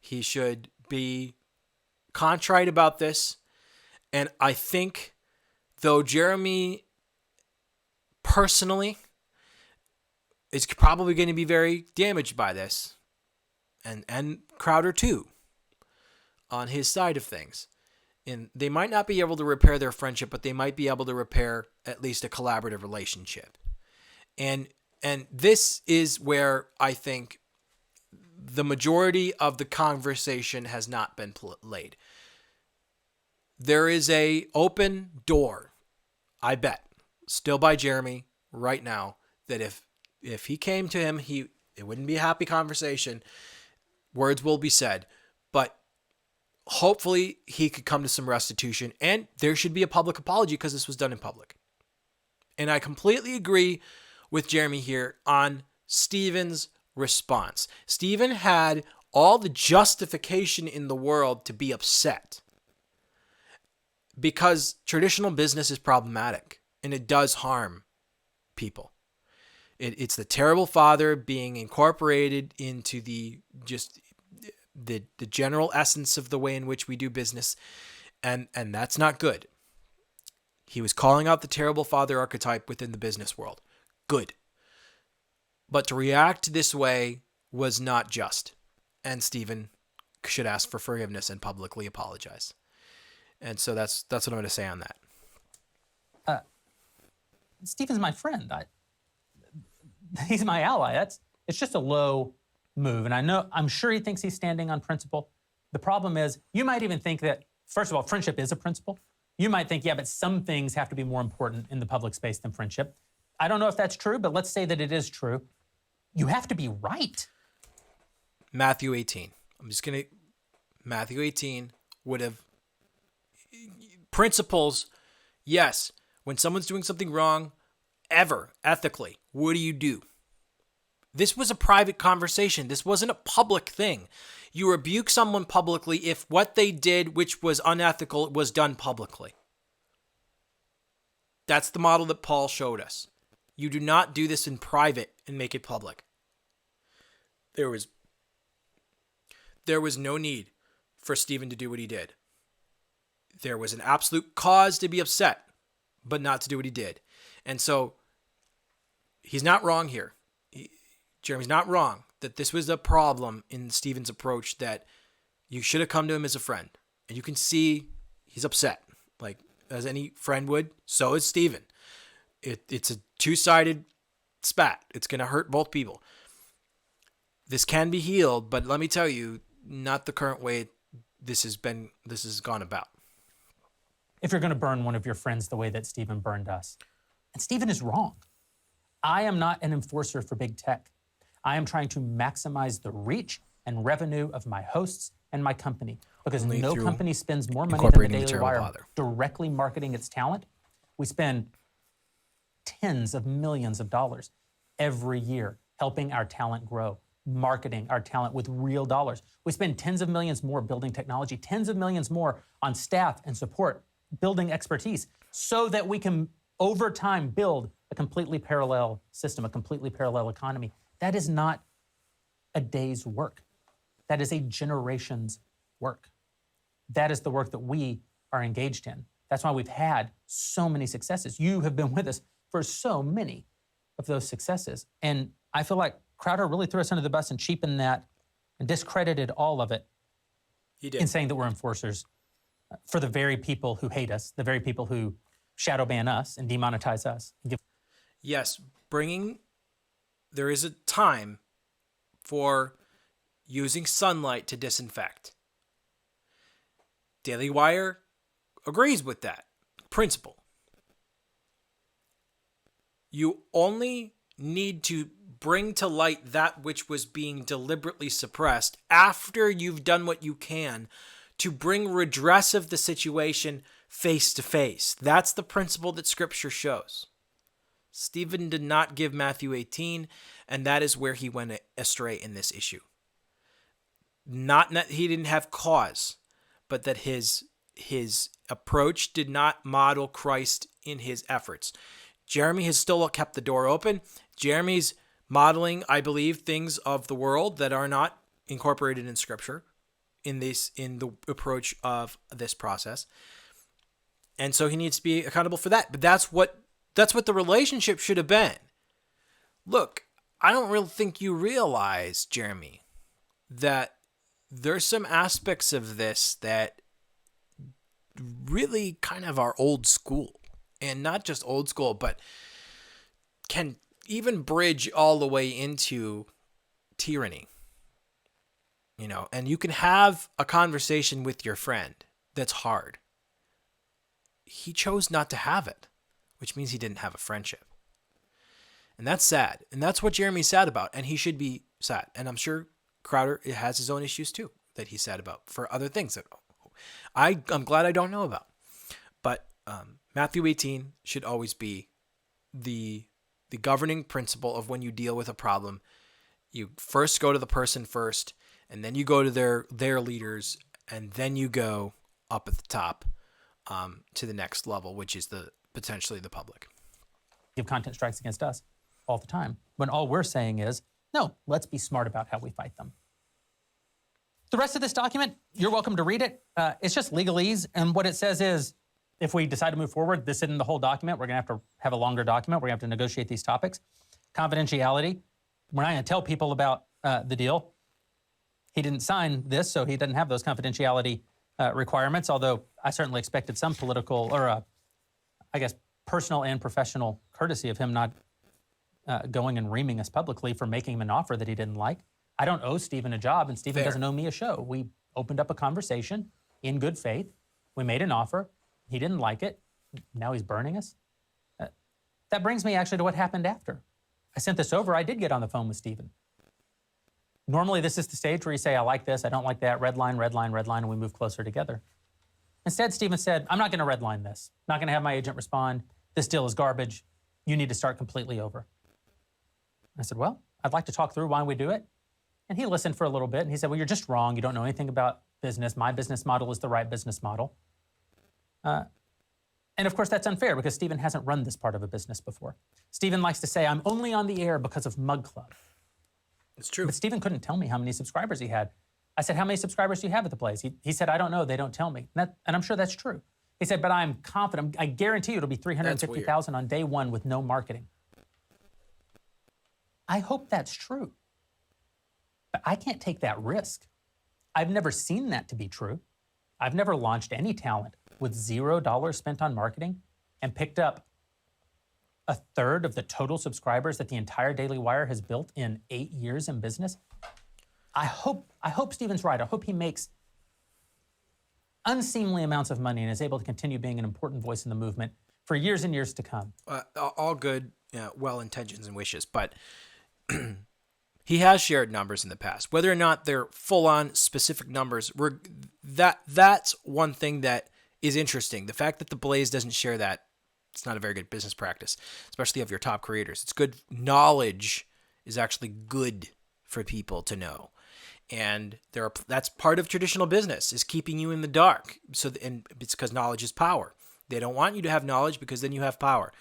He should be contrite about this. And I think, though Jeremy personally is probably going to be very damaged by this, and Crowder too, on his side of things. And they might not be able to repair their friendship, but they might be able to repair at least a collaborative relationship. And this is where I think the majority of the conversation has not been laid. There is a open door, I bet, still by Jeremy right now, that if he came to him, it wouldn't be a happy conversation. Words will be said, but hopefully he could come to some restitution, and there should be a public apology because this was done in public. And I completely agree with Jeremy here on Stephen's response. Stephen had all the justification in the world to be upset because traditional business is problematic and it does harm people. It's the terrible father being incorporated into the general essence of the way in which we do business, and that's not good. He was calling out the terrible father archetype within the business world. Good. But to react this way was not just, and Stephen should ask for forgiveness and publicly apologize. And so that's what I'm going to say on that. Stephen's my friend. He's my ally. It's just a low move. And I'm sure he thinks he's standing on principle. The problem is, you might even think that, first of all, friendship is a principle. You might think, yeah, but some things have to be more important in the public space than friendship. I don't know if that's true, but let's say that it is true. You have to be right. Matthew 18. Matthew 18 would have principles. Yes. When someone's doing something wrong, ethically, what do? This was a private conversation. This wasn't a public thing. You rebuke someone publicly if what they did, which was unethical, was done publicly. That's the model that Paul showed us. You do not do this in private and make it public. There was no need for Stephen to do what he did. There was an absolute cause to be upset, but not to do what he did. And so he's not wrong here. Jeremy's not wrong that this was a problem in Stephen's approach, that you should have come to him as a friend. And you can see he's upset, like as any friend would. So is Stephen. It's a two-sided spat. It's going to hurt both people. This can be healed, but let me tell you, not the current way this has gone about. If you're going to burn one of your friends the way that Stephen burned us, and Stephen is wrong. I am not an enforcer for big tech. I am trying to maximize the reach and revenue of my hosts and my company, because no company spends more money than the Daily Wire directly marketing its talent. We spend tens of millions of dollars every year helping our talent grow, marketing our talent with real dollars. We spend tens of millions more building technology, tens of millions more on staff and support, building expertise, so that we can, over time, build a completely parallel system, a completely parallel economy. That is not a day's work. That is a generation's work. That is the work that we are engaged in. That's why we've had so many successes. You have been with us for so many of those successes. And I feel like Crowder really threw us under the bus and cheapened that and discredited all of it. He did. In saying that we're enforcers for the very people who hate us, the very people who shadow ban us and demonetize us. Yes, there is a time for using sunlight to disinfect. Daily Wire agrees with that principle. You only need to bring to light that which was being deliberately suppressed after you've done what you can to bring redress of the situation face to face. That's the principle that Scripture shows. Stephen did not give Matthew 18, and that is where he went astray in this issue. Not that he didn't have cause, but that his approach did not model Christ in his efforts. Jeremy has still kept the door open. Jeremy's modeling, I believe, things of the world that are not incorporated in Scripture in the approach of this process. And so he needs to be accountable for that. But that's what the relationship should have been. Look, I don't really think you realize, Jeremy, that there's some aspects of this that really kind of are old school. And not just old school, but can even bridge all the way into tyranny. You know, and you can have a conversation with your friend that's hard. He chose not to have it, which means he didn't have a friendship. And that's sad. And that's what Jeremy's sad about. And he should be sad. And I'm sure Crowder has his own issues too that he's sad about for other things that I'm glad I don't know about. But Matthew 18 should always be the governing principle of when you deal with a problem. You first go to the person first, and then you go to their leaders, and then you go up at the top to the next level, which is potentially the public. Give content strikes against us all the time, when all we're saying is, no, let's be smart about how we fight them. The rest of this document, you're welcome to read it. It's just legalese, and what it says is, if we decide to move forward, this isn't the whole document. We're going to have a longer document. We're going to have to negotiate these topics. Confidentiality. We're not going to tell people about the deal. He didn't sign this, so he doesn't have those confidentiality requirements, although I certainly expected some political or, I guess, personal and professional courtesy of him not going and reaming us publicly for making him an offer that he didn't like. I don't owe Stephen a job, and Stephen doesn't owe me a show. We opened up a conversation in good faith. We made an offer. He didn't like it. Now he's burning us. That brings me actually to what happened after. I sent this over. I did get on the phone with Stephen. Normally, this is the stage where you say, I like this, I don't like that, red line, and we move closer together. Instead, Stephen said, I'm not going to redline this. Not going to have my agent respond. This deal is garbage. You need to start completely over. I said, well, I'd like to talk through why we do it. And he listened for a little bit, and he said, well, you're just wrong. You don't know anything about business. My business model is the right business model. And of course, that's unfair because Stephen hasn't run this part of a business before. Stephen likes to say, I'm only on the air because of Mug Club. It's true. But Stephen couldn't tell me how many subscribers he had. I said, how many subscribers do you have at the place? He said, I don't know. They don't tell me. And I'm sure that's true. He said, but I'm confident. I guarantee you it'll be 350,000 on day one with no marketing. I hope that's true. But I can't take that risk. I've never seen that to be true. I've never launched any talent with $0 spent on marketing and picked up a third of the total subscribers that the entire Daily Wire has built in 8 years in business. I hope Stephen's right. I hope he makes unseemly amounts of money and is able to continue being an important voice in the movement for years and years to come. All good, well intentions and wishes, but he has shared numbers in the past. Whether or not they're full-on specific numbers, that's one thing that is interesting. The fact that the Blaze doesn't share that, it's not a very good business practice, especially of your top creators. It's good. Knowledge is actually good for people to know. And that's part of traditional business, is keeping you in the dark. And it's because knowledge is power. They don't want you to have knowledge because then you have power.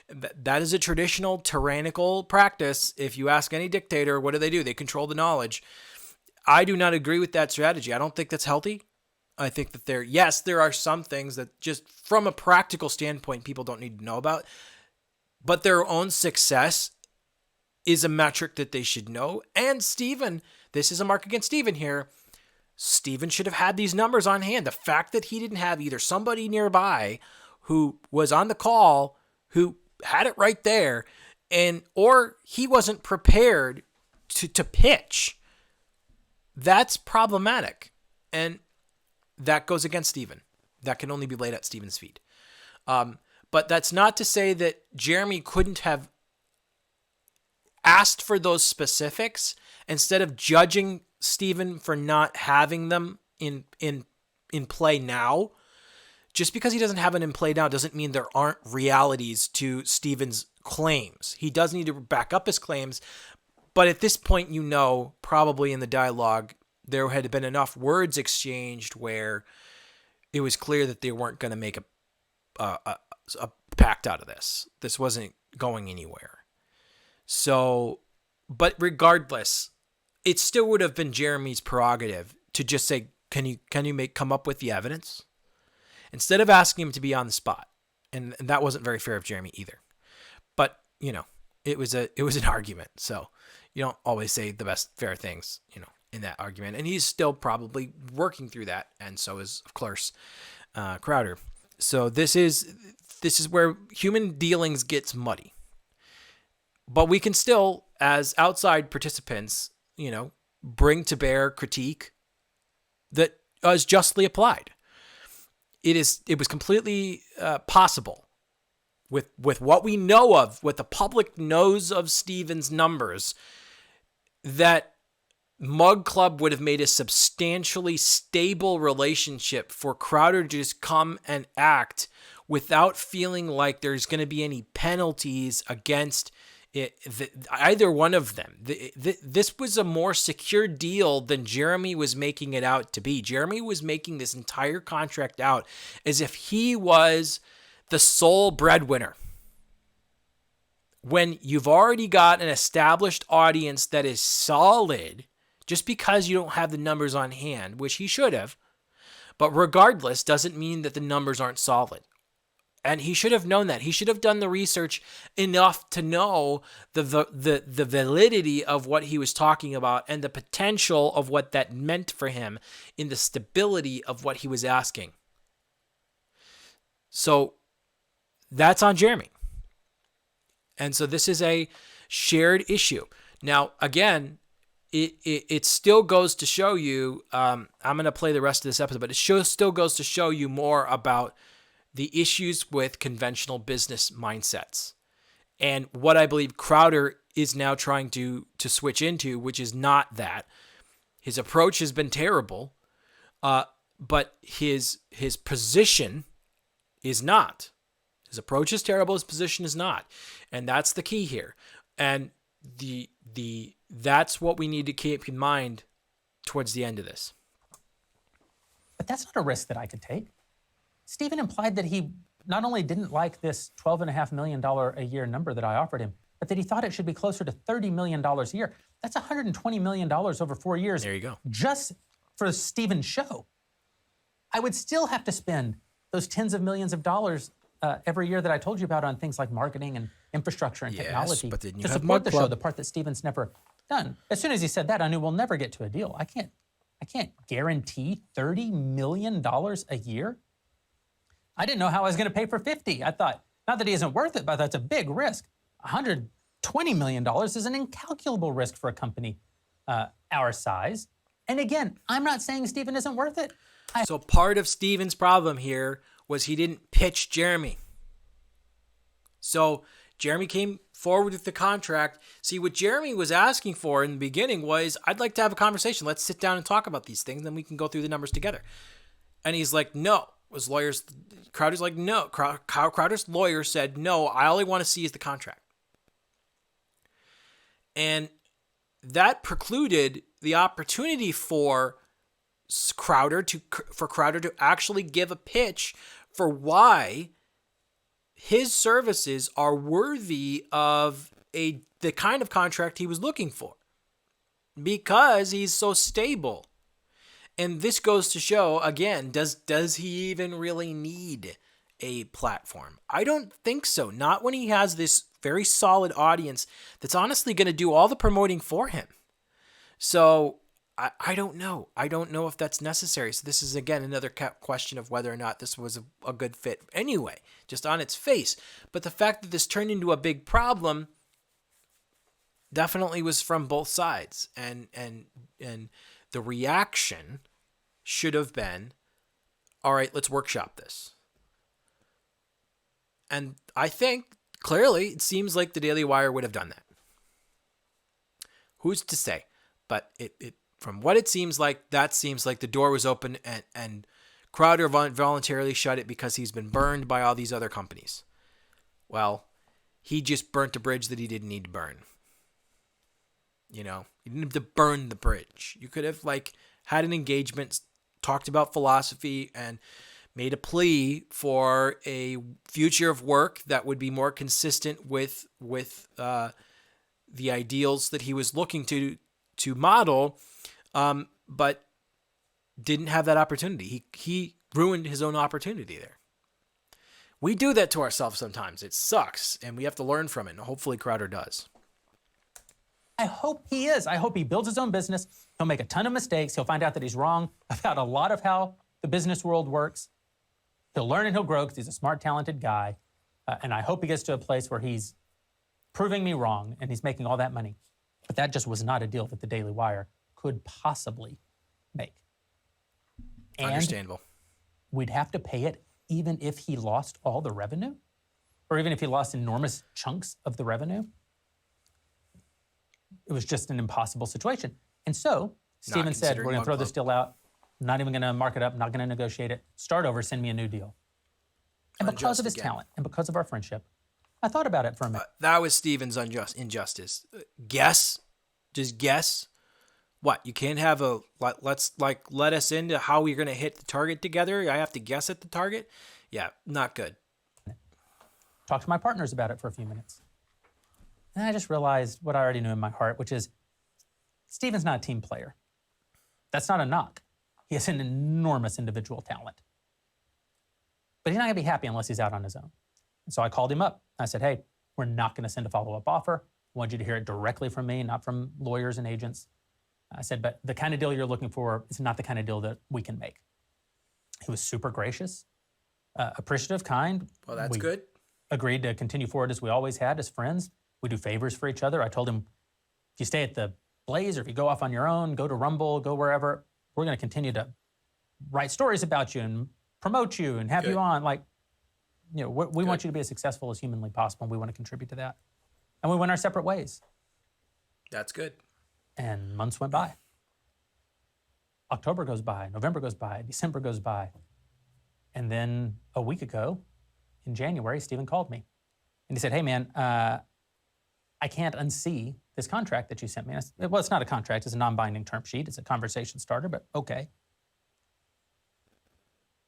That is a traditional tyrannical practice. If you ask any dictator, what do? They control the knowledge. I do not agree with that strategy. I don't think that's healthy. I think that there are some things that just from a practical standpoint, people don't need to know about, but their own success is a metric that they should know. And Stephen, this is a mark against Stephen here. Stephen should have had these numbers on hand. The fact that he didn't have either somebody nearby who was on the call, who had it right there, or he wasn't prepared to pitch, that's problematic. And that goes against Stephen. That can only be laid at Stephen's feet. But that's not to say that Jeremy couldn't have asked for those specifics instead of judging Stephen for not having them in in play now. Just because he doesn't have it in play now doesn't mean there aren't realities to Steven's claims. He does need to back up his claims, but at this point, probably in the dialogue, there had been enough words exchanged where it was clear that they weren't going to make a pact out of this. This wasn't going anywhere. So, but regardless, it still would have been Jeremy's prerogative to just say, can you come up with the evidence? Instead of asking him to be on the spot. And that wasn't very fair of Jeremy either. But, it was an argument. So you don't always say the best fair things, in that argument. And he's still probably working through that. And so is, of course, Crowder. So this is where human dealings gets muddy. But we can still, as outside participants, bring to bear critique that is justly applied. It was completely possible with what we know of, what the public knows of Steven's numbers, that Mug Club would have made a substantially stable relationship for Crowder to just come and act without feeling like there's going to be any penalties against either one of them. This was a more secure deal than Jeremy was making it out to be. Jeremy was making this entire contract out as if he was the sole breadwinner. When you've already got an established audience that is solid, just because you don't have the numbers on hand, which he should have, but regardless, doesn't mean that the numbers aren't solid. And he should have known that. He should have done the research enough to know the validity of what he was talking about and the potential of what that meant for him in the stability of what he was asking. So that's on Jeremy. And so this is a shared issue. Now, again, it still goes to show you, I'm going to play the rest of this episode, but it still goes to show you more about the issues with conventional business mindsets and what I believe Crowder is now trying to switch into, which is not that. His approach has been terrible, but his position is not. His approach is terrible, his position is not. And that's the key here. And that's what we need to keep in mind towards the end of this. But that's not a risk that I could take. Steven implied that he not only didn't like this $12.5 million a year number that I offered him, but that he thought it should be closer to $30 million a year. That's $120 million over 4 years. There you go. Just for Steven's show. I would still have to spend those tens of millions of dollars every year that I told you about on things like marketing and infrastructure and technology but then you to have support the Mug show, Club. the part that Steven's never done. As soon as he said that, I knew we'll never get to a deal. I can't guarantee $30 million a year. I didn't know how I was going to pay for 50. I thought, not that he isn't worth it, but that's a big risk. $120 million is an incalculable risk for a company our size. And again, I'm not saying Steven isn't worth it. So part of Steven's problem here was he didn't pitch Jeremy. So Jeremy came forward with the contract. See, what Jeremy was asking for in the beginning was, I'd like to have a conversation. Let's sit down and talk about these things, then we can go through the numbers together. And he's like, no. Crowder's like, no. Crowder's lawyer said, no, I only want to see is the contract. And that precluded the opportunity for Crowder to actually give a pitch for why his services are worthy of the kind of contract he was looking for, because he's so stable. And this goes to show, again, does he even really need a platform? I don't think so. Not when he has this very solid audience that's honestly going to do all the promoting for him. So I don't know. I don't know if that's necessary. So this is, again, another question of whether or not this was a good fit anyway, just on its face. But the fact that this turned into a big problem definitely was from both sides. And the reaction should have been, all right, let's workshop this. And I think, clearly, it seems like the Daily Wire would have done that. Who's to say? But it from what it seems like, that seems like the door was open and Crowder voluntarily shut it because he's been burned by all these other companies. Well, he just burnt a bridge that he didn't need to burn. You know, you didn't have to burn the bridge. You could have had an engagement, talked about philosophy, and made a plea for a future of work that would be more consistent with the ideals that he was looking to model, but didn't have that opportunity. He ruined his own opportunity there. We do that to ourselves sometimes. It sucks, and we have to learn from it, and hopefully Crowder does. I hope he is. I hope he builds his own business. He'll make a ton of mistakes. He'll find out that he's wrong about a lot of how the business world works. He'll learn and he'll grow because he's a smart, talented guy. And I hope he gets to a place where he's proving me wrong and he's making all that money. But that just was not a deal that the Daily Wire could possibly make. And understandable. We'd have to pay it even if he lost all the revenue, or even if he lost enormous chunks of the revenue. It was just an impossible situation. And so Stephen said, we're going to throw this deal out. Not even going to mark it up, not going to negotiate it. Start over, send me a new deal. And because of his talent and because of our friendship, I thought about it for a minute. That was Stephen's injustice. Guess? Just guess? What? You can't have let us into how we're going to hit the target together? I have to guess at the target? Yeah, not good. Talked to my partners about it for a few minutes. And I just realized what I already knew in my heart, which is Stephen's not a team player. That's not a knock. He has an enormous individual talent. But he's not going to be happy unless he's out on his own. And so I called him up. I said, hey, we're not going to send a follow-up offer. I want you to hear it directly from me, not from lawyers and agents. I said, but the kind of deal you're looking for is not the kind of deal that we can make. He was super gracious, appreciative, kind. Well, that's good. Agreed to continue forward as we always had as friends. We do favors for each other. I told him, if you stay at the Blaze or if you go off on your own, go to Rumble, go wherever, we're going to continue to write stories about you and promote you and have you on. We want you to be as successful as humanly possible, and we want to contribute to that. And we went our separate ways. That's good. And months went by. October goes by, November goes by, December goes by. And then a week ago, in January, Stephen called me. And he said, hey, man, I can't unsee this contract that you sent me. And I said, well, it's not a contract. It's a non-binding term sheet. It's a conversation starter, but okay.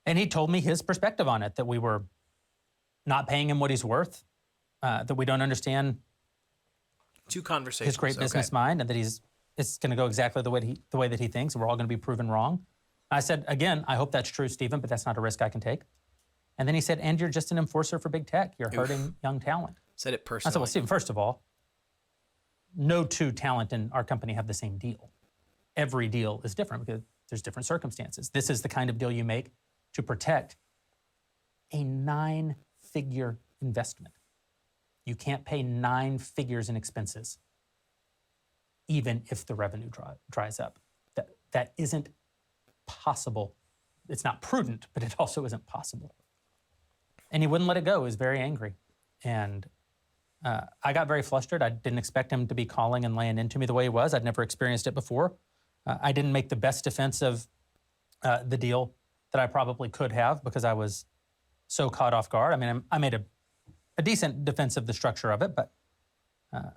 And he told me his perspective on it, that we were not paying him what he's worth, that we don't understand Two conversations. his great business mind, and that it's going to go exactly the way that he thinks, and we're all going to be proven wrong. I said, again, I hope that's true, Stephen, but that's not a risk I can take. And then he said, and you're just an enforcer for big tech. You're hurting young talent. Said it personally. I said, well, Stephen, first of all, no two talent in our company have the same deal. Every deal is different because there's different circumstances. This is the kind of deal you make to protect a 9-figure investment. You can't pay 9 figures in expenses, even if the revenue dries up. That isn't possible. It's not prudent, but it also isn't possible. And he wouldn't let it go. He was very angry. And I got very flustered. I didn't expect him to be calling and laying into me the way he was. I'd never experienced it before. I didn't make the best defense of the deal that I probably could have because I was so caught off guard. I mean, I made a decent defense of the structure of it, but I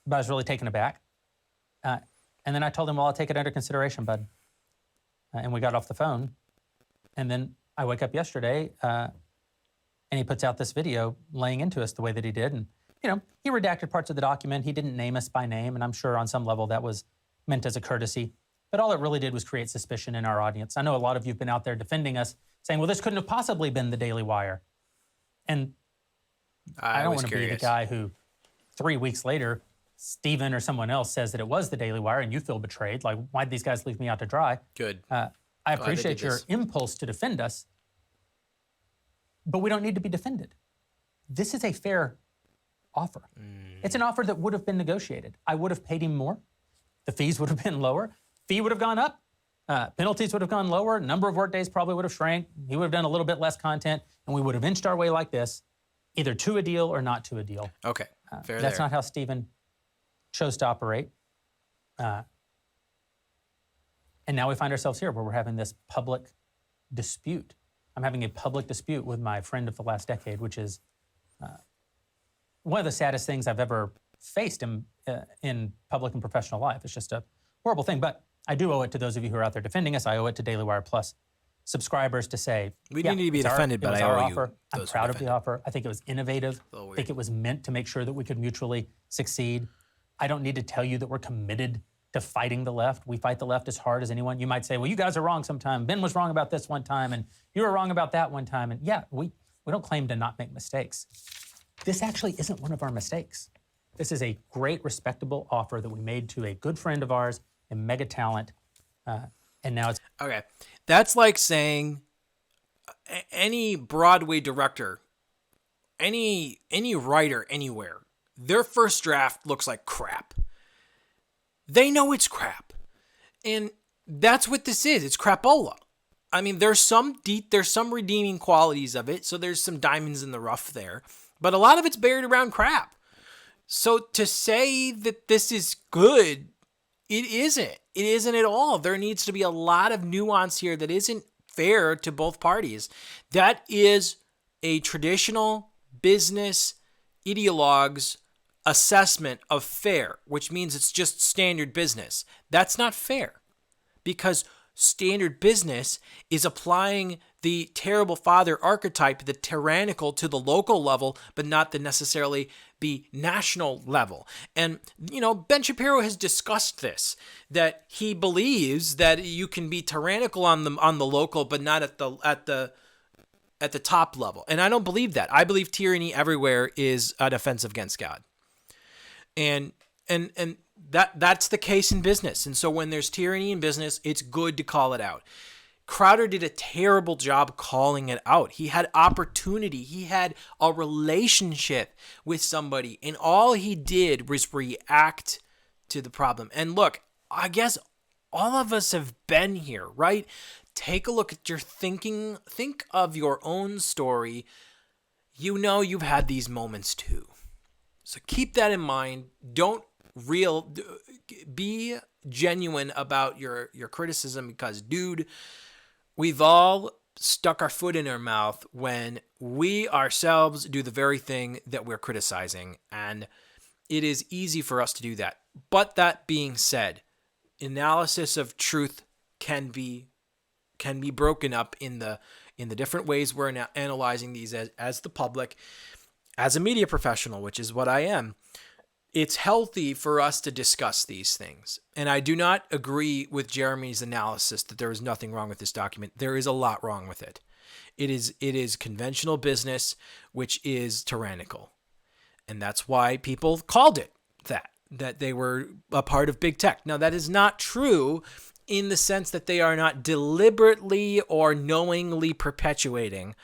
was really taken aback. And then I told him, well, I'll take it under consideration, bud. And we got off the phone. And then I wake up yesterday and he puts out this video laying into us the way that he did. And, he redacted parts of the document. He didn't name us by name. And I'm sure on some level that was meant as a courtesy. But all it really did was create suspicion in our audience. I know a lot of you have been out there defending us, saying, well, this couldn't have possibly been the Daily Wire. And I don't want to be the guy who 3 weeks later, Stephen or someone else says that it was the Daily Wire and you feel betrayed. Like, why'd these guys leave me out to dry? Good. I appreciate your impulse to defend us, but we don't need to be defended. This is a fair offer. It's an offer that would have been negotiated. I would have paid him more. The fees would have been lower. Fee would have gone up. Penalties would have gone lower. Number of work days probably would have shrank. He would have done a little bit less content, and we would have inched our way like this, either to a deal or not to a deal. Okay, fair That's not how Stephen chose to operate. And now we find ourselves here where we're having this public dispute I'm having a public dispute with my friend of the last decade, which is one of the saddest things I've ever faced in public and professional life. It's just a horrible thing, but I do owe it to those of you who are out there defending us. I owe it to Daily Wire Plus subscribers to say, We need to be defended, but I owe you offer. I'm those who proud of defend the it. offer. I think it was innovative. I think it was meant to make sure that we could mutually succeed. I don't need to tell you that we're committed to fighting the left. We fight the left as hard as anyone. You might say, well, you guys are wrong sometime. Ben was wrong about this one time, and you were wrong about that one time. And yeah, we don't claim to not make mistakes. This actually isn't one of our mistakes. This is a great, respectable offer that we made to a good friend of ours, a mega talent, and now it's... Okay. That's like saying any Broadway director, any writer anywhere, their first draft looks like crap. They know it's crap. And that's what this is. It's crapola. I mean, there's some redeeming qualities of it, so there's some diamonds in the rough there. But a lot of it's buried around crap. So to say that this is good, it isn't. It isn't at all. There needs to be a lot of nuance here that isn't fair to both parties. That is a traditional business ideologue's assessment of fair, which means it's just standard business. That's not fair, because standard business is applying the terrible father archetype, the tyrannical, to the local level, but not the necessarily the national level. And, Ben Shapiro has discussed this, that he believes that you can be tyrannical on the local, but not at the top level. And I don't believe that. I believe tyranny everywhere is an offense against God. And that's the case in business. And so when there's tyranny in business, it's good to call it out. Crowder did a terrible job calling it out. He had opportunity. He had a relationship with somebody, and all he did was react to the problem. And look, I guess all of us have been here, right? Take a look at your thinking. Think of your own story. You've had these moments too. So keep that in mind. Be genuine about your criticism, because, dude, we've all stuck our foot in our mouth when we ourselves do the very thing that we're criticizing, and it is easy for us to do that. But that being said, analysis of truth can be broken up in the different ways we're analyzing these as the public, as a media professional, which is what I am. It's healthy for us to discuss these things. And I do not agree with Jeremy's analysis that there is nothing wrong with this document. There is a lot wrong with it. It is conventional business, which is tyrannical. And that's why people called it that they were a part of big tech. Now, that is not true in the sense that they are not deliberately or knowingly perpetuating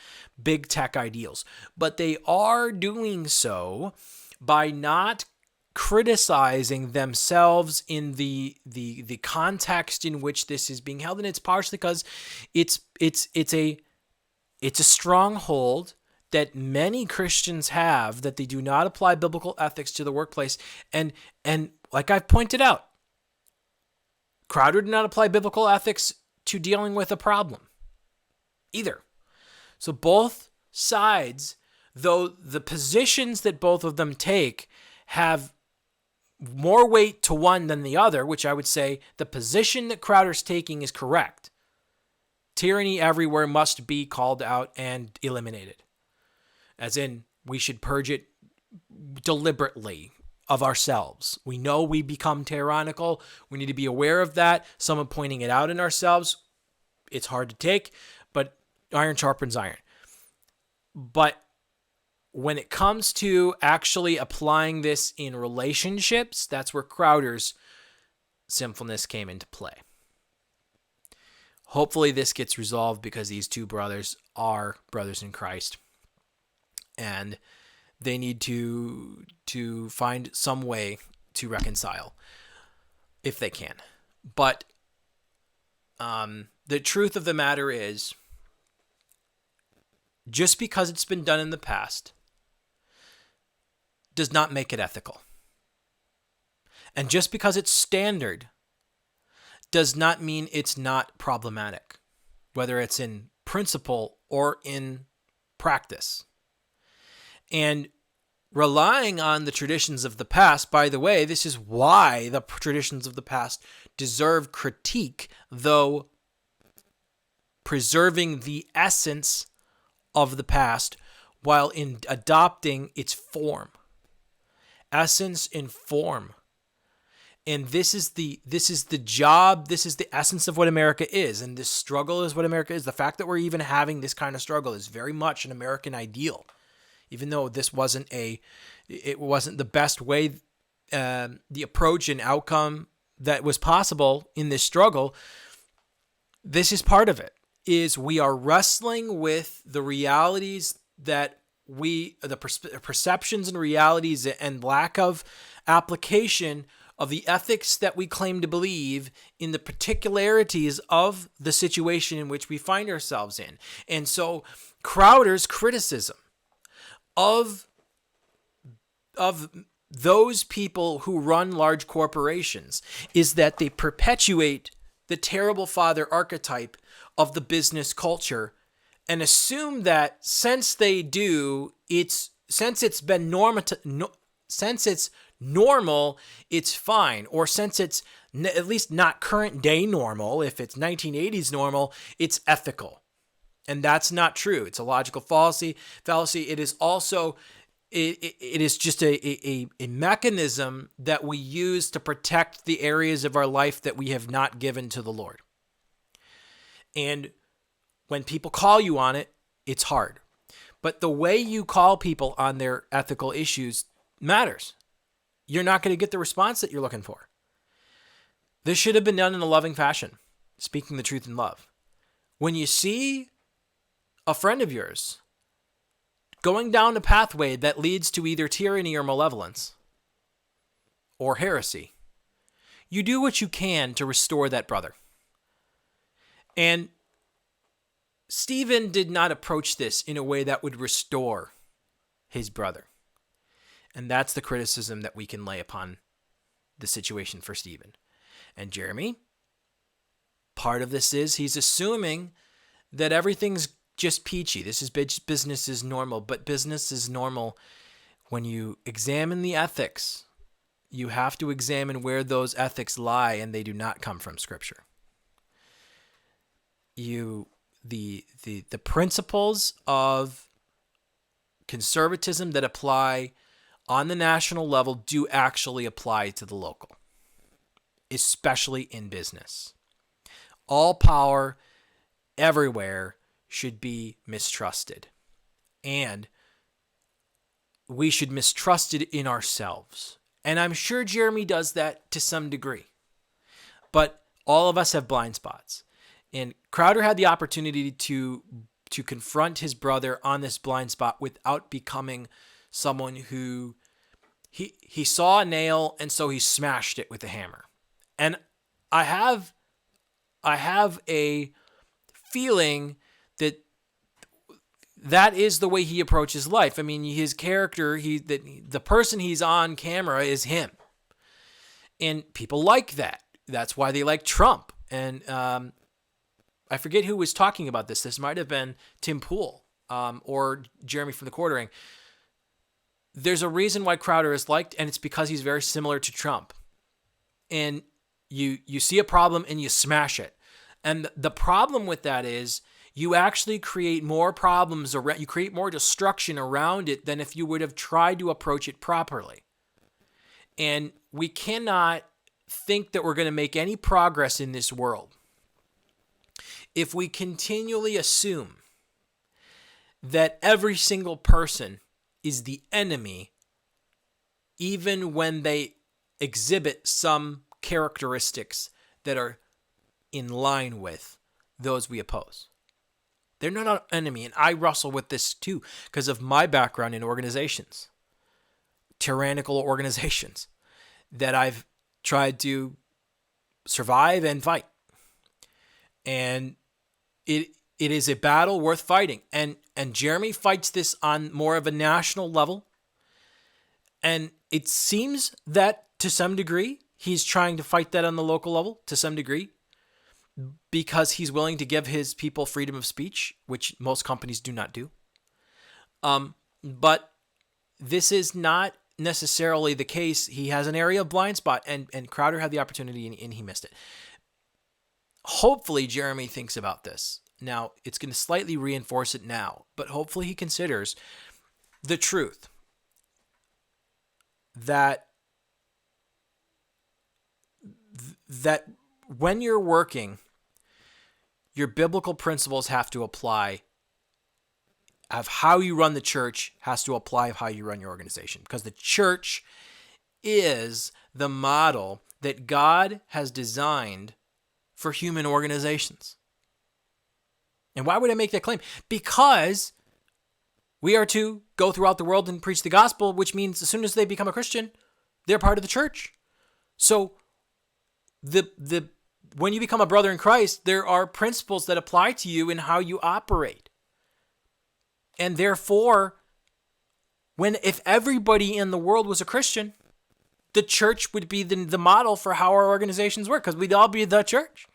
big tech ideals, but they are doing so by not criticizing themselves in the context in which this is being held. And it's partially because it's a stronghold that many Christians have, that they do not apply biblical ethics to the workplace. And like I've pointed out, Crowder did not apply biblical ethics to dealing with a problem either. So both sides, though the positions that both of them take have more weight to one than the other, which I would say the position that Crowder's taking is correct. Tyranny everywhere must be called out and eliminated. As in, we should purge it deliberately of ourselves. We know we become tyrannical. We need to be aware of that. Someone pointing it out in ourselves, it's hard to take, but iron sharpens iron. But when it comes to actually applying this in relationships, that's where Crowder's sinfulness came into play. Hopefully this gets resolved, because these two brothers are brothers in Christ, and they need to find some way to reconcile if they can. But the truth of the matter is, just because it's been done in the past does not make it ethical. And just because it's standard does not mean it's not problematic, whether it's in principle or in practice. And relying on the traditions of the past, by the way, this is why the traditions of the past deserve critique, though preserving the essence of the past while in adopting its form. Essence and form. And this is the job, this is the essence of what America is, and this struggle is what America is. The fact that we're even having this kind of struggle is very much an American ideal. Even though this wasn't the best way, the approach and outcome that was possible in this struggle, this is part of it, is we are wrestling with the realities that the perceptions and realities and lack of application of the ethics that we claim to believe in the particularities of the situation in which we find ourselves in. And so Crowder's criticism of those people who run large corporations is that they perpetuate the terrible father archetype of the business culture and assume that since they do, since it's normal, it's fine. Or since it's at least not current day normal, if it's 1980s normal, it's ethical. And that's not true. It's a logical fallacy. It is also, it is just a mechanism that we use to protect the areas of our life that we have not given to the Lord. And when people call you on it, it's hard. But the way you call people on their ethical issues matters. You're not going to get the response that you're looking for. This should have been done in a loving fashion, speaking the truth in love. When you see a friend of yours going down a pathway that leads to either tyranny or malevolence or heresy, you do what you can to restore that brother. And Stephen did not approach this in a way that would restore his brother. And that's the criticism that we can lay upon the situation for Stephen. And Jeremy, part of this is he's assuming that everything's just peachy. This is business is normal, but business is normal when you examine the ethics. You have to examine where those ethics lie, and they do not come from Scripture. The principles of conservatism that apply on the national level do actually apply to the local, especially in business. All power everywhere should be mistrusted. And we should mistrust it in ourselves. And I'm sure Jeremy does that to some degree. But all of us have blind spots. And Crowder had the opportunity to confront his brother on this blind spot without becoming someone who he saw a nail and so he smashed it with a hammer. And I have a feeling that is the way he approaches life. I mean, his character, the person he's on camera is him. And people like that. That's why they like Trump. And I forget who was talking about this. This might have been Tim Pool or Jeremy from the Quartering. There's a reason why Crowder is liked, and it's because he's very similar to Trump. And you see a problem and you smash it. And the problem with that is you actually create more problems, you create more destruction around it than if you would have tried to approach it properly. And we cannot think that we're going to make any progress in this world if we continually assume that every single person is the enemy, even when they exhibit some characteristics that are in line with those we oppose. They're not an enemy, and I wrestle with this too because of my background in organizations, tyrannical organizations that I've tried to survive and fight. And it is a battle worth fighting. And Jeremy fights this on more of a national level. And it seems that to some degree, he's trying to fight that on the local level to some degree. because he's willing to give his people freedom of speech, which most companies do not do. But this is not necessarily the case. He has an area of blind spot, and Crowder had the opportunity and he missed it. Hopefully Jeremy thinks about this. Now, it's going to slightly reinforce it now, but hopefully he considers the truth that when you're working, your biblical principles have to apply, of how you run the church has to apply of how you run your organization, because the church is the model that God has designed for human organizations. And why would I make that claim? Because we are to go throughout the world and preach the gospel, which means as soon as they become a Christian, they're part of the church. So when you become a brother in Christ, there are principles that apply to you in how you operate. And therefore, if everybody in the world was a Christian, the church would be the model for how our organizations work, because we'd all be the church.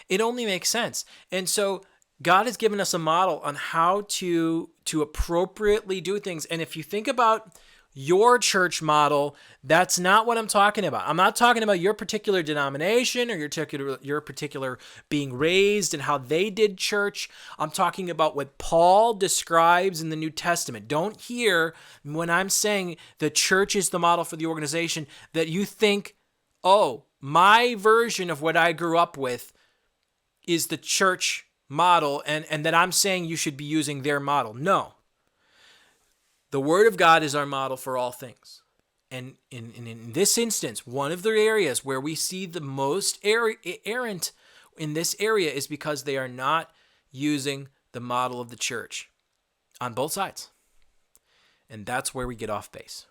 It only makes sense. And so God has given us a model on how to appropriately do things. And if you think about your church model, that's not what I'm talking about. I'm not talking about your particular denomination or your particular being raised and how they did church. I'm talking about what Paul describes in the New Testament. Don't hear when I'm saying the church is the model for the organization that you think, oh, my version of what I grew up with is the church model, and that I'm saying you should be using their model. No. The Word of God is our model for all things. And in this instance, one of the areas where we see the most errant in this area is because they are not using the model of the church on both sides. And that's where we get off base.